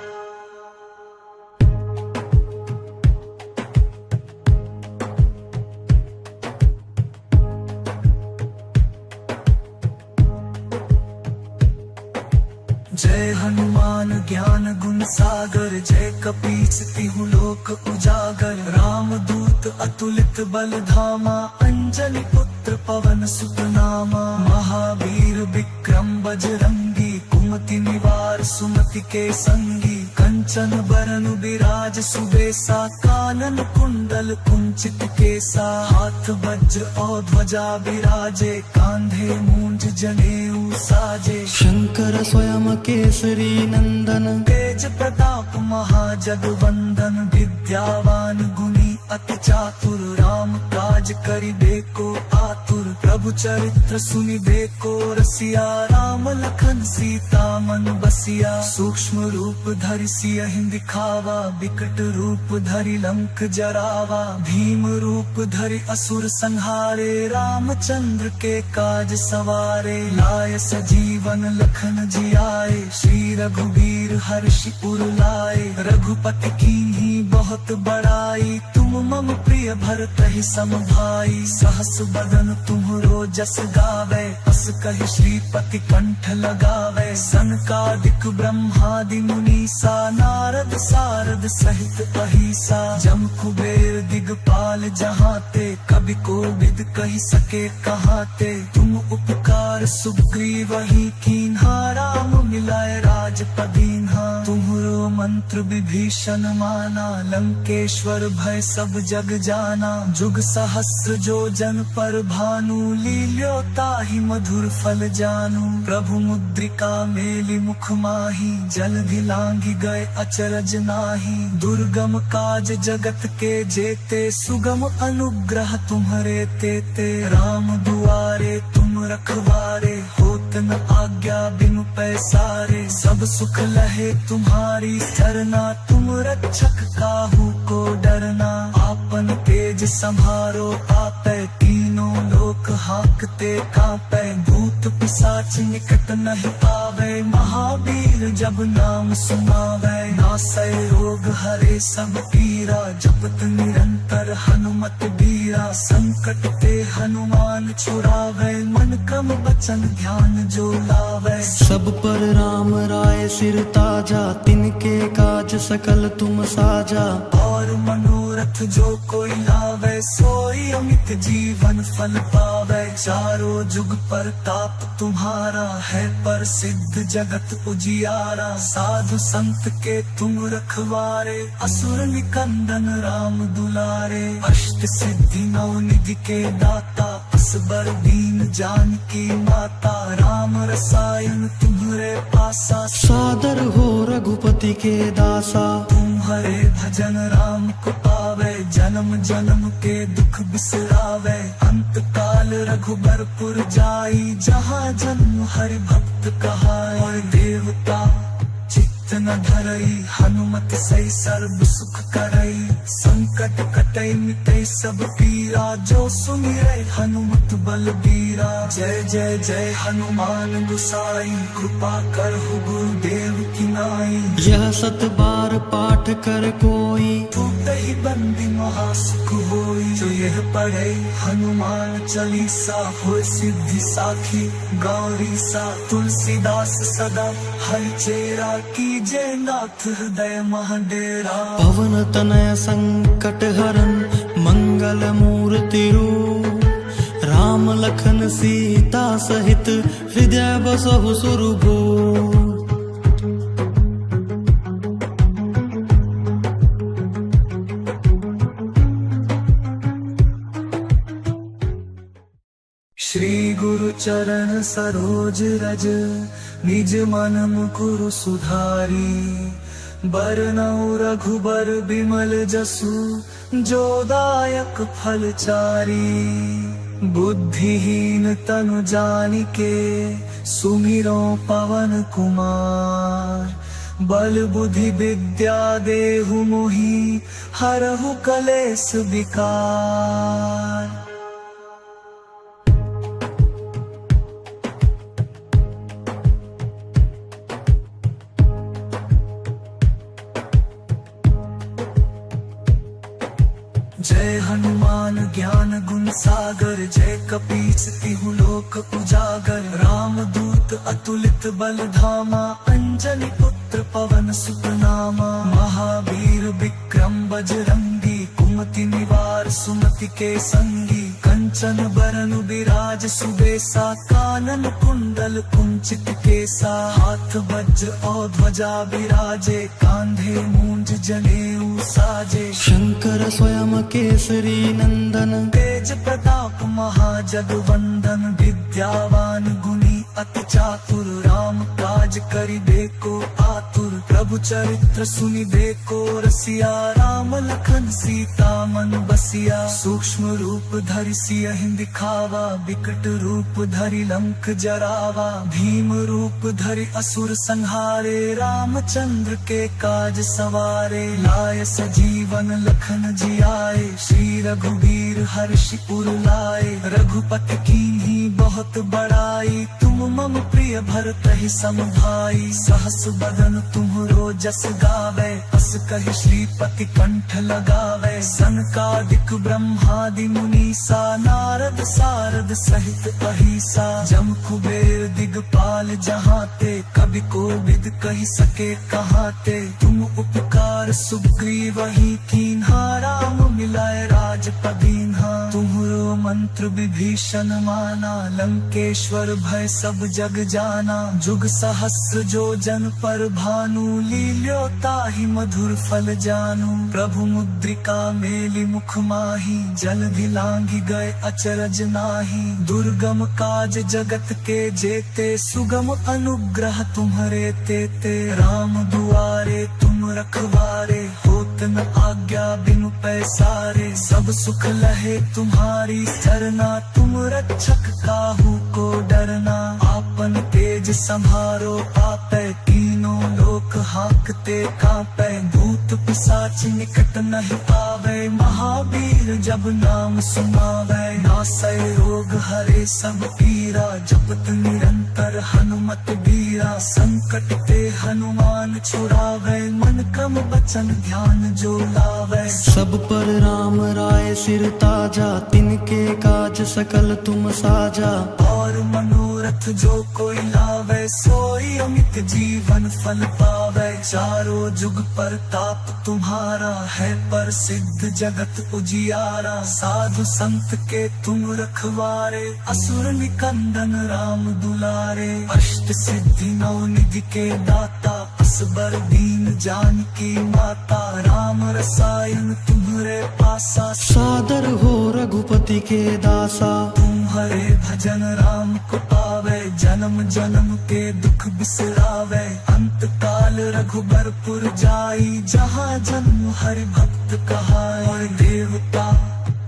जय हनुमान ज्ञान गुण सागर, जय कपीस तिहु लोक उजागर। राम दूत अतुलित बल धामा, अंजनी पुत्र पवन सुत नामा। महावीर विक्रम बजरंगी, कुमति निवार सुमति के संगी। कंचन बरन बिराज सुबेसा, कानन कुंडल कुंचित केसा। हाथ वज्र और ध्वजा बिराजे, कांधे मूंज जनेऊ साजे। शंकर स्वयं केसरी नंदन, तेज प्रताप महाजगवंदन। विद्यावान गुणी अति चातुर, राम काज करिबे को आतुर। प्रभु चरित्र सुनिबे को रसिया, राम लखन सीता मन बसिया। सूक्ष्म रूप धरि सियहि दिखावा, विकट रूप धरि लंक जरावा। भीम रूप धरि असुर संहारे, रामचंद्र के काज सवारे। लाय सजीवन लखन जियाए, श्री रघुवीर हर्षि उर लाए। रघुपति कीन्ही बहुत बड़ाई, तुम तुम मम प्रिय भरत ही सम भाई, सहस बदन तुम्हरो जस गावे, अस कहि श्रीपति कंठ लगावे। सनकादिक ब्रह्मादि मुनीसा, नारद सारद सहित अहिसा, जम कुबेर दिगपाल जहाते, कवि कोविद कहि सके कहाते। तुम उपकार सुग्रीव ही कीन्हा, राम मिलाए राजपदीन्हा। तुम्हरो मंत्र विभीषण माना, लंकेश्वर भय सब जग जाना। जुग सहस्र जो जन पर भानु, लील्यो ताहि मधुर फल जानू। प्रभु मुद्रिका मेलि मुख माही, जलधि लांघि गए अचरज नाही। दुर्गम काज जगत के जेते, सुगम अनुग्रह तुम्हरे तेते। राम दुआरे तुम रखवारे, होत न आज्ञा बिनु पैसारे। सब सुख लहे तुम्हारी सरना, तुम रक्षक काहू को डरना। आपन तेज संभारो आपै, तीनों लोक हाकते कांपै। भूत पिशाच निकट नहीं आवे, महावीर जब नाम सुनावे। नासै रोग हरे सब पीरा, जपत निरंतर हनुमत बीरा। संकट ते हनुमान छुड़ावे, मन क्रम वचन ध्यान जो लावे। सब पर राम राय सिर ताजा, तिनके काज सकल तुम साजा। और मनोरथ जो कोई लावे, सोई अमित जीवन फल पावे। चारों जुग परताप तुम्हारा है, प्रसिद्ध जगत उजियारा। साधु संत के तुम रखवारे, असुर निकंदन राम दुलारे। अष्ट सिद्धि नौ निधि के दाता, असबर दीन जानकी माता। राम रसायन तुम्हरे पासा, सादर हो रघुपति के दासा। तुम्हारे भजन राम को पावे, जन्म जन्म के दुख बिसरावे। अंत काल रघुबरपुर जाई, जहाँ जन्म हरि भक्त कहाई। और देवता चित्त न धरई, हनुमत सही सर्व सुख करई। संकट कटई मिटई सब पीरा, जो सुमिरै हनुमत बलबीरा। जय जय जय हनुमान गुसाई, कृपा करहु गुरुदेव की नाई। यह सत बार पाठ कर कोई, ही बंदी महासुख होई। जो यह पढ़े हनुमान चालीसा, हो सिद्धि साखी गौरी सा। तुलसीदास सदा हरि चेरा, कीजे नाथ हृदय महाडेरा। पवन तनय संकट हरन, मंगल मूर्ति रूप। राम लखन सीता सहित, हृदय बसहु सुरभूप। श्री गुरु चरण सरोज रज, निज मन मुकुरु सुधारी। बरनउँ रघुबर बिमल जसु, जो दायक फल चारी। बुद्धिहीन तनु जानिके, सुमिरो पवन कुमार। बल बुद्धि विद्या देहु मोहि, हरहु कलेस विकार। जय हनुमान ज्ञान गुण सागर, जय कपीस तिहु लोक उजागर। राम दूत अतुलित बल धामा, अंजनी पुत्र पवन सुत नामा। महावीर विक्रम बजरंगी, कुमति निवार सुमति के संगी। कंचन बरन बिराज सुबेसा, कानन कुंडल कुंचित केसा। हाथ वज्र और ध्वजा विराजे, कांधे मूंज जनेऊ साजे। शंकर स्वयं केसरी नंदन, तेज प्रताप महाजगवंदन। विद्यावान गुणी अति चातुर, राम काज करिबे को आतुर। प्रभु चरित्र सुनिबे को रसिया, राम लखन सीता मन बसिया। सूक्ष्म रूप धरि सियहि दिखावा, विकट रूप धरि लंक जरावा। भीम रूप धरि असुर संहारे, रामचंद्र के काज सवारे। लाय सजीवन लखन जियाए, श्री रघुवीर हर्षि उर लाए। रघुपति कीन्ही बहुत बड़ाई, तुम मम प्रिय भरत ही समभाई। सहस बदन तुम्हरो जस गावे, अस कहि श्रीपति कंठ लगावे। सनकादिक ब्रह्मादि मुनीसा, नारद सारद सहित अहिसा। जम कुबेर दिगपाल जहाते, कवि कोविद कहि सके कहाते। तुम उपकार सुग्रीव ही कीन्हा, राम मिलाए राजपदीन्हा। तुम्हरो मंत्र विभीषण माना, लंकेश्वर भय सब जग जाना। जुग सहस्र जो जन पर भानु, लील्यो ताहि मधुर फल जानू। प्रभु मुद्रिका मेलि मुख माही, जलधि लांघि गए अचरज नाही। दुर्गम काज जगत के जेते, सुगम अनुग्रह तुम्हरे तेते। राम दुआरे तुम रखवारे, होत न आज्ञा बिनु पैसारे। सब सुख लहे तुम्हारी सरना, तुम रक्षक काहू को डरना। आपन तेज संभारो आपै, तीनों लोक हाकते कांपै। भूत पिशाच निकट नहीं आवे, महावीर जब नाम सुनावे। नासै रोग हरे सब पीरा, जपत निरंतर हनुमत बीरा। संकट ते हनुमान छुड़ावे, मन क्रम वचन ध्यान जो लावे। सब पर राम राय सिर ताजा, तिनके काज सकल तुम साजा। और मनोरथ जो कोई लावे, सोई अमित जीवन फल पावे। चारों जुग पर ताप तुम्हारा है, प्रसिद्ध जगत उजियारा। साधु संत के तुम रखवारे, असुर निकंदन राम दुलारे। अष्ट सिद्धि नौ निधि के दाता, असबर दीन जानकी माता। राम रसायन तुम्हरे पासा, सादर हो रघुपति के दासा। तुम्हारे भजन राम को पावे, जन्म जन्म के दुख बिसरावे। अंत काल रघुबरपुर जाई, जहाँ जन्म हरि भक्त कहाई। और देवता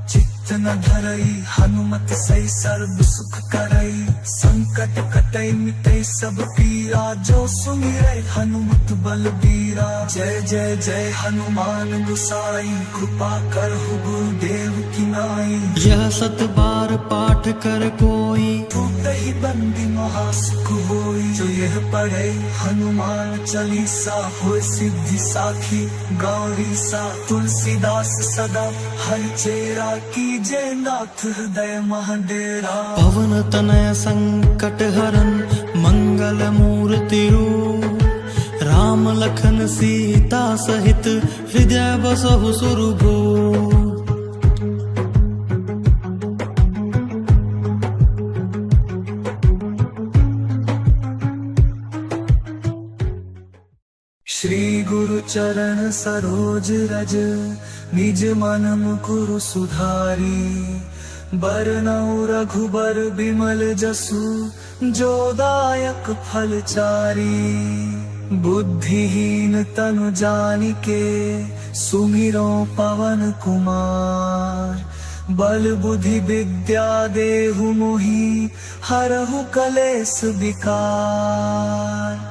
चित्त न धरई, हनुमत सही सर्व सुख करई। संकट कटई मिटई सब पीरा, जो सुमिरै हनुमत बलबीरा। जय जय जय हनुमान गोसाई, कृपा करहु गुरुदेव की नाई। यह सत बार पाठ कर कोई, टूटहि बंदी महासुख होई। जो यह पढ़े हनुमान चालीसा, होय सिद्धि साखी गौरी सा। तुलसीदास सदा हरिचेरा, कीजे नाथ हृदय महडेरा। पवन तनय संकट हरन, मंगल मूर्ति रूप। राम लखन सीता सहित, हृदय बसहु सुरभूप। श्री गुरु चरण सरोज रज, निज मन मुकुरु सुधारी। बरनउँ रघुबर बिमल जसु, जो दायक फल चारी। बुद्धिहीन तनु जानिके, सुमिरो पवन कुमार। बल बुद्धि विद्या देहु मोहि, हरहु कलेस विकार।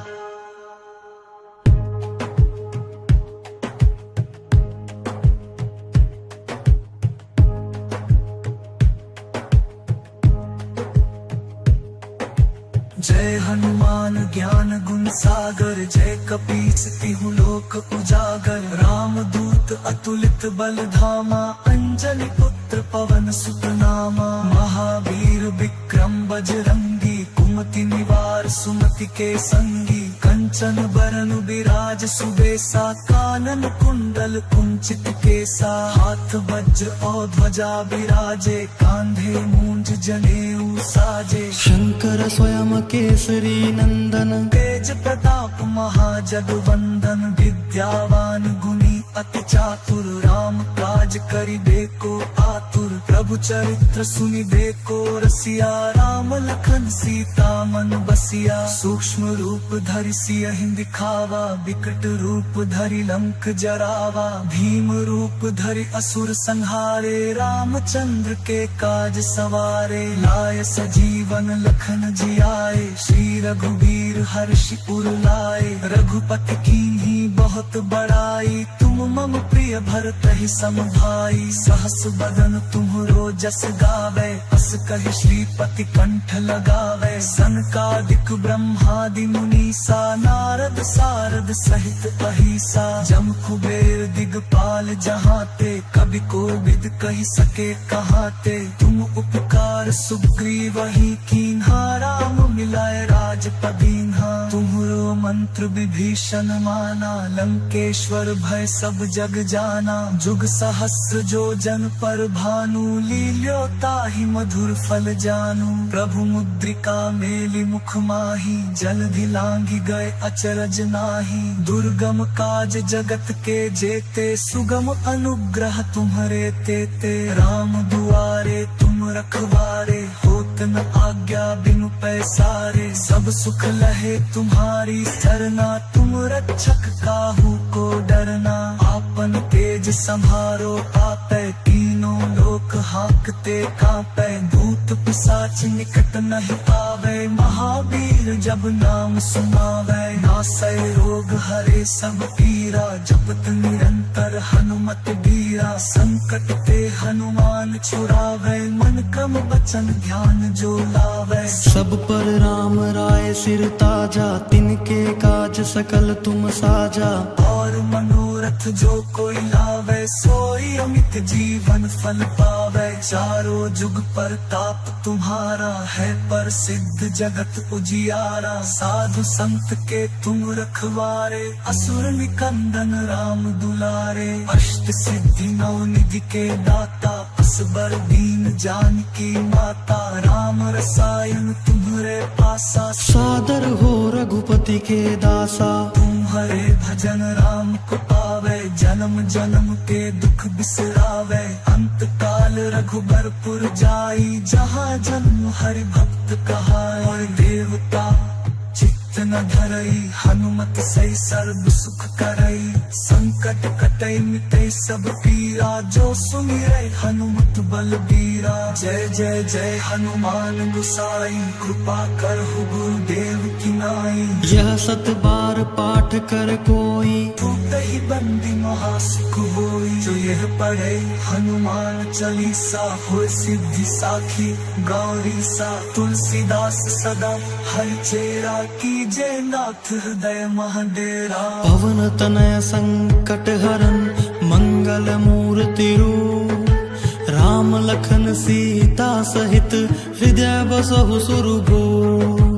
जय हनुमान ज्ञान गुण सागर, जय कपीस तिहु लोक उजागर। राम दूत अतुलित बल धामा, अंजनी पुत्र पवन सुत नामा। महावीर विक्रम बजरंगी, कुमति निवार सुमति के संगी। कंचन बरन बिराज सुबेसा, कानन कुंडल कुंचित केसा। हाथ वज्र और ध्वजा बिराजे, कांधे मूंज जनेऊ साजे। शंकर स्वयं केसरी नंदन, तेज प्रताप महाजगवंदन। विद्यावान गुणी अति चातुर, राम काज करिबेको आतुर। प्रभु चरित्र सुनिबेको रसिया, राम लखन सीता मन बसिया। सूक्ष्म रूप धरि सियहि दिखावा, विकट रूप धरि लंक जरावा। भीम रूप धरि असुर संहारे, रामचंद्र के काज सवारे। लाय सजीवन लखन जियाए, श्री रघुवीर हर्षि उर लाए। रघुपति कीन्ही बहुत बड़ाई, तुम मम प्रिय भरत ही सम भाई। सहस बदन तुम्हरो जस गावे, अस कहि श्रीपति कंठ लगावे। सनकादिक ब्रह्मादि मुनीसा, नारद सारद सहित अहिसा। जम कुबेर दिगपाल जहाते, कवि कोविद कहि सके कहाते। तुम उपकार सुग्रीव ही कीन्हा, राम मिलाए राजपदीन्हा। तुम्हरो मंत्र विभीषण माना, लंकेश्वर भय सब जग जाना। जुग सहस्र जो जन पर भानु, लील्यो ताहि मधुर फल जानू। प्रभु मुद्रिका मेलि मुख माही, जलधि लांघि गए अचरज नाही। दुर्गम काज जगत के जेते, सुगम अनुग्रह तुम्हरे तेते। राम दुआरे तुम रखवारे, होत न आज्ञा बिनु पैसारे। सब सुख लहे तुम्हारी सरना, तुम रक्षक काहू को डरना। आपन तेज संभारो आपै, तीनों लोक हाकते कांपै। भूत पिशाच निकट नहीं आवे, महावीर जब नाम सुनावै। नासै रोग हरे सब पीरा, जपत निरंतर हनुमत बीरा। संकट ते हनुमान छुड़ावै, मन क्रम वचन ध्यान जो लावै। सब पर राम राय सिर ताजा, तिनके काज सकल तुम साजा। और मनोरथ जो कोई लावे, सोई अमित जीवन फल पावे। चारों जुग पर ताप तुम्हारा है, प्रसिद्ध जगत उजियारा। साधु संत के तुम रखवारे, असुर निकंदन राम दुलारे। अष्ट सिद्धि नौ निधि के दाता, असबर दीन जानकी माता। राम रसायन तुम्हरे पासा, सादर हो रघुपति के दासा। तुम्हारे भजन राम को पावे, जन्म जन्म के दुख बिसरावे। अंत काल रघुबरपुर जाई, जहाँ जन्म हरि भक्त कहाई। और देवता चित्त न धरई, हनुमत सही सर्व सुख करई। संकट कटई मिटई सब पीरा, जो सुमिरै हनुमत बलबीरा। जय जय जय हनुमान गुसाई, कृपा करहु गुरुदेव की नाई। यह सत बार पाठ कर कोई, ही बंदी महासुख होई। जो यह पढ़े हनुमान चालीसा, हो सिद्धि साखी गौरी सा। तुलसीदास सदा हरि चेरा, कीजे नाथ हृदय महडेरा। पवन तनय संकट हरन, मंगल मूर्ति रूप। राम लखन सीता सहित, हृदय बसहु सुरभूप।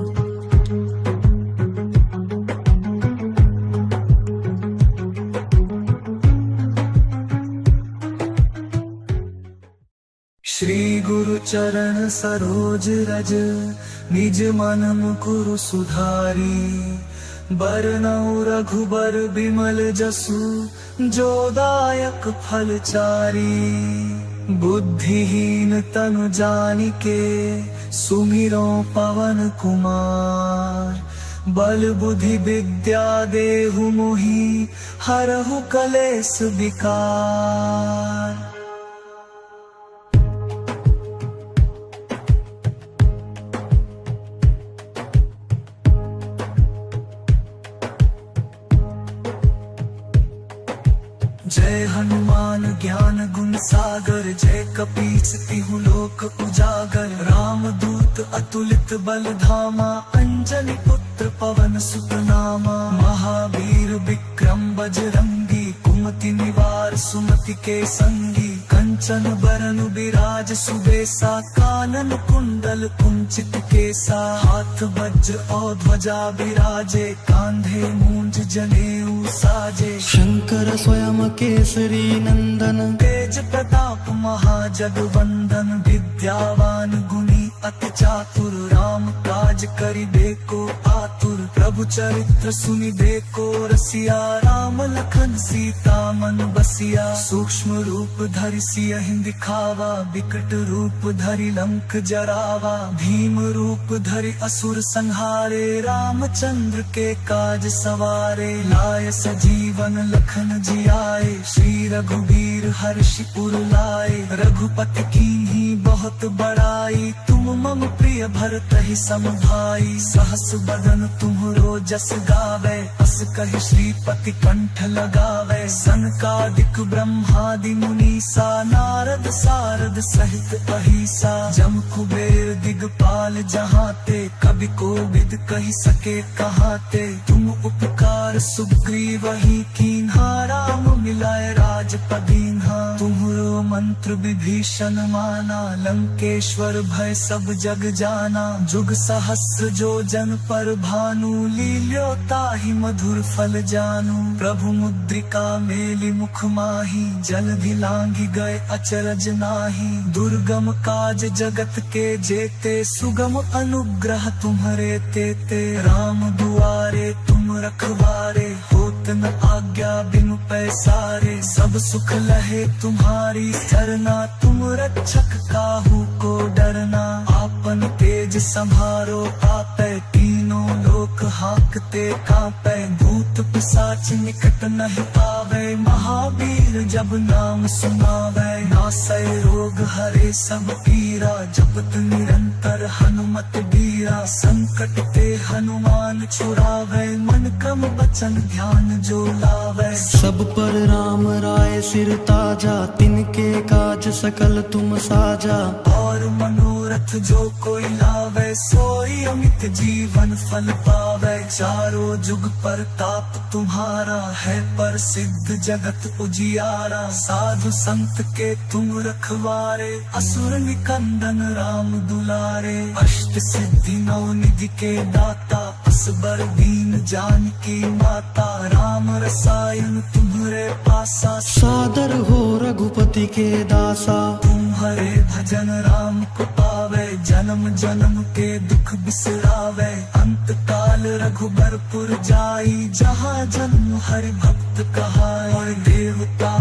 श्री गुरु चरण सरोज रज, निज मन मुकुरु सुधारी। बरनउँ रघुबर बिमल जसु, जो दायक फल चारी। बुद्धिहीन तनु जानिके, सुमिरो पवन कुमार। बल बुद्धि विद्या देहु मोहि, हरहु कलेस विकार। जय हनुमान ज्ञान गुण सागर, जय कपीस तिहु लोक उजागर। राम दूत अतुलित बल धामा, अंजनी पुत्र पवन सुत नामा। महावीर विक्रम बजरंगी, कुमति निवार सुमति के संगी। कंचन बरन बिराज सुबेसा, कानन कुंडल कुंचित केसा। हाथ वज्र और ध्वजा बिराजे, कांधे मूंज जनेऊ साजे। शंकर स्वयं केसरी नंदन, तेज प्रताप महाजगवंदन। विद्यावान गुणी अति चातुर, राम काज करिबे को आतुर। प्रभु चरित्र सुनिबे को रसिया, राम लखन सीता मन बसिया। सूक्ष्म रूप धरि सियहि दिखावा, विकट रूप धरि लंक जरावा। भीम रूप धरि असुर संहारे, रामचंद्र के काज सवारे। लाय सजीवन लखन जियाए, श्री रघुवीर हर्षि उर लाए। रघुपति कीन्ही बहुत बड़ाई, तुम मम प्रिय प्रिय भरत ही सम भाई, सहस बदन तुम्हरो जस गावे, अस कहि श्रीपति कंठ लगावे। सनकादिक ब्रह्मादि मुनीसा, नारद सारद सहित अहिसा, जम कुबेर दिगपाल जहाते, कवि कोविद कहि सके कहाते। तुम उपकार सुग्रीव ही कीन्हा, राम मिलाए राजपदीन्हा। तुम्हरो मंत्र विभीषण माना, लंकेश्वर भय सब जग जाना। जुग सहस्र जो जन पर भानु, लील्यो ताहि मधुर फल जानू। प्रभु मुद्रिका मेलि मुख माही, जलधि लांघि गए अचरज नाही। दुर्गम काज जगत के जेते, सुगम अनुग्रह तुम्हरे तेते। राम दुआरे तुम रखवारे, होत न आज्ञा बिनु पैसारे। सब सुख लहे तुम्हारी सरना, तुम रक्षक काहू को डरना। आपन तेज संभारो आपै, तीनों लोक हाकते कांपै। भूत पिशाच निकट नहीं आवे, महावीर जब नाम सुनावे। नासै रोग हरे सब पीरा, जपत निरंतर हनुमत बीरा। संकट ते हनुमान छुड़ावे, मन क्रम वचन ध्यान जो लावे। सब पर राम राय सिर ताजा, तिनके काज सकल तुम साजा। और मनोरथ जो कोई लावे, सोई अमित जीवन फल पावे। चारों जुग परताप तुम्हारा, है प्रसिद्ध जगत उजियारा। साधु संत के तुम रखवारे, असुर निकंदन राम दुलारे। अष्ट सिद्धि नौ निधि के दाता, असबर दीन जानकी माता। राम रसायन तुम्हरे पासा, सादर हो रघुपति के दासा। तुम्हारे भजन राम को पावे, जन्म जन्म के दुख बिसरावे। अंत काल रघुबरपुर जाई, जहाँ जन्म हरि भक्त कहाई। देवता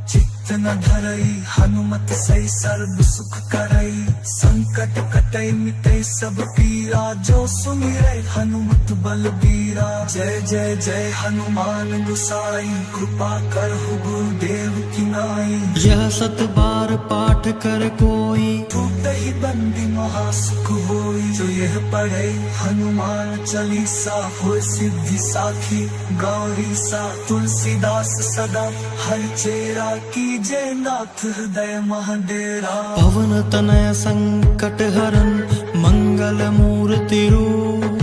चित्त न धरई, हनुमत सही सर्व सुख करई। संकट कटई मिटई सब पीरा, जो सुमिरै हनुमत बलबीरा। जय जय जय हनुमान गोसाई, कृपा करहु गुरुदेव की नाई। यह सत बार पाठ कर कोई, टूटहि बंदी महासुख होई। जो यह पढ़े हनुमान चालीसा, होय सिद्धि साखी गौरी सा। तुलसीदास सदा हरिचेरा, कीजे नाथ हृदय महडेरा। पवन तनय संकट हरन, मंगल मूर्ति रूप।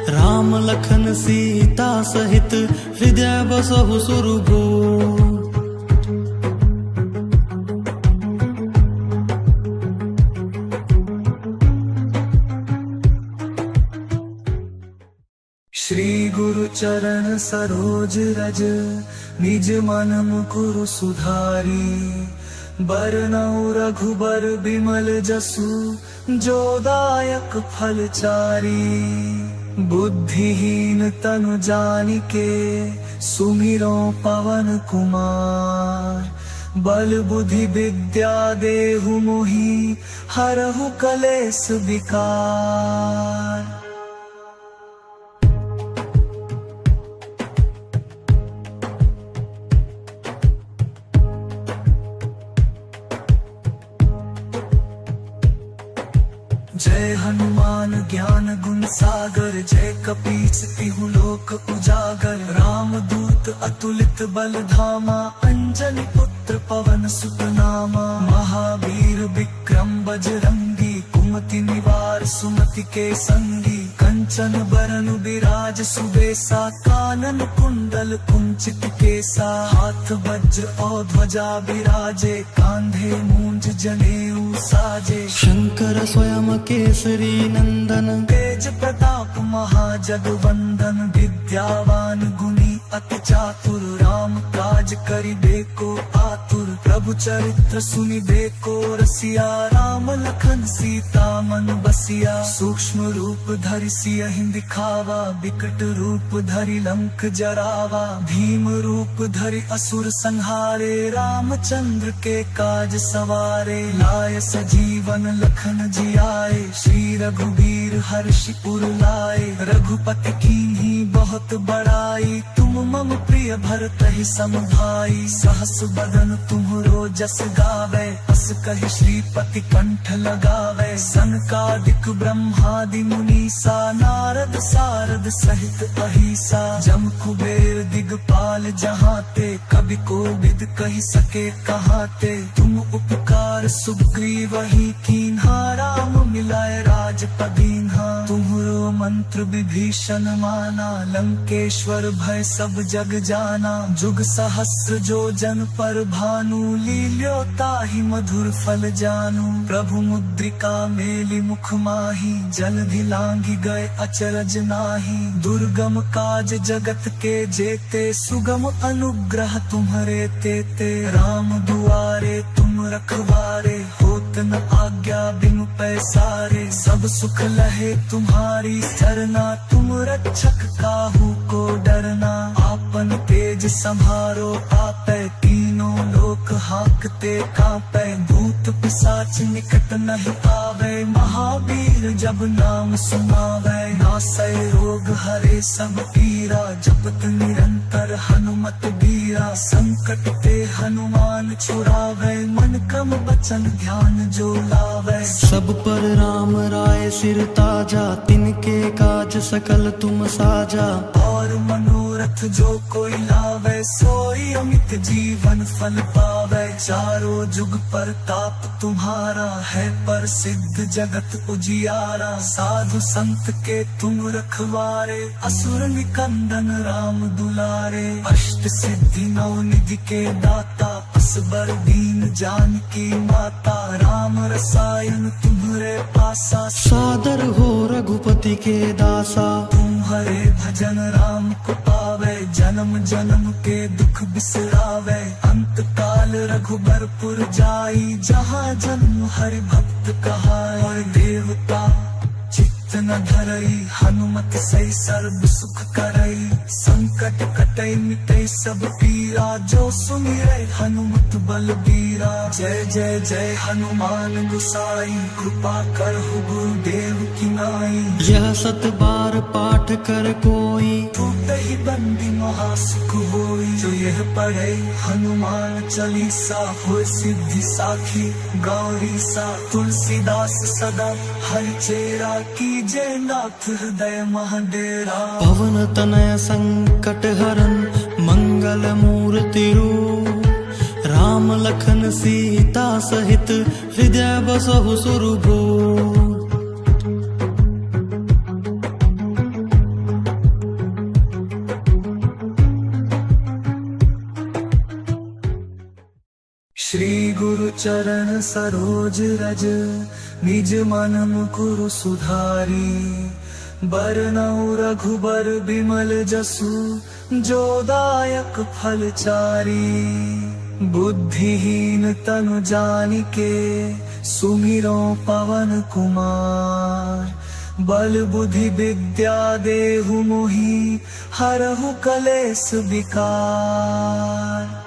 राम लखन सीता सहित, हृदय बसहु सुरभूप। श्री गुरु चरण सरोज रज, निज मन मुकुरु सुधारी। बरनउँ रघुबर बिमल जसु, जो दायक फल चारी। बुद्धिहीन तनु जानिके, सुमिरो पवन कुमार। बल बुद्धि विद्या देहु मोहि, हरहु कलेस विकार। जय हनुमान ज्ञान गुण सागर, जय कपीस तिहु लोक उजागर। राम दूत अतुलित बल धामा, अंजनी पुत्र पवन सुत नामा। महावीर विक्रम बजरंगी, कुमति निवार सुमति के संगी। कंचन बरन बिराज सुबेसा, कानन कुंडल कुंचित केसा। हाथ वज्र और ध्वजा बिराजे, कांधे मूंज जनेऊ साजे। शंकर स्वयं केसरी नंदन, तेज प्रताप महाजगवंदन। विद्यावान गुणी अति चातुर, राम काज करिबे को आतुर। प्रभु चरित्र सुनिबे को रसिया, राम लखन सीता मन बसिया। सूक्ष्म रूप धरि सियहि दिखावा, विकट रूप धरि लंक जरावा। भीम रूप धरि असुर संहारे, रामचंद्र के काज सवारे। लाय सजीवन लखन जियाए, श्री रघुवीर हर्षि उर लाए। रघुपति कीन्ही बहुत बड़ाई, तुम राम मम प्रिय भरतहि सम भाई, सहस बदन तुम्हरो जस गावे, अस कहि श्रीपति कंठ लगावे। सनकादिक ब्रह्मादि मुनीसा, नारद सारद सहित अहिसा, जम कुबेर दिगपाल जहाते, कवि कोविद कहि सके कहाते। तुम उपकार सुग्रीव ही कीन्हा, राम मिलाए राजपदीन्हा। तुम्हरो मंत्र विभीषण माना, लंकेश्वर भय सब जग जाना। जुग सहस्र जो जन पर भानु, लील्यो ताहि मधुर फल जानू। प्रभु मुद्रिका मेलि मुख माही, जलधि लांघि गए अचरज नाही। दुर्गम काज जगत के जेते, सुगम अनुग्रह तुम्हरे तेते। राम दुआरे तुम रखवारे, होत न आज्ञा बिनु पैसारे। सब सुख लहे तुम्हारी सरना, तुम रक्षक काहू को डरना। आपन तेज संभारो आपै, तीनों लोक हाकते कांपै। भूत पिशाच निकट नहीं आवे, महावीर जब नाम सुनावे। नासै रोग हरे सब पीरा, जपत निरंतर हनुमत बीरा। संकट ते हनुमान छुड़ावे, मन क्रम वचन ध्यान जो लावे। सब पर राम राय सिर ताजा, तिनके काज सकल तुम साजा। और मनोरथ जो कोई लावे, सोई अमित जीवन फल पावे। चारों जुग पर ताप तुम्हारा है, प्रसिद्ध जगत उजियारा। साधु संत के तुम रखवारे, असुर निकंदन राम दुलारे। अष्ट सिद्धि नौ निधि के दाता, असबर दीन जानकी माता। राम रसायन तुम्हरे पासा, सादर हो रघुपति के दासा। तुम्हारे भजन राम को पावे, जन्म जन्म के दुख बिसरावे। अंत काल रघुबरपुर जाई, जहाँ जन्म हरि भक्त कहाई। और देवता चित्त न धरई, हनुमत सही सर्व सुख करई। संकट कटई मिटई सब पीरा, जो सुमिरै हनुमत बलबीरा। जय जय जय हनुमान गुसाई, कृपा करहु गुरुदेव की नाई। यह सत बार पाठ कर कोई, टूटहि बंदी महासुख होई। जो यह पढ़े हनुमान चालीसा, होय सिद्धि साखी गौरी सा। तुलसीदास सदा हरिचेरा, कीजय नाथ हृदय महडेरा। पवन तनय संकट हरन, मंगल मूर्ति रूप। राम लखन सीता सहित, हृदय बसहु सुरभूप। श्री गुरु चरण सरोज रज, निज मन मुकुरु सुधारी। बरनउँ रघुबर बिमल जसु, जो दायक फल चारी। बुद्धिहीन तनु जानिके, सुमिरो पवन कुमार। बल बुद्धि विद्या देहु मोहि, हरहु कलेस विकार।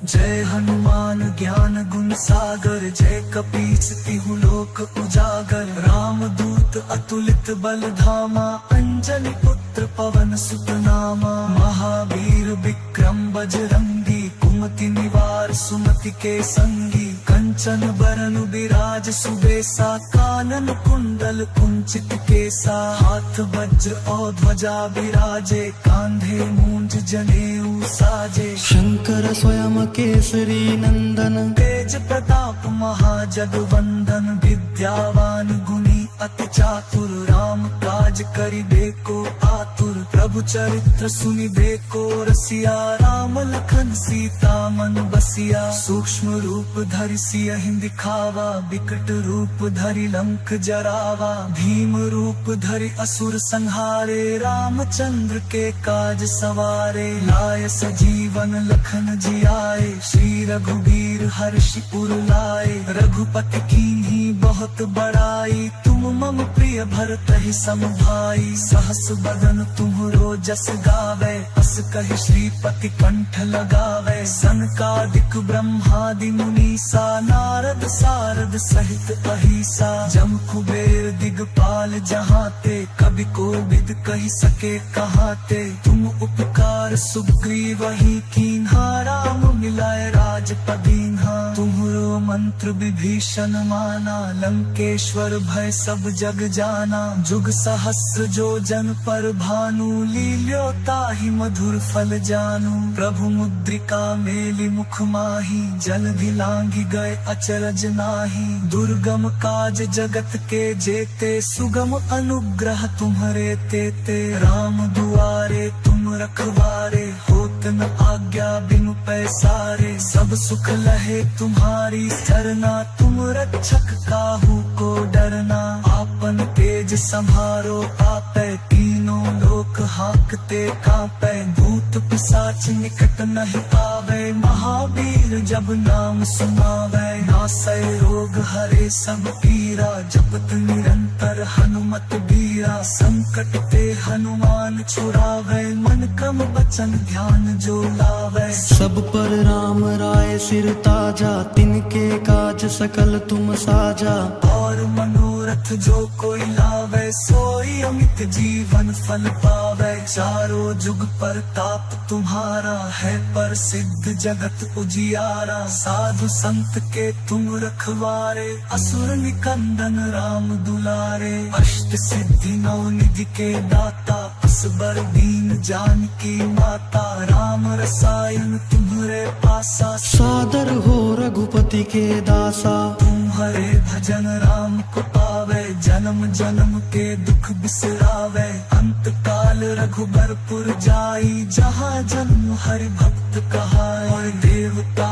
जय हनुमान ज्ञान गुण सागर, जय कपीस तिहु लोक उजागर। राम दूत अतुलित बल धामा, अंजनी पुत्र पवन सुत नामा। महावीर विक्रम बजरंगी, कुमति निवार सुमति के संगी। कंचन बरन बिराज सुबेसा, कानन कुंडल कुंचित केसा। हाथ वज्र और ध्वजा बिराजे, कांधे मूंज जनेऊ साजे। शंकर स्वयं केसरी नंदन, तेज प्रताप महाजगवंदन। विद्यावान गुणी अति चातुर, राम काज करिबेको आतुर। प्रभु चरित्र सुनिबेको रसिया, राम लखन सीता मन बसिया। सूक्ष्म रूप धरि सियहि दिखावा, विकट रूप धरि लंक जरावा। भीम रूप धरि असुर संहारे, रामचंद्र के काज सवारे। लाय सजीवन लखन जियाए, श्री रघुबीर महावीर हर्षिपुर लाए। रघुपति कीन्ही बहुत बड़ाई, तुम मम प्रिय भरत ही सम भाई। सहस बदन तुम्हरो जस गावे, अस कहि श्रीपति कंठ लगावे। सनकादिक ब्रह्मादि मुनीसा, नारद सारद सहित अहिसा। जम कुबेर दिगपाल जहाते, कवि कोविद कहि सके कहाते। तुम उपकार सुग्रीव ही कीन्हा, राम मिलाए राजपदीन्हा। तुम्हरो मंत्र विभीषण माना, लंकेश्वर भय सब जग जाना। जुग सहस्र जो जन पर भानु, लील्यो ताहि मधुर फल जानू। प्रभु मुद्रिका मेलि मुख माही, जलधि लांघि गए अचरज नाही। दुर्गम काज जगत के जेते, सुगम अनुग्रह तुम्हरे तेते। राम दुआरे तुम रखवारे, होत न आज्ञा बिनु पैसारे। सब सुख लहे तुम्हारी सरना, तुम रक्षक काहू को डरना। आपन तेज संभारो आपै, तीनों लोक हाकते कांपै। भूत पिशाच निकट नहीं आवे, महावीर जब नाम सुनावे। नासै रोग हरे सब पीरा, जपत निरंतर हनुमत बीरा। संकट ते हनुमान छुड़ावे, मन क्रम वचन ध्यान जो लावे। सब पर राम राय सिर ताजा, तिनके काज सकल तुम साजा। और मनोरथ जो कोई लावे, सोई अमित जीवन फल पावे। चारों जुग पर ताप तुम्हारा है, प्रसिद्ध जगत उजियारा। साधु संत के तुम रखवारे, असुर निकंदन राम दुलारे। अष्ट सिद्धि नौ निधि के दाता, असबर दीन जानकी माता। राम रसायन तुम्हरे पासा, सादर हो रघुपति के दासा। तुम्हारे भजन राम को पावे, जन्म जन्म के दुख बिसरावे। अंत काल रघुबरपुर जाई, जहाँ जन्म हरि भक्त कहाई। और देवता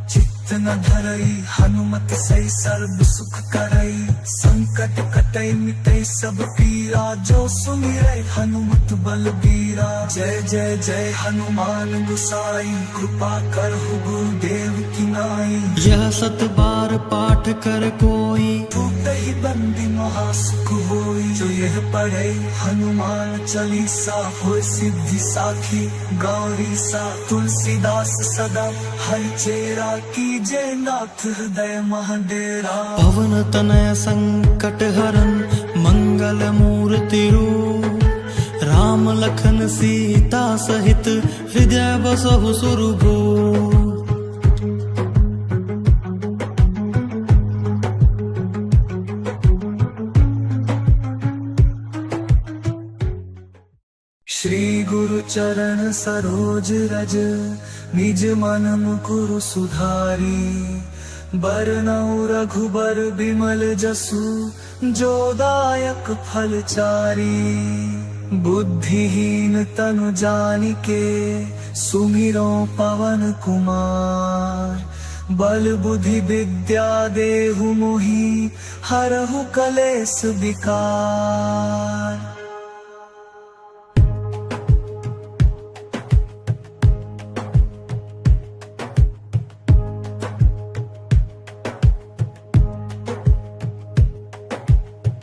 चित्त न धरई, हनुमत सही सर्व सुख करई। संकट कटई मिटई सब पीरा, जो सुमिरै हनुमत बलबीरा। जय जय जय हनुमान गोसाई, कृपा करहु गुरुदेव की नाई। यह सत बार पाठ कर कोई, टूटहि बंदी महासुख होई। जो यह पढ़े हनुमान चालीसा, होय सिद्धि साखी गौरी सा। तुलसीदास सदा हरिचेरा, कीजे नाथ हृदय महडेरा। पवन तनय संकट हरन, मंगल मूर्ति रूप। राम लखन सीता सहित, हृदय बसहु सुरभूप। श्री गुरु चरण सरोज रज, निज मन मुकुरु सुधारी। बरनउँ रघुबर बिमल जसु, जो दायक फल चारी। बुद्धिहीन तनु जानिके, सुमिरो पवन कुमार। बल बुद्धि विद्या देहु मोहि, हरहु कलेस विकार।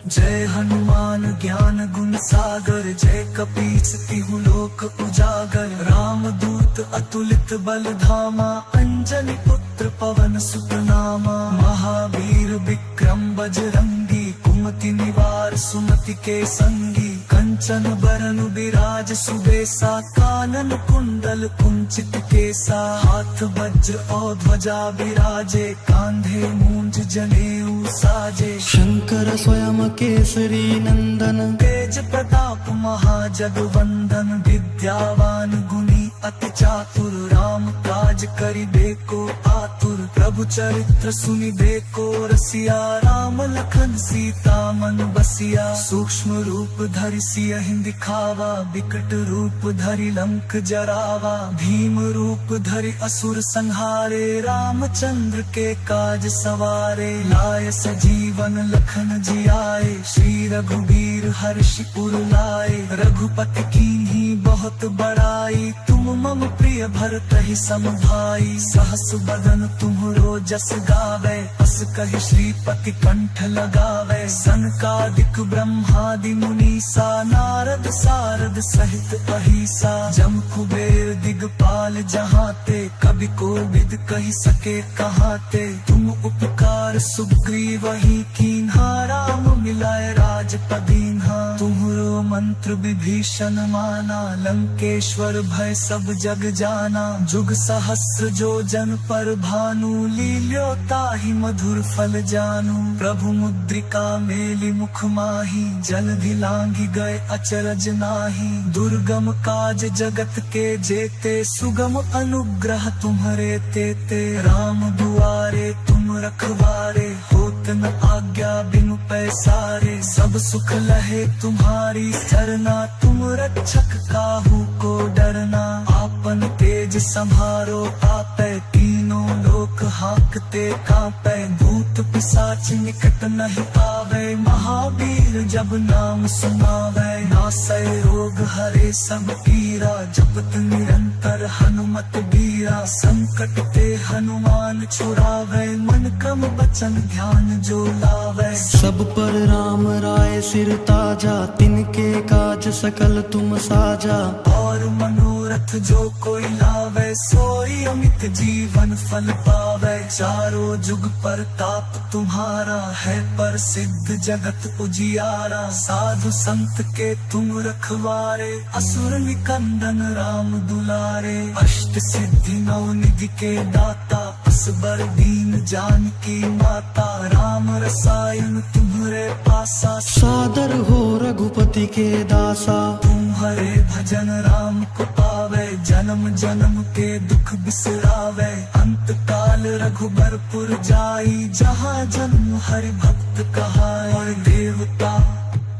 जय हनुमान ज्ञान गुण सागर, जय कपीस तिहु लोक उजागर। राम दूत अतुलित बल धामा, अंजनी पुत्र पवन सुत नामा। महावीर विक्रम बजरंगी, कुमति निवार सुमति के संगी। कंचन बरन बिराज सुबेसा, कानन कुंडल कुंचित केसा। हाथ वज्र और ध्वजा बिराजे, कांधे मूंज जनेऊ साजे। शंकर स्वयं केसरी नंदन, तेज प्रताप महाजगवंदन। विद्यावान गुणी अति चातुर, राम काज करिबे को आतुर। प्रभु चरित्र सुनिबे को रसिया, राम लखन सीता मन बसिया। सूक्ष्म रूप धरि सियहि दिखावा, विकट रूप धरि लंक जरावा। भीम रूप धरि असुर संहारे, रामचंद्र के काज सवारे। लाय सजीवन लखन जियाए, श्री रघुबीर हर्षिपुर लाए। रघुपति कीन्ही बहुत बड़ाई, तुम मम प्रिय भरत ही सम भाई, सहस बदन तुम्हरो जस गावे, अस कहि श्रीपति कंठ लगावे। सनकादिक ब्रह्मादि मुनीसा, नारद सारद सहित अहिसा, जम कुबेर दिगपाल जहाते, कवि कोविद कहि सके कहाते। तुम उपकार सुग्रीव ही कीन्हा, राम मिलाए राजपदीन्हा। तुम्हरो मंत्र विभीषण माना, लंकेश्वर भय सब जग जाना। जुग सहस्र जो जन पर भानु, लील्यो ताहि मधुर फल जानू। प्रभु मुद्रिका मेलि मुख माही, जलधि लांघि गए अचरज नाही। दुर्गम काज जगत के जेते, सुगम अनुग्रह तुम्हरे तेते। राम दुआरे तुम रखवारे, होत न आज्ञा बिनु पैसारे। सब सुख लहे तुम्हारी सरना, तुम रक्षक काहू को डरना। आपन तेज संभारो आपै, तीनों लोक हाकते कांपै। भूत पिशाच निकट नहीं आवे, महावीर जब नाम सुनावे। नासै रोग हरे सब पीरा, जपत निरंतर हनुमत बीरा। संकट ते हनुमान छुड़ावे, मन क्रम वचन ध्यान जो लावे। सब पर राम राय सिर ताजा, तिनके काज सकल तुम साजा। और मनोरथ जो कोई लावे, सोई अमित जीवन फल पावे। चारों जुग पर ताप तुम्हारा है, प्रसिद्ध जगत उजियारा। साधु संत के तुम रखवारे, असुर निकंदन राम दुलारे। अष्ट सिद्धि नौ निधि के दाता, असबर दीन जानकी माता। राम रसायन तुम्हरे पासा, सादर हो रघुपति के दासा। तुम्हारे भजन राम को पावे, जन्म जन्म के दुख बिसरावे। अंत काल रघुबरपुर जाई, जहाँ जन्म हरि भक्त कहाई। और देवता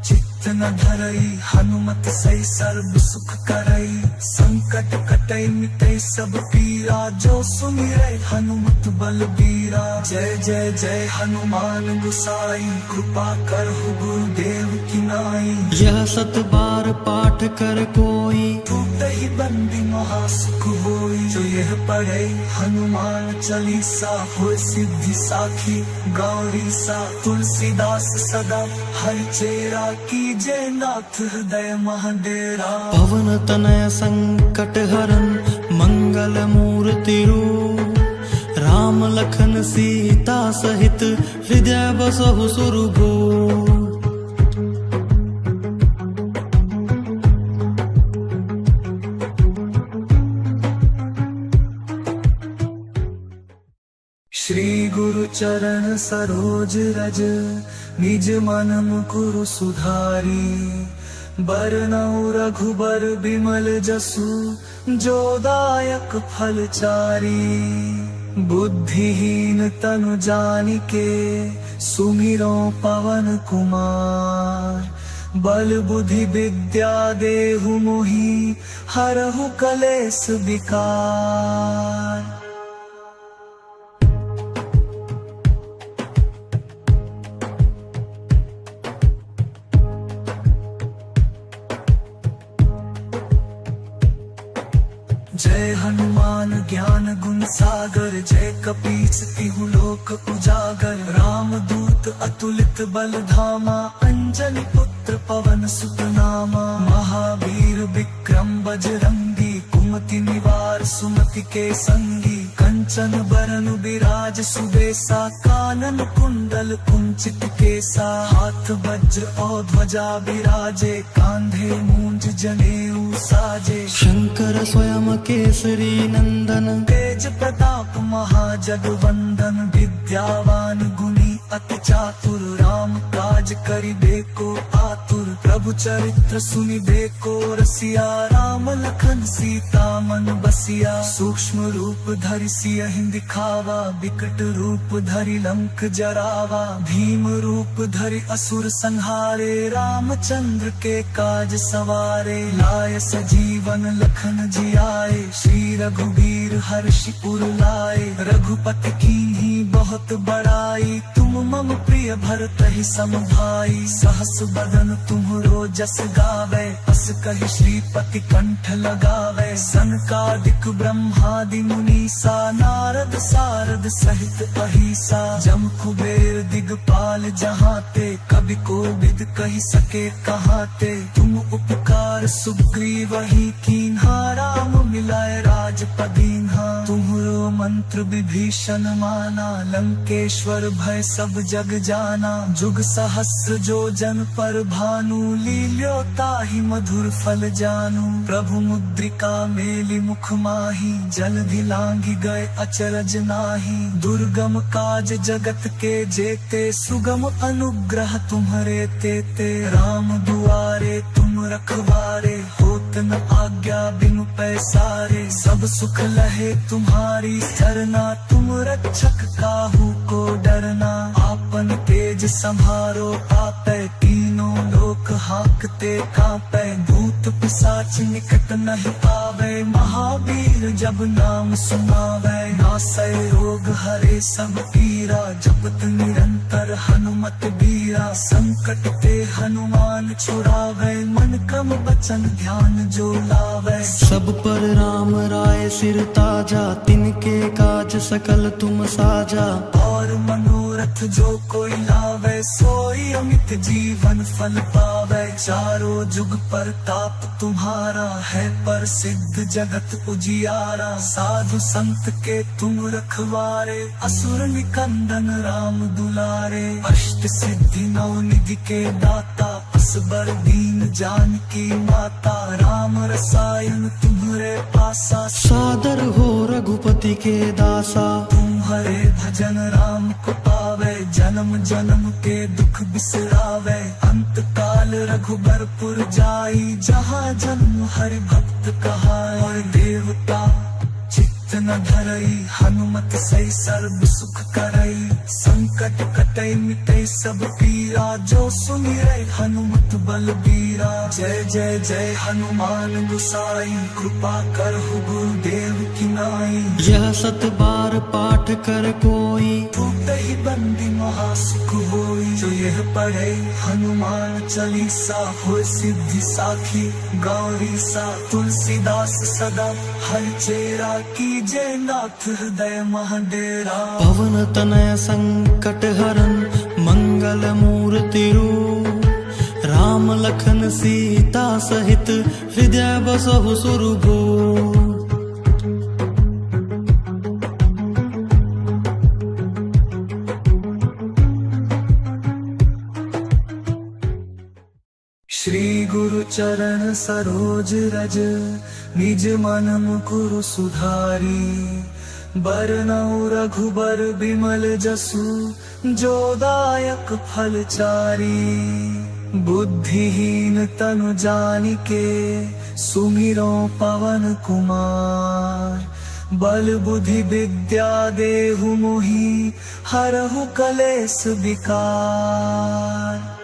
चित्त न धरई, हनुमत सही सर्व सुख करई। संकट कटई मिटई सब पीरा, जो सुमिरै हनुमत बलबीरा। जय जय जय हनुमान गुसाई, कृपा करहु गुरुदेव की नाई। यह सत बार पाठ कर कोई, टूटहि बंदी महासुख होई। जो यह पढ़े हनुमान चालीसा, होय सिद्धि साखी गौरी सा। तुलसीदास सदा हरिचेरा, कीजय नाथ हृदय महडेरा। पवन तनय संकट हरन, मंगल मूर्ति रूप। राम लखन सीता सहित, हृदय बसहु सुरभूप। श्री गुरु चरण सरोज रज, निज मन मुकुरु सुधारी। बरनउँ रघुबर बिमल जसु, जो दायक फल चारी। बुद्धिहीन तनु जानिके, सुमिरो पवन कुमार। बल बुद्धि विद्या देहु मोहि, हरहु कलेस विकार। जय हनुमान ज्ञान गुण सागर, जय कपीस तिहु लोक उजागर। राम दूत अतुलित बल धामा, अंजनी पुत्र पवन सुत नामा। महावीर विक्रम बजरंगी, कुमति निवार सुमति के संगी। कंचन बरन बिराज सुबेसा, कानन कुंडल कुंचित केसा। हाथ वज्र और ध्वजा बिराजे, कांधे मूंज जनेऊ साजे। शंकर स्वयं केसरी नंदन, तेज प्रताप महाजगवंदन। विद्यावान गुणी अति चातुर, राम काज करिबे को आतुर। प्रभु चरित्र सुनिबे को रसिया, राम लखन सीता मन बसिया। सूक्ष्म रूप धरि सियहि दिखावा, विकट रूप धरि लंक जरावा। भीम रूप धरि असुर संहारे, रामचंद्र के काज सवारे। लाय सजीवन लखन जियाए, श्री रघुबीर हर्षि उर लाए। रघुपति कीन्ही बहुत बड़ाई, तुम मम प्रिय भरतहि सम भाई। सहस बदन तुम्हरो जस गावे, अस कहि श्रीपति कंठ लगावे। सनकादिक ब्रह्मादि मुनीसा नारद सारद सहित अहिसा जम कुबेर दिगपाल जहाँ ते कभी कोविद कही सके कहाँ ते तुम उपकार सुग्रीव ही कीन्हा राम मिलाए राजपदीन्हा तुम्हरो मंत्र विभीषण माना लंकेश्वर भय सब जग जाना जुग सहस्र जो जन पर भानु लील्यो ताहि मधुर फल जानू प्रभु मुद्रिका मेलि मुख माही जलधि लांघि गए अचरज नाही दुर्गम काज जगत के जेते सुगम अनुग्रह तुम्हरे तेते राम दुआरे तुम रखवारे होत न आज्ञा बिनु पैसारे सब सुख लहे तुम्हारी सरना तुम रक्षक काहू को डरना आपन तेज संभारो आपै तीनों लोक हाकते कांपै भूत पिशाच निकट नहीं आवे महावीर जब नाम सुनावे नासै रोग हरे सब पीरा जपत निरंतर हनुमत बीरा संकट ते हनुमान छुड़ावे मन क्रम बचन ध्यान जो लावे सब पर राम राय सिर ताजा तिनके काज सकल तुम साजा और मनोरथ जो कोई लावे सोई अमित जीवन फल पावे चारों जुग पर ताप तुम्हारा है पर सिद्ध जगत उजियारा साधु संत के तुम रखवारे असुर निकंदन राम दुलारे अष्ट सिद्धि नौ निधि के दाता असबर दीन जानकी माता राम रसायन तुम्हारे पासा सादर हो रघुपति के दासा तुम्हारे भजन राम को पावे जन्म जन्म के दुख बिसरावे अंत काल रघुबरपुर जाई जहाँ जन्म हरि भक्त कहाए और देवता चित्त न धरई हनुमत सही सर्व सुख करई संकट कटई मिटई सब पीरा जो सुमिरै हनुमत बलबीरा जय जय जय हनुमान गुसाई कृपा करहु गुरुदेव की नाई यह सत बार पाठ कर कोई ही बंदी महासुख होई जो यह पढ़े हनुमान चालीसा हो सिद्धि साखी गौरी सा तुलसीदास सदा हर चेरा कीजे नाथ हृदय महाडेरा पवन तनय संकट हरन मंगल मूर्ति रूप राम लखन सीता सहित हृदय बसहु सुरभूप श्री गुरु चरण सरोज रज निज मन मुकुरु सुधारी बरनउँ रघुबर बिमल जसु जो दायक फल चारी बुद्धिहीन तनु जानिके सुमिरो पवन कुमार बल बुद्धि विद्या देहु मोहि हरहु कलेस विकार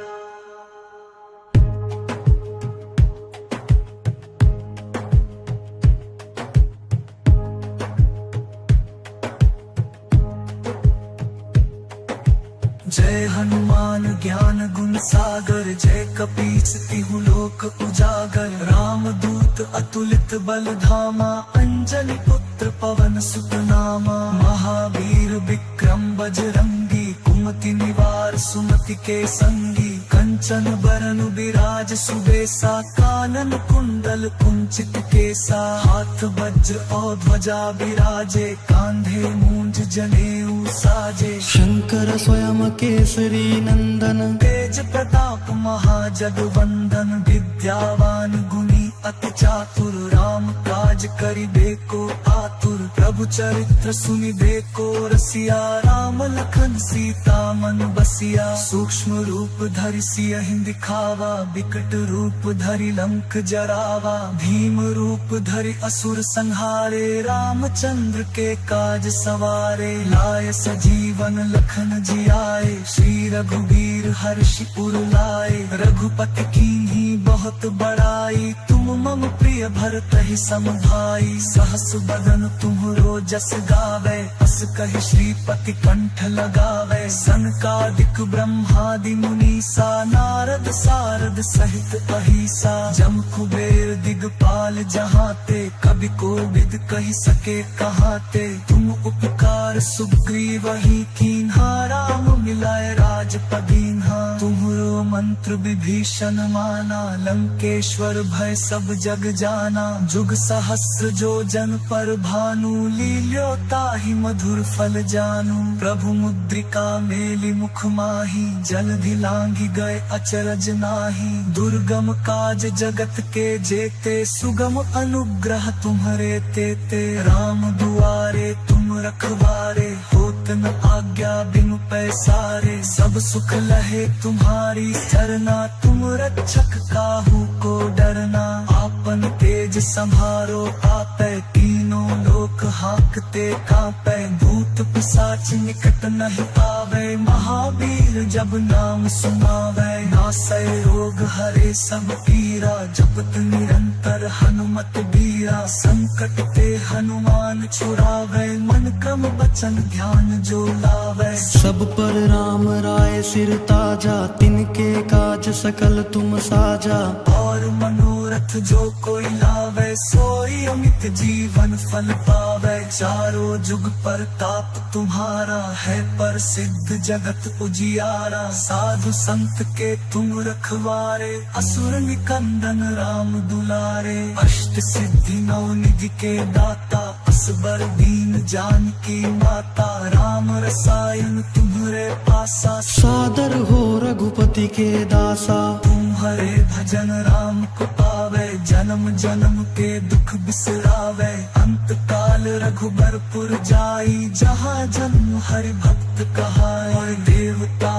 जय हनुमान ज्ञान गुण सागर जय कपीस तिहु लोक उजागर राम दूत अतुलित बल धामा अंजनी पुत्र पवन सुत नामा महावीर विक्रम बजरंगी कुमति निवार सुमति के संगी कंचन बरन विराज सुबेसा कानन कुंडल कुंचित केसा हाथ वज्र और ध्वजा विराजे कांधे मूंज जनेऊ साजे शंकर स्वयं केसरी नंदन तेज प्रताप महाजगवंदन विद्यावान गुणी अति चातुर राम काज करिबे को आतुर प्रभु चरित्र सुनिबे को रसिया राम लखन सीता मन बसिया सूक्ष्म रूप धरि सियहि दिखावा विकट रूप धरि लंक जरावा भीम रूप धरि असुर संहारे रामचंद्र के काज सवारे लाय सजीवन लखन जियाए श्री रघुवीर हर्षि उर लाए रघुपति कीन्ही बहुत बड़ाई तुम मम प्रिय प्रिय भरत ही सम भाई, सहस बदन तुम्हरो जस गावे, अस कहि श्रीपति कंठ लगावे। सनकादिक ब्रह्मादि मुनीसा, नारद सारद सहित अहिसा, जम कुबेर दिगपाल जहाते, कवि कोविद कहि सके कहाते। तुम उपकार सुग्रीव ही कीन्हा, राम मिलाए राजपदीन्हा। तुम्हरो मंत्र विभीषण माना, लंकेश्वर भय सब जग जाना। जुग सहस्र जो जन पर भानु, लील्यो ताहि मधुर फल जानू। प्रभु मुद्रिका मेलि मुख माही, जलधि लांघि गए अचरज नाही। दुर्गम काज जगत के जेते, सुगम अनुग्रह तुम्हरे तेते। राम दुआरे तुम रखवारे, होत न आज्ञा बिनु पैसारे। सब सुख लहे तुम्हारी सरना, तुम रक्षक काहू को डरना। आपन तेज संभारो आपै, तीनों लोक हाकते कांपै। भूत पिशाच निकट नहीं आवे, महावीर जब नाम सुनावे। नासै रोग हरे सब पीरा, जपत निरंतर हनुमत बीरा। संकट ते हनुमान छुड़ावे, मन क्रम वचन ध्यान जो लावे। सब पर राम राय सिर ताजा, तिनके काज सकल तुम साजा। और मनोरथ जो कोई लावे, सोई अमित जीवन फल पावे। चारों जुग परताप तुम्हारा है, प्रसिद्ध जगत उजियारा। साधु संत के तुम रखवारे, असुर निकंदन राम दुलारे। अष्ट सिद्धि नौ निधि के दाता, असबर दीन जानकी माता। राम रसायन तुम्हरे पासा, सादर हो रघुपति के दासा। तुम्हारे भजन राम को पावे, जन्म जन्म के दुख बिसरावे। अंत काल रघुबरपुर जाई, जहाँ जन्म हरि भक्त कहाई। और देवता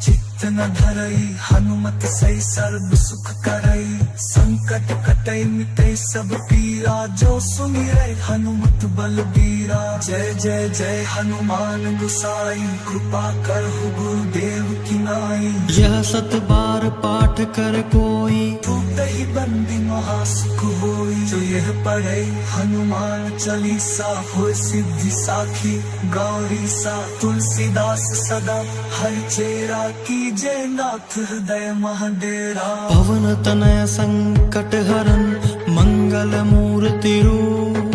चित्त न धरई, हनुमत सही सर्व सुख करई। संकट कटई मिटई सब पीरा, जो सुमिरै हनुमत बलबीरा। जय जय जय हनुमान गोसाई, कृपा करहु गुरुदेव की नाई। यह सत बार पाठ कर कोई, टूटहि बंदी महासुख होई। जो यह पढ़े हनुमान चालीसा, होय सिद्धि साखी गौरी सा। तुलसीदास सदा हरि चेरा, कीजे नाथ हृदय महडेरा। पवन तनय संकट हरन, मंगल मूर्ति रूप।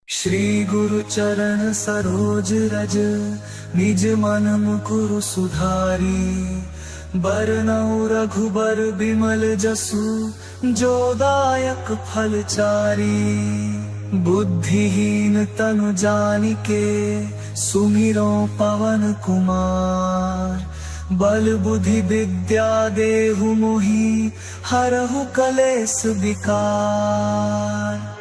श्री गुरु चरण सरोज रज, निज मन मुकुरु सुधारी। बरनउँ रघुबर बिमल जसु, जो दायक फल चारी। बुद्धिहीन तनु जानिके, सुमिरो पवन कुमार। बल बुद्धि विद्या देहु मोहि, हरहु कलेस विकार।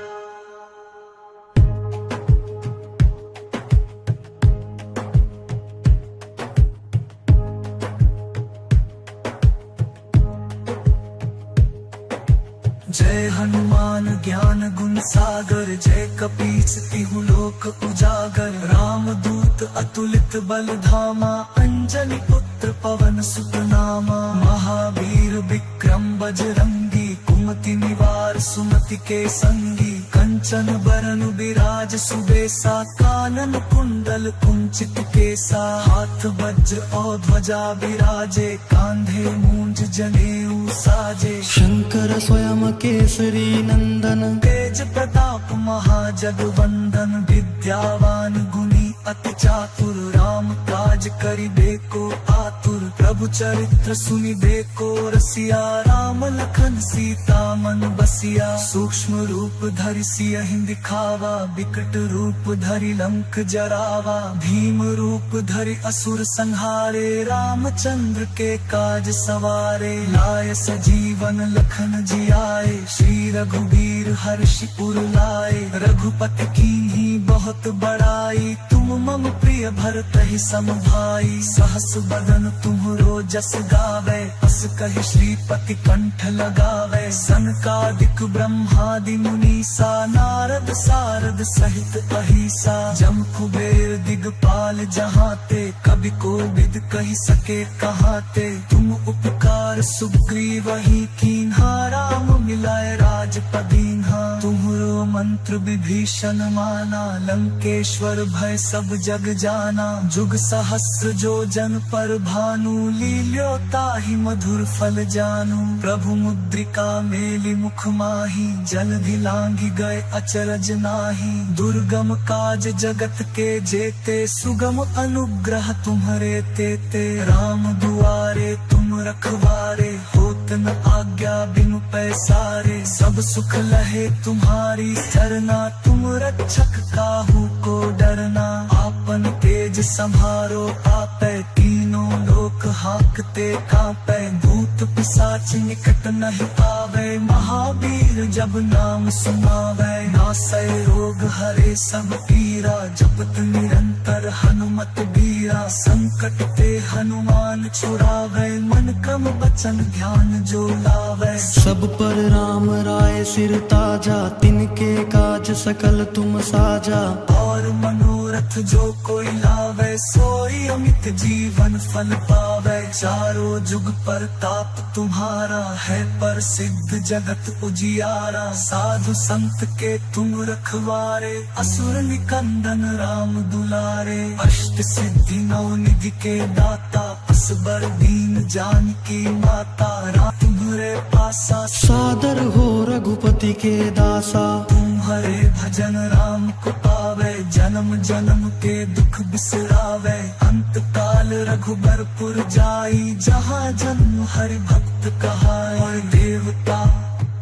जय हनुमान ज्ञान गुण सागर, जय कपीस तिहु लोक उजागर। राम दूत अतुलित बल धामा, अंजनी पुत्र पवन सुत नामा। महावीर विक्रम बजरंगी, कुमति निवार सुमति के संगी। कंचन बरन विराज सुबेसा, कानन कुंडल कुंचित केसा। हाथ वज्र और ध्वजा विराजे, कांधे मूंज जनेऊ साजे। शंकर स्वयं केसरी नंदन, तेज प्रताप महाजगवंदन। विद्यावान गुणी अति चातुर, राम काज करिबेको आतुर। प्रभु चरित्र सुनिबेको रसिया, राम लखन सीता मन बसिया। सूक्ष्म रूप धरि सियहि दिखावा, विकट रूप धरि लंक जरावा। भीम रूप धरि असुर संहारे, रामचंद्र के काज सवारे। लाय सजीवन लखन जियाए, श्री रघुवीर हर्षि उर लाए। रघुपति कीन्ही बहुत बड़ाई, तुम मम प्रिय भरत ही सम भाई। सहस बदन तुम्हरो जस गावे, अस कहि श्रीपति कंठ लगावे। सनकादिक ब्रह्मादि मुनीसा, नारद सारद सहित अहिसा। जम कुबेर दिगपाल जहाते, कवि कोविद कहि सके कहाते। तुम उपकार सुग्रीव ही कीन्हा, राम मिलाए राजपदीन्हा। तुम्हरो मंत्र विभीषण माना, लंकेश्वर भय सब जग जाना। जुग सहस्र जो जन पर भानु, लील्यो ताहि मधुर फल जानू। प्रभु मुद्रिका मेलि मुख माही, जलधि लांघि गए अचरज नाही। दुर्गम काज जगत के जेते, सुगम अनुग्रह तुम्हरे तेते। राम दुआरे तुम रखवारे, होत न आज्ञा बिनु पैसारे। सब सुख लहे तुम्हारी सरना, तुम रक्षक काहू को डरना। आपन तेज संभारो आपै, तीनों लोक हाकते कांपै। भूत पिशाच निकट नहीं आवे, महावीर जब नाम सुनावे। नासै रोग हरे सब पीरा, जपत निरंतर हनुमत बीरा। संकट ते हनुमान छुड़ावे, मन क्रम वचन ध्यान जो लावे। सब पर राम राय सिर ताजा, तिनके काज सकल तुम साजा। और मनोरथ जो कोई लावे, सोई अमित जीवन फल पावे। चारों जुग परताप तुम्हारा है, प्रसिद्ध जगत उजियारा। साधु संत के तुम रखवारे, असुर निकंदन राम दुलारे। अष्ट सिद्धि नौ निधि के दाता, असबर दीन जानकी माता। राम तुम्हारे पासा, सादर हो रघुपति के दासा। तुम्हारे भजन राम को पावे, जन्म जन्म के दुख बिसरावे। अंत काल रघुबरपुर जाई, जहाँ जन्म हरि भक्त कहाई। और देवता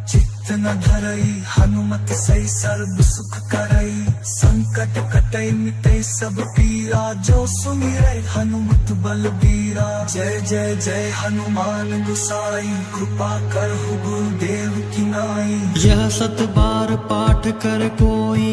चित्त न धरई, हनुमत सही सर्व सुख करई। संकट कटई मिटई सब पीरा, जो सुमिरै हनुमत बलबीरा। जय जय जय हनुमान गुसाई, कृपा करहु गुरुदेव की नाई। यह सत बार पाठ कर कोई,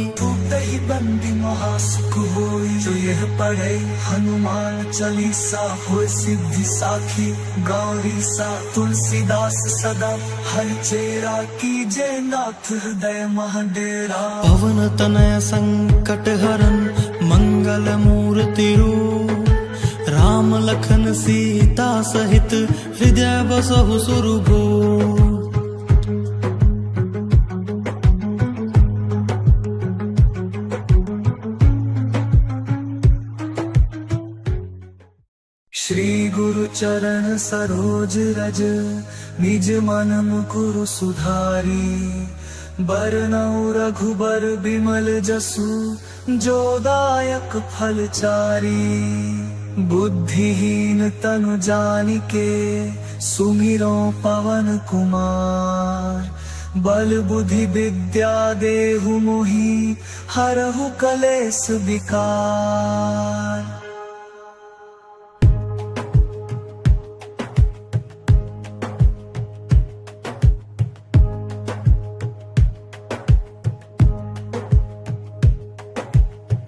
ही बंदी महासुख होई। जो यह पढ़े हनुमान चालीसा, हो सिद्धि साखी गौरी सा। तुलसीदास सदा हर चेरा, कीजे नाथ हृदय महडेरा। पवन तनय संकट हरन, मंगल मूर्ति रूप। राम लखन सीता सहित, हृदय बसहु सुरभूप। श्री गुरु चरण सरोज रज, निज मन मुकुरु सुधारी। बरनउँ रघुबर बिमल जसु, जो दायक फल चारी। बुद्धिहीन तनु जानिके, सुमिरो पवन कुमार। बल बुद्धि विद्या देहु मोहि, हरहु कलेस विकार।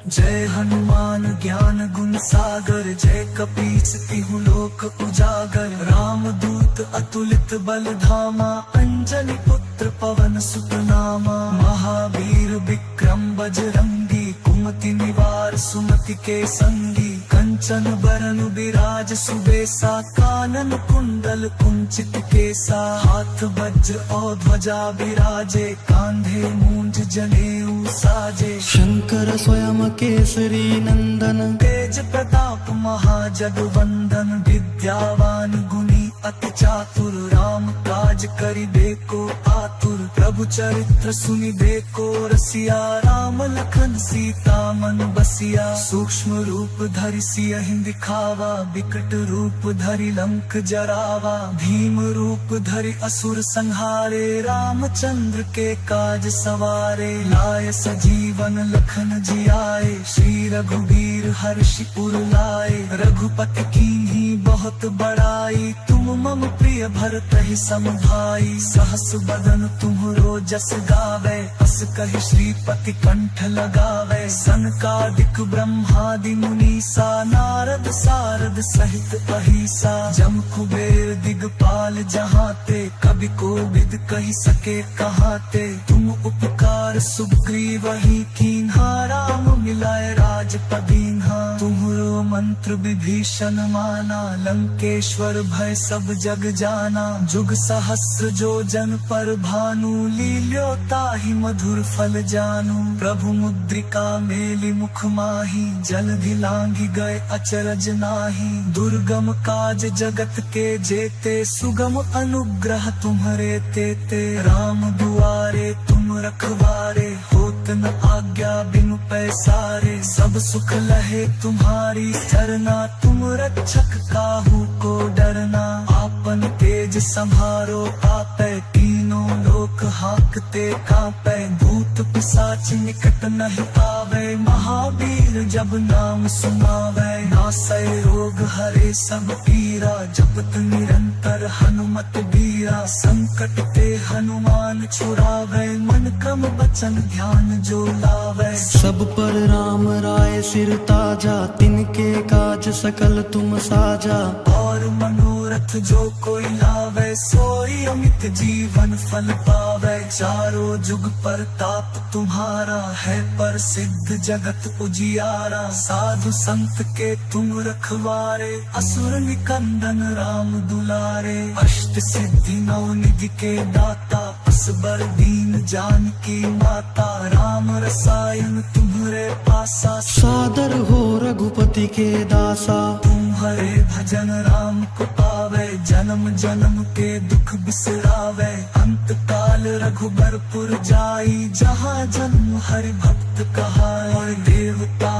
जय हनुमान ज्ञान गुण सागर, जय कपीस तिहु लोक उजागर। राम दूत अतुलित बल धामा, अंजनी पुत्र पवन सुत नामा। महावीर विक्रम बजरंगी, कुमति निवार सुमति के संगी। कंचन बरन विराज सुबेसा, कानन कुंडल कुंचित केसा। हाथ वज्र और ध्वजा विराजे, कांधे मूंज जनेऊ साजे। शंकर स्वयं केसरी नंदन, तेज प्रताप महाजगवंदन। विद्यावान गुणी अति चातुर, राम काज करिबे को आतुर। प्रभु चरित्र सुनिबे को रसिया, राम लखन सीता मन बसिया। सूक्ष्म रूप धरि सियहि दिखावा, विकट रूप धरि लंक जरावा। भीम रूप धरि असुर संहारे, रामचंद्र के काज सवारे। लाय सजीवन लखन जियाए, श्री रघुवीर हर्षि उर लाए। रघुपति कीन्ही बहुत बड़ाई, तुम मम प्रिय भरत ही सम भाई। सहस बदन तुम्हरो जस गावे, बस कहि श्रीपति कंठ लगावे। सनकादिक ब्रह्मादि मुनीसा नारद सारद सहित अहिसा। जम कुबेर दिगपाल जहाते कवि कोविद कहि सके कहाते। तुम उपकार सुग्रीव ही कीन्हा राम मिलाए राजपदीन्हा। तुम्हरो मंत्र विभीषण माना लंकेश्वर भय सब जग जाना। जुग सहस्र जो जन पर भानु लील्यो ताहि मधुर फल जानू। प्रभु मुद्रिका मेलि मुख माही जलधि लांघि गए अचरज नाही। दुर्गम काज जगत के जेते सुगम अनुग्रह तुम्हरे तेते। राम दुआरे तुम रखवारे होत न आज्ञा बिनु पैसारे। सब सुख लहे तुम्हारी सरना तुम रक्षक काहू को डरना। आपन तेज संहारो आपै तीनों लोक हाकते कांपै। भूत पिशाच निकट नहीं आवे महावीर जब नाम सुनावे। नासै रोग हरे सब पीरा जपत निरंतर हनुमत बीरा। संकट ते हनुमान छुड़ावे मन क्रम वचन ध्यान जो लावे। सब पर राम राय सिर ताजा तिनके काज सकल तुम साजा। और मनोरथ जो कोई लावे सोई अमित जीवन फल पावे। चारों जुग पर ताप तुम्हारा है प्रसिद्ध जगत उजियारा। साधु संत के तुम रखवारे असुर निकंदन राम दुलारे। अष्ट सिद्धि नौ निधि के दाता असबर दीन जानकी माता। राम रसायन तुम्हरे पासा सादर हो रघुपति के दासा। तुम्हारे भजन राम को पावे जन्म जन्म के दुख बिसरावे। अंत काल रघुबरपुर जाई जहाँ जन्म हरि भक्त कहाए। और देवता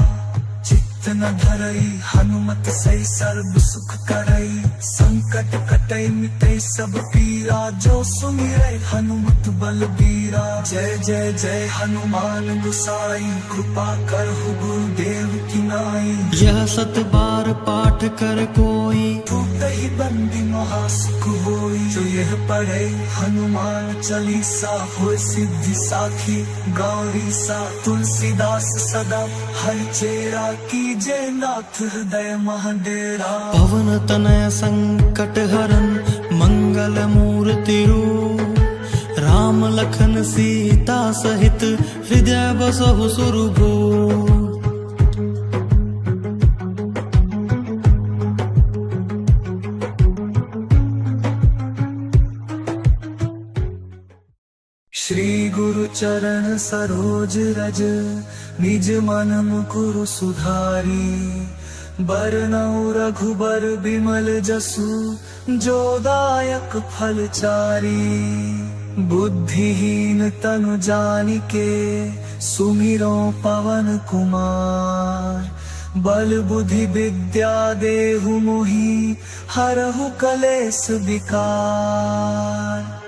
चित्त न धरई हनुमत सही सर्व सुख करई। संकट कटई मिटई सब पीरा जो सुमिरै हनुमत बलबीरा। जय जय जय हनुमान गुसाई कृपा करहु गुरुदेव की नाई। यह सत बार पाठ कर कोई ही बंदी महासुख होई। जो यह पढ़े हनुमान चालीसा हो सिद्धि साखी गौरी सा। तुलसीदास सदा हरि चेरा कीजे नाथ हृदय महाडेरा। पवन तनय संकट हरन मंगल मूर्ति रूप। राम लखन सीता सहित हृदय बसहु सुरभूप। श्री गुरु चरण सरोज रज निज मन मुकुरु सुधारी। बरनउँ रघुबर बिमल जसु जो दायक फल चारी। बुद्धिहीन तनु जानिके सुमिरो पवन कुमार। बल बुद्धि विद्या देहु मोहि हरहु कलेस विकार।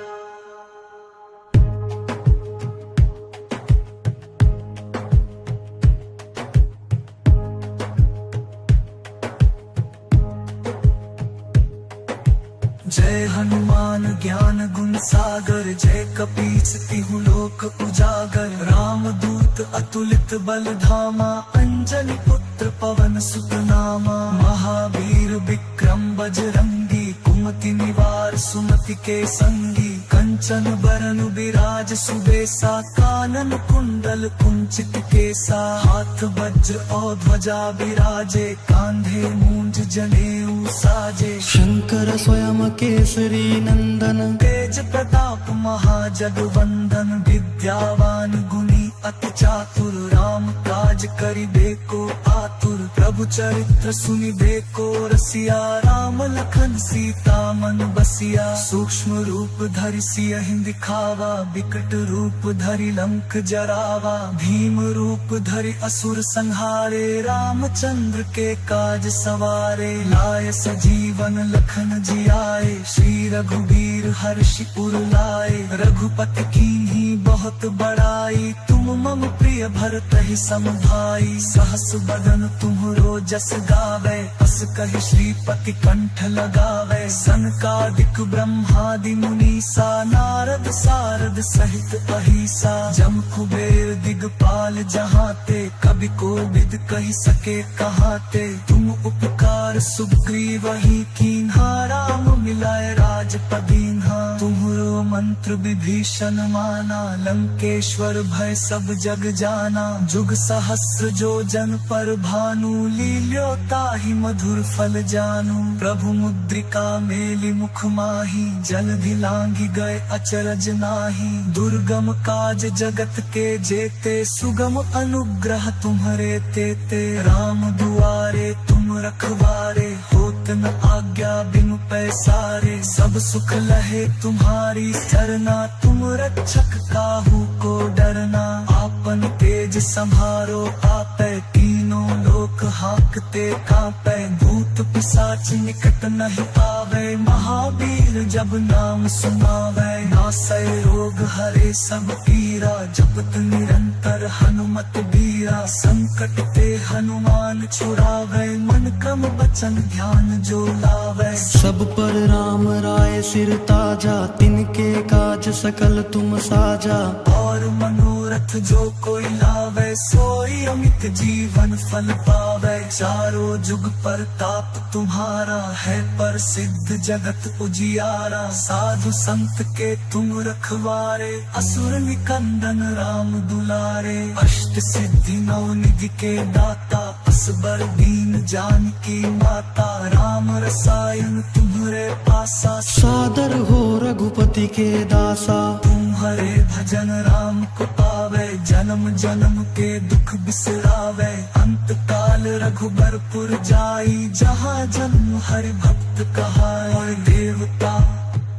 जय हनुमान ज्ञान गुण सागर जय कपीस तिहु लोक उजागर। राम दूत अतुलित बल धामा अंजनी पुत्र पवन सुत नामा। महावीर विक्रम बजरंगी कुमति निवार सुमति के संगी। कंचन बरन विराज सुबेसा कानन कुंडल कुंचित केसा। हाथ वज्र और ध्वजा विराजे कांधे मूंज जनेऊ साजे। शंकर स्वयं केसरी नंदन तेज प्रताप महाजगवंदन। विद्यावान गुणी अति चातुर राम काज करिबे को आतुर। प्रभु चरित्र सुनिबे को रसिया राम लखन सीता मन बसिया। सूक्ष्म रूप धरि सियहि दिखावा विकट रूप धरि लंक जरावा। भीम रूप धरि असुर संहारे रामचंद्र के काज सवारे। लाय सजीवन लखन जियाए श्री रघुबीर हर्षि उर लाए। रघुपति कीन्ही बहुत बड़ाई तुम तुम मम प्रिय भरत ही सम भाई, सहस बदन तुम्हरो जस गावे, अस कहि श्रीपति कंठ लगावे। सनकादिक ब्रह्मादि मुनीसा, नारद सारद सहित अहिसा, जम कुबेर दिगपाल जहाते, कवि कोविद कहि सके कहाते। तुम उपकार सुग्रीव ही कीन्हा, राम मिलाए राजपदीन्हा। तुम्हरो मंत्र विभीषण माना, लंकेश्वर भय सब जग जाना। जुग सहस्र जो जन पर भानु, लील्यो ताहि मधुर फल जानू। प्रभु मुद्रिका मेलि मुख माही, जलधि लांघि गए अचरज नाही। दुर्गम काज जगत के जेते, सुगम अनुग्रह तुम्हरे तेते। राम दुआरे तुम रखवारे, होत न आज्ञा बिनु पैसारे। सब सुख लहे तुम्हारी सरना, तुम रक्षक काहू को डरना। आपन तेज संभारो आपै, तीनों लोक हाकते कांपै। भूत पिशाच निकट नहीं आवे, महावीर जब नाम सुनावे। नासै रोग हरे सब पीरा, जपत निरंतर हनुमत बीरा। संकट ते हनुमान छुड़ावे, मन क्रम वचन ध्यान जो लावे। सब पर राम राय सिर ताजा, तिनके काज सकल तुम साजा। और मनोरथ जो कोई लावे, सोई अमित जीवन फल पावे। चारों जुग परताप तुम्हारा है, प्रसिद्ध जगत उजियारा। साधु संत के तुम रखवारे, असुर निकंदन राम दुलारे। अष्ट सिद्धि नौ निधि के दाता, असबर दीन जानकी माता। राम रसायन तुम्हरे पासा, सादर हो रघुपति के दासा। तुम्हारे भजन राम को पावे, जन्म जन्म के दुख बिसरावे। अंत काल रघुबरपुर जाई, जहाँ जन्म हरि भक्त कहाई। देवता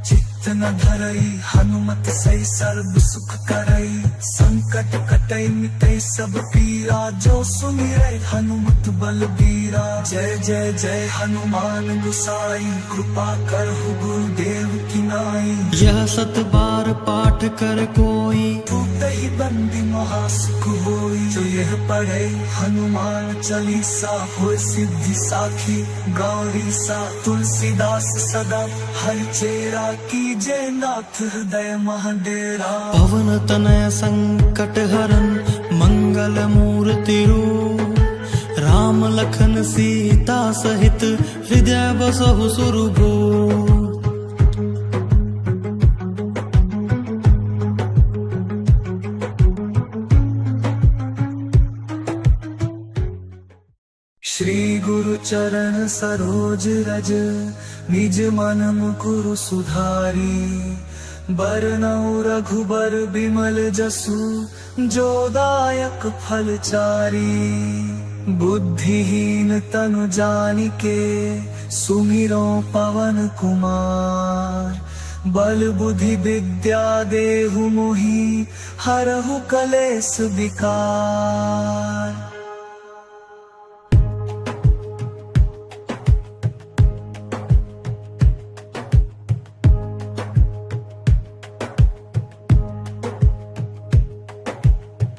चित्त न धरई, हनुमत सही सर्व सुख करई। संकट कटई मिटई सब पीरा, जो सुमिरै हनुमत बलबीरा। जय जय जय हनुमान गुसाई, कृपा करहु गुरुदेव की नाई। यह सत बार पाठ कर कोई, टूटहि बंदी महासुख होई। जो यह पढ़े हनुमान चालीसा, होय सिद्धि साखी गौरी सा। तुलसीदास सदा हरि चेरा, कीजे नाथ हृदय महडेरा। पवन तनय संकट हरन, मंगल मूर्ति रूप। राम लखन सीता सहित, हृदय बसहु सुरभूप। श्री गुरु चरण सरोज रज, निज मन मुकुरु सुधारी। बरनउँ रघुबर बिमल जसु, जो दायक फल चारी। बुद्धिहीन तनु जानिके, सुमिरो पवन कुमार। बल बुद्धि विद्या देहु मोहि, हरहु कलेस विकार।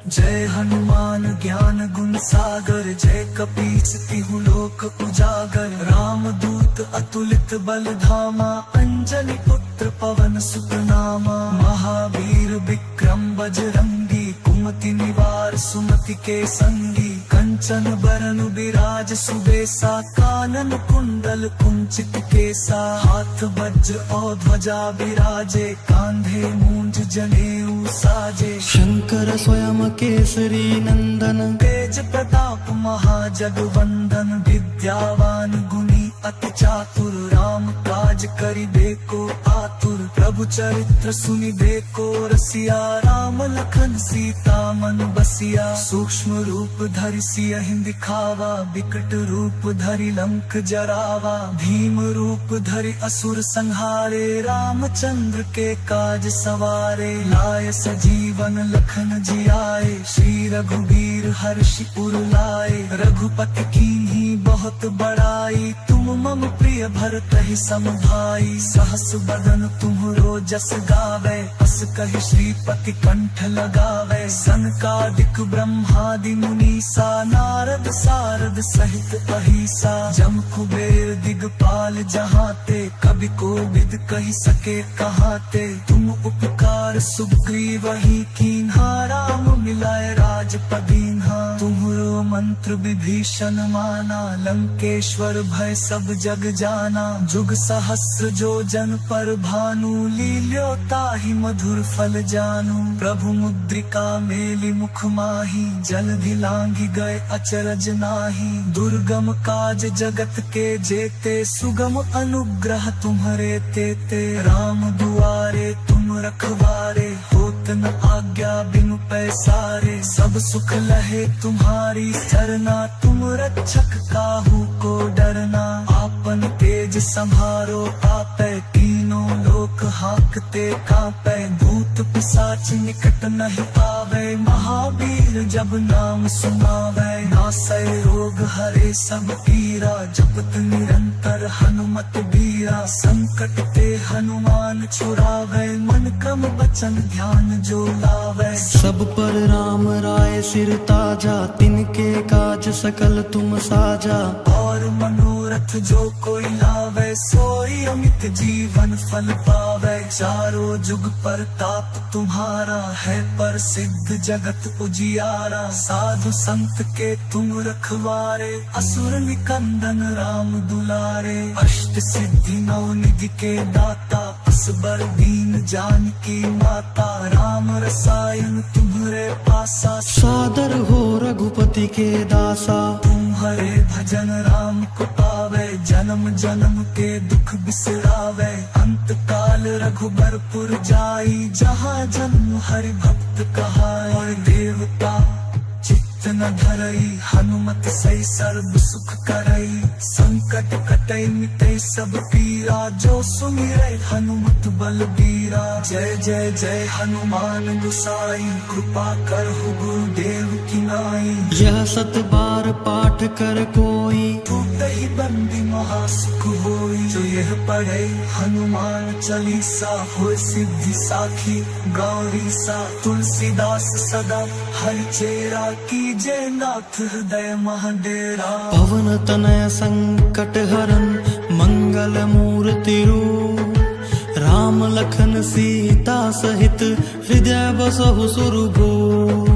जय हनुमान ज्ञान गुण सागर, जय कपीस तिहु लोक उजागर। राम दूत अतुलित बल धामा, अंजनी पुत्र पवन सुत नामा। महावीर विक्रम बजरंगी, कुमति निवार सुमति के संगी। कंचन बरन बिराज सुबेसा, कानन कुंडल कुंचित केसा। हाथ वज्र और ध्वजा बिराजे, कांधे मूंज जनेऊ साजे। शंकर स्वयं केसरी नंदन, तेज प्रताप महाजगवंदन। विद्यावान गुणी अति चातुर, राम काज करिबे को आतुर। प्रभु चरित्र सुनिबे को रसिया, राम लखन सीता मन बसिया। सूक्ष्म रूप धरि सियहि दिखावा, विकट रूप धरि लंक जरावा। भीम रूप धरि असुर संहारे, रामचंद्र के काज सवारे। लाय सजीवन लखन जियाए, श्री रघुबीर हर्षि उर लाए। रघुपति कीन्ही बहुत बड़ाई, तुम तुम मम प्रिय भरत ही सम भाई, सहस बदन तुम्हरो जस गावे, अस कहि श्रीपति कंठ लगावे। सनकादिक ब्रह्मादि मुनीसा, नारद सारद सहित अहिसा, जम कुबेर दिगपाल जहाते, कवि कोविद कहि सके कहाते। तुम उपकार सुग्रीव ही कीन्हा, राम मिलाए राजपदीन्हा। तुम्हरो मंत्र विभीषण माना, लंकेश्वर भय सब जग जाना। जुग सहस्र जो जन पर भानु, लील्यो ताहि मधुर फल जानू। प्रभु मुद्रिका मेलि मुख माही, जलधि लांघि गए अचरज नाही। दुर्गम काज जगत के जेते, सुगम अनुग्रह तुम्हरे तेते। राम दुआरे तुम रखवारे, होत न आज्ञा बिनु पैसारे। सब सुख लहे तुम्हारी सरना, तुम रक्षक काहू को डरना। आपन तेज संभारो आपै, तीनों लोक हाकते कांपै। भूत पिशाच निकट नहीं आवे, महावीर जब नाम सुनावे। नासै रोग हरे सब पीरा, जपत निरंतर हनुमत बीरा। संकट ते हनुमान छुड़ावे, मन क्रम वचन ध्यान जो लावे। सब पर राम राय सिर ताजा, तिनके काज सकल तुम साजा। और मनोरथ जो कोई लावे, सोई अमित जीवन फल पावे। चारों जुग पर ताप तुम्हारा है, प्रसिद्ध जगत उजियारा। साधु संत के तुम रखवारे, असुर निकंदन राम दुलारे। अष्ट सिद्धि नौ निधि के दाता, असबर दीन जानकी माता। राम रसायन तुम्हरे पासा, सादर हो रघुपति के दासा। तुम्हारे भजन राम को पावे, जन्म जन्म के दुख बिसरावे। अंत काल रघुबरपुर जाई, जहाँ जन्म हरि भक्त कहाई। देवता चित्त न धरई, हनुमत सही सर्व सुख करई। संकट कटई मिटई सब पीरा, जो सुमिरै हनुमत बलबीरा। जय जय जय हनुमान गोसाई, कृपा करहु गुरुदेव की नाई। यह सत बार पाठ कर कोई, टूटहि बंदी महासुख होई। जो यह पढ़े हनुमान चालीसा, होय सिद्धि साखी गौरी सा। तुलसीदास सदा हरिचेरा, कीजे नाथ हृदय महडेरा। पवन तनय संकट हरन, मंगल मूर्ति रूप। राम लखन सीता सहित, हृदय बसहु सुरभूप।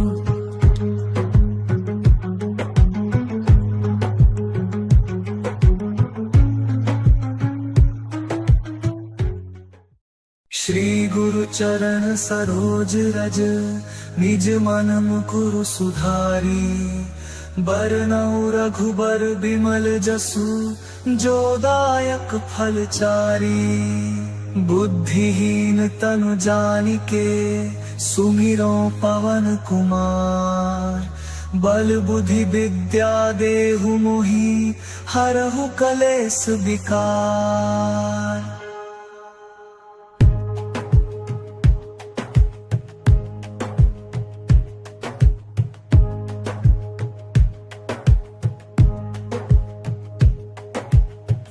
श्री गुरु चरण सरोज रज, निज मन मुकुरु सुधारी। बरनउँ रघुबर बिमल जसु, जो दायक फल चारी। बुद्धिहीन तनु जानिके, सुमिरो पवन कुमार। बल बुद्धि विद्या देहु मोहि, हरहु कलेस विकार।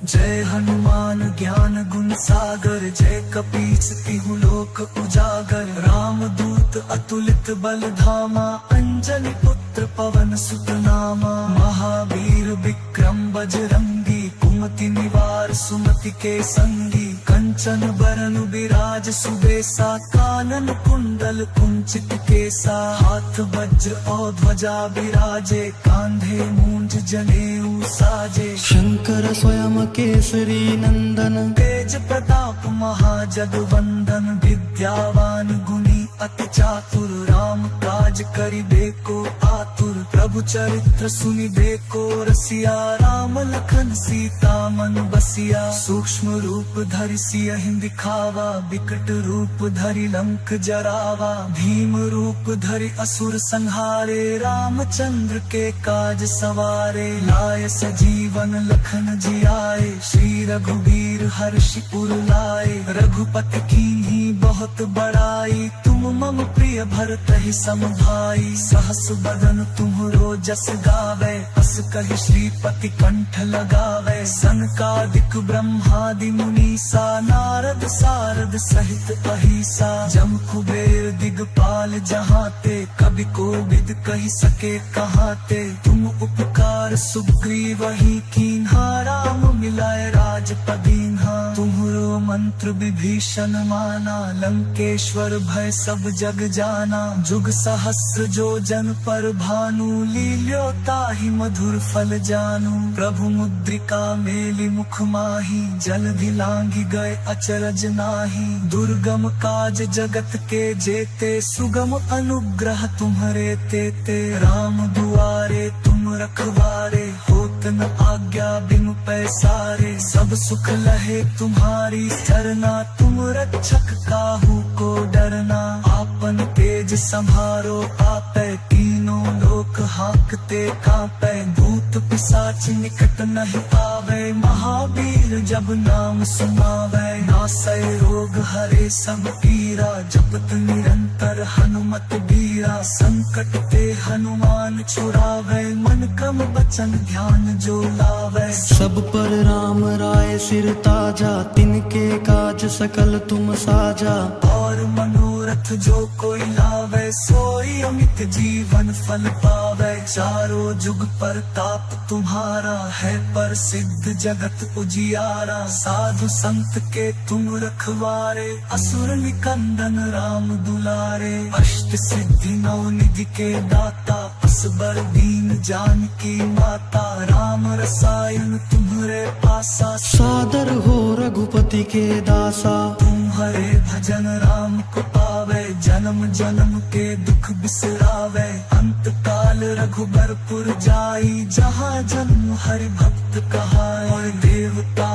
जय हनुमान ज्ञान गुण सागर, जय कपीस तिहु लोक उजागर। राम दूत अतुलित बल धामा, अंजनी पुत्र पवन सुत नामा। महावीर विक्रम बजरंगी, कुमति निवार सुमति के संगी। कंचन बरन विराज सुबेसा, कानन कुंडल कुंचित केसा। हाथ वज्र और ध्वजा विराजे, कांधे मूंज जनेऊ साजे। शंकर स्वयं केसरी नंदन, तेज प्रताप महाजगवंदन। विद्यावान गुणी अति चातुर, राम काज करिबेको आतुर। प्रभु चरित्र सुनिबेको रसिया, राम लखन सीता मन बसिया। सूक्ष्म रूप धरि सियहि दिखावा, विकट रूप धरि लंक जरावा। भीम रूप धरि असुर संहारे, रामचंद्र के काज सवारे। लाय सजीवन लखन जियाए, श्री रघुवीर हर्षि उर लाए। रघुपति कीन्ही बहुत बड़ाई, तुम मम प्रिय भरत ही सम भाई। सहस बदन तुम्हरो जस गावे, अस कहि श्रीपति कंठ लगावे। सनकादिक ब्रह्मादि मुनीसा नारद सारद सहित अहिसा जम कुबेर दिगपाल जहाते कवि कोविद कही सके कहाते तुम उपकार सुग्रीव ही कीन्हा राम मिलाए राजपदीन्हा तुम्हरो मंत्र विभीषण माना लंकेश्वर भय सब जग जाना जुग सहस्र जो जन पर भानु लील्यो ताहि मधुर फल जानू प्रभु मुद्रिका मेलि मुख माही जलधि लांघि गए अचरज नाही दुर्गम काज जगत के जेते सुगम अनुग्रह तुम्हरे तेते राम दुआरे तुम रखवारे होत न आज्ञा बिनु पैसारे सब सुख लहे तुम्हारी सरना तुम रक्षक काहू को डरना आपन तेज संभारो आपे तीनों लोक हाकते कांपे भूत पिशाच निकट नहीं आवे महावीर जब नाम सुनावे नासै रोग हरे सब पीरा जपत निरंतर हनुमत बीरा संकट ते हनुमान छुड़ावे मन क्रम बचन ध्यान जो लावे सब पर राम राय सिर ताजा तिनके काज सकल तुम साजा और मनोरथ जो कोई लावे सोई अमित जीवन फल पावे चारों जुग पर ताप तुम्हारा है पर सिद्ध जगत उजियारा साधु संत के तुम रखवारे असुर निकंदन राम दुलारे अष्ट सिद्धि नौ निधि के दाता असबर दीन जानकी माता राम रसायन तुम्हरे पासा सादर हो रघुपति के दासा तुम्हारे भजन राम को पावे जन्म जन्म के दुख बिसरावे अंत काल रघुबरपुर जाई जहाँ जन्म हरि भक्त कहाए देवता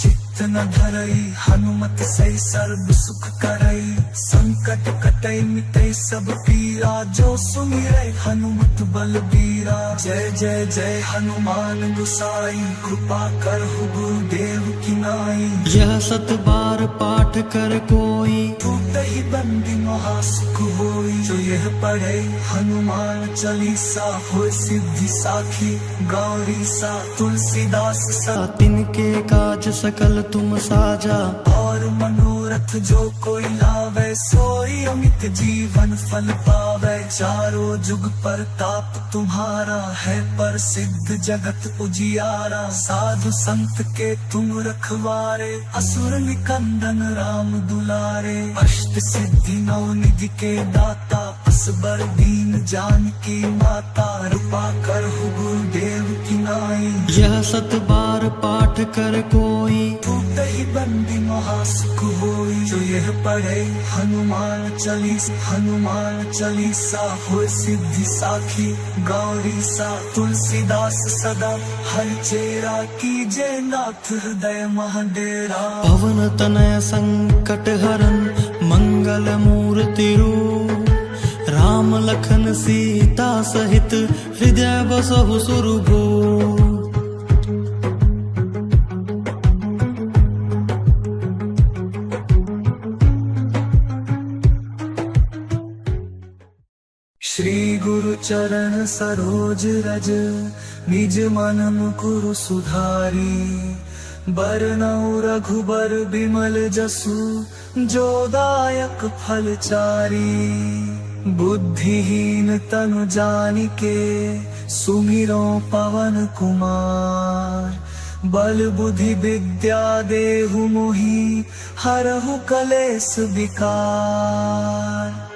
चित्त न धरई हनुमत सही सर्व सुख करई संकट कटई मिटई सब पीरा जो सुमिरै हनुमत बलबीरा जय जय जय हनुमान गोसाई कृपा करहु गुरुदेव की नाई यह सत बार पाठ कर कोई टूटहि बंदी महासुख होई जो यह पढ़े हनुमान चालीसा होय सिद्धि साखी गौरी सा तुलसीदास सा तिनके काज सकल तुम साजा और मनोरथ जो कोई लावे सोई अमित जीवन फल पावे चारों जुग पर ताप तुम्हारा है पर सिद्ध जगत उजियारा साधु संत के तुम रखवारे असुर निकंदन राम दुलारे अष्ट सिद्धि नौ निधि के दाता असबर दीन जानकी माता कृपा करहु गुरुदेव की नाई यह सत बार पाठ कर कोई टूटहि बंदी महासुख होई जो यह पढ़े हनुमान चालीसा होय सिद्धि साखी गौरी सा तुलसीदास सदा हर चेरा कीजे नाथ हृदय महाडेरा पवन तनय संकट हरन मंगल मूर्ति रूप राम लखन सीता सहित हृदय बसहु सुरभूप श्री गुरु चरण सरोज रज निज मन मुकुरु सुधारी बरनउँ रघुबर बिमल जसु जो दायक फल चारी बुद्धिहीन तनु जानिके सुमिरो पवन कुमार बल बुद्धि विद्या देहु मोहि हरहु कलेस विकार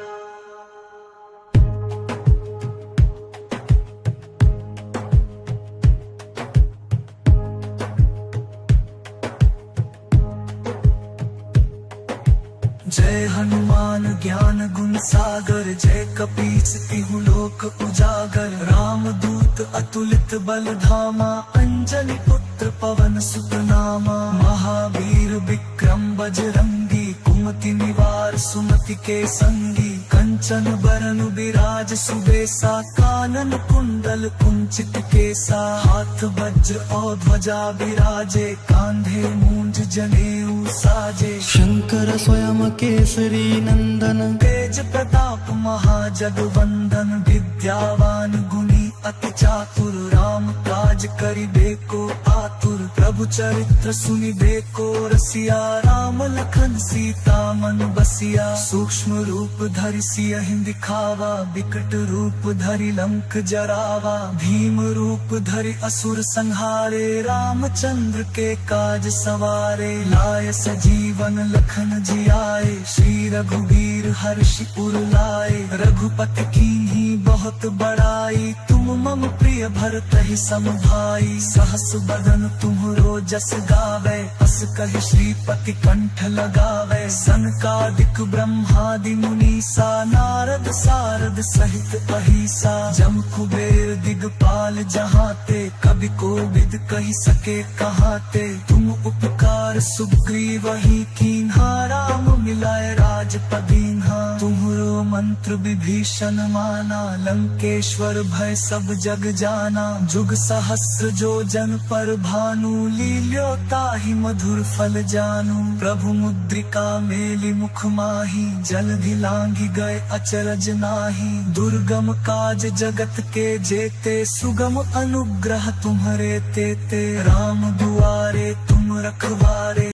जय हनुमान ज्ञान गुण सागर जय कपीस तिहु लोक उजागर राम दूत अतुलित बल धामा अंजनी पुत्र पवन सुत नामा महावीर विक्रम बजरंगी कुमति निवार सुमति के संगी कंचन बरन विराज सुबेसा कानन कुंडल कुंचित केसा हाथ वज्र और ध्वजा विराजे कांधे मूंज जनेऊ साजे शंकर स्वयं केसरी नंदन तेज प्रताप महाजगवंदन विद्यावान गुणी अति चातुर राम काज करिबे को आतुर प्रभु चरित्र सुनि देखो रसिया, राम लखन सीता मन बसिया। सूक्ष्म रूप धरि सियहि दिखावा, बिकट रूप धरि लंक जरावा। भीम रूप धरि असुर संहारे, रामचंद्र के काज सवारे। लाय सजीवन लखन जियाए, श्री रघुवीर हर्षि उर लाए। रघुपति कीन्ही बहुत बड़ाई, तुम मम प्रिय भरत ही सम भाई। सहस बदन तुम्हरो जस गावे, अस कहि श्रीपति कंठ लगावे। सनकादिक ब्रह्मादि मुनीसा, नारद सारद सहित अहिसा। जम कुबेर दिगपाल जहाते, कवि कोविद कहि सके कहाते। तुम उपकार सुग्रीवहि कीन्हा, राम मिलाए राजपद दीन्हा। तुम्हरो मंत्र विभीषण माना, लंकेश्वर भय सब जग जाना। जुग सहस्र जो जन पर भानु, लील्यो ताहि मधुर फल जानू। प्रभु मुद्रिका मेलि मुख माही, जलधि लांघि गए अचरज नाही। दुर्गम काज जगत के जेते, सुगम अनुग्रह तुम्हरे तेते। राम दुआरे तुम रखवारे,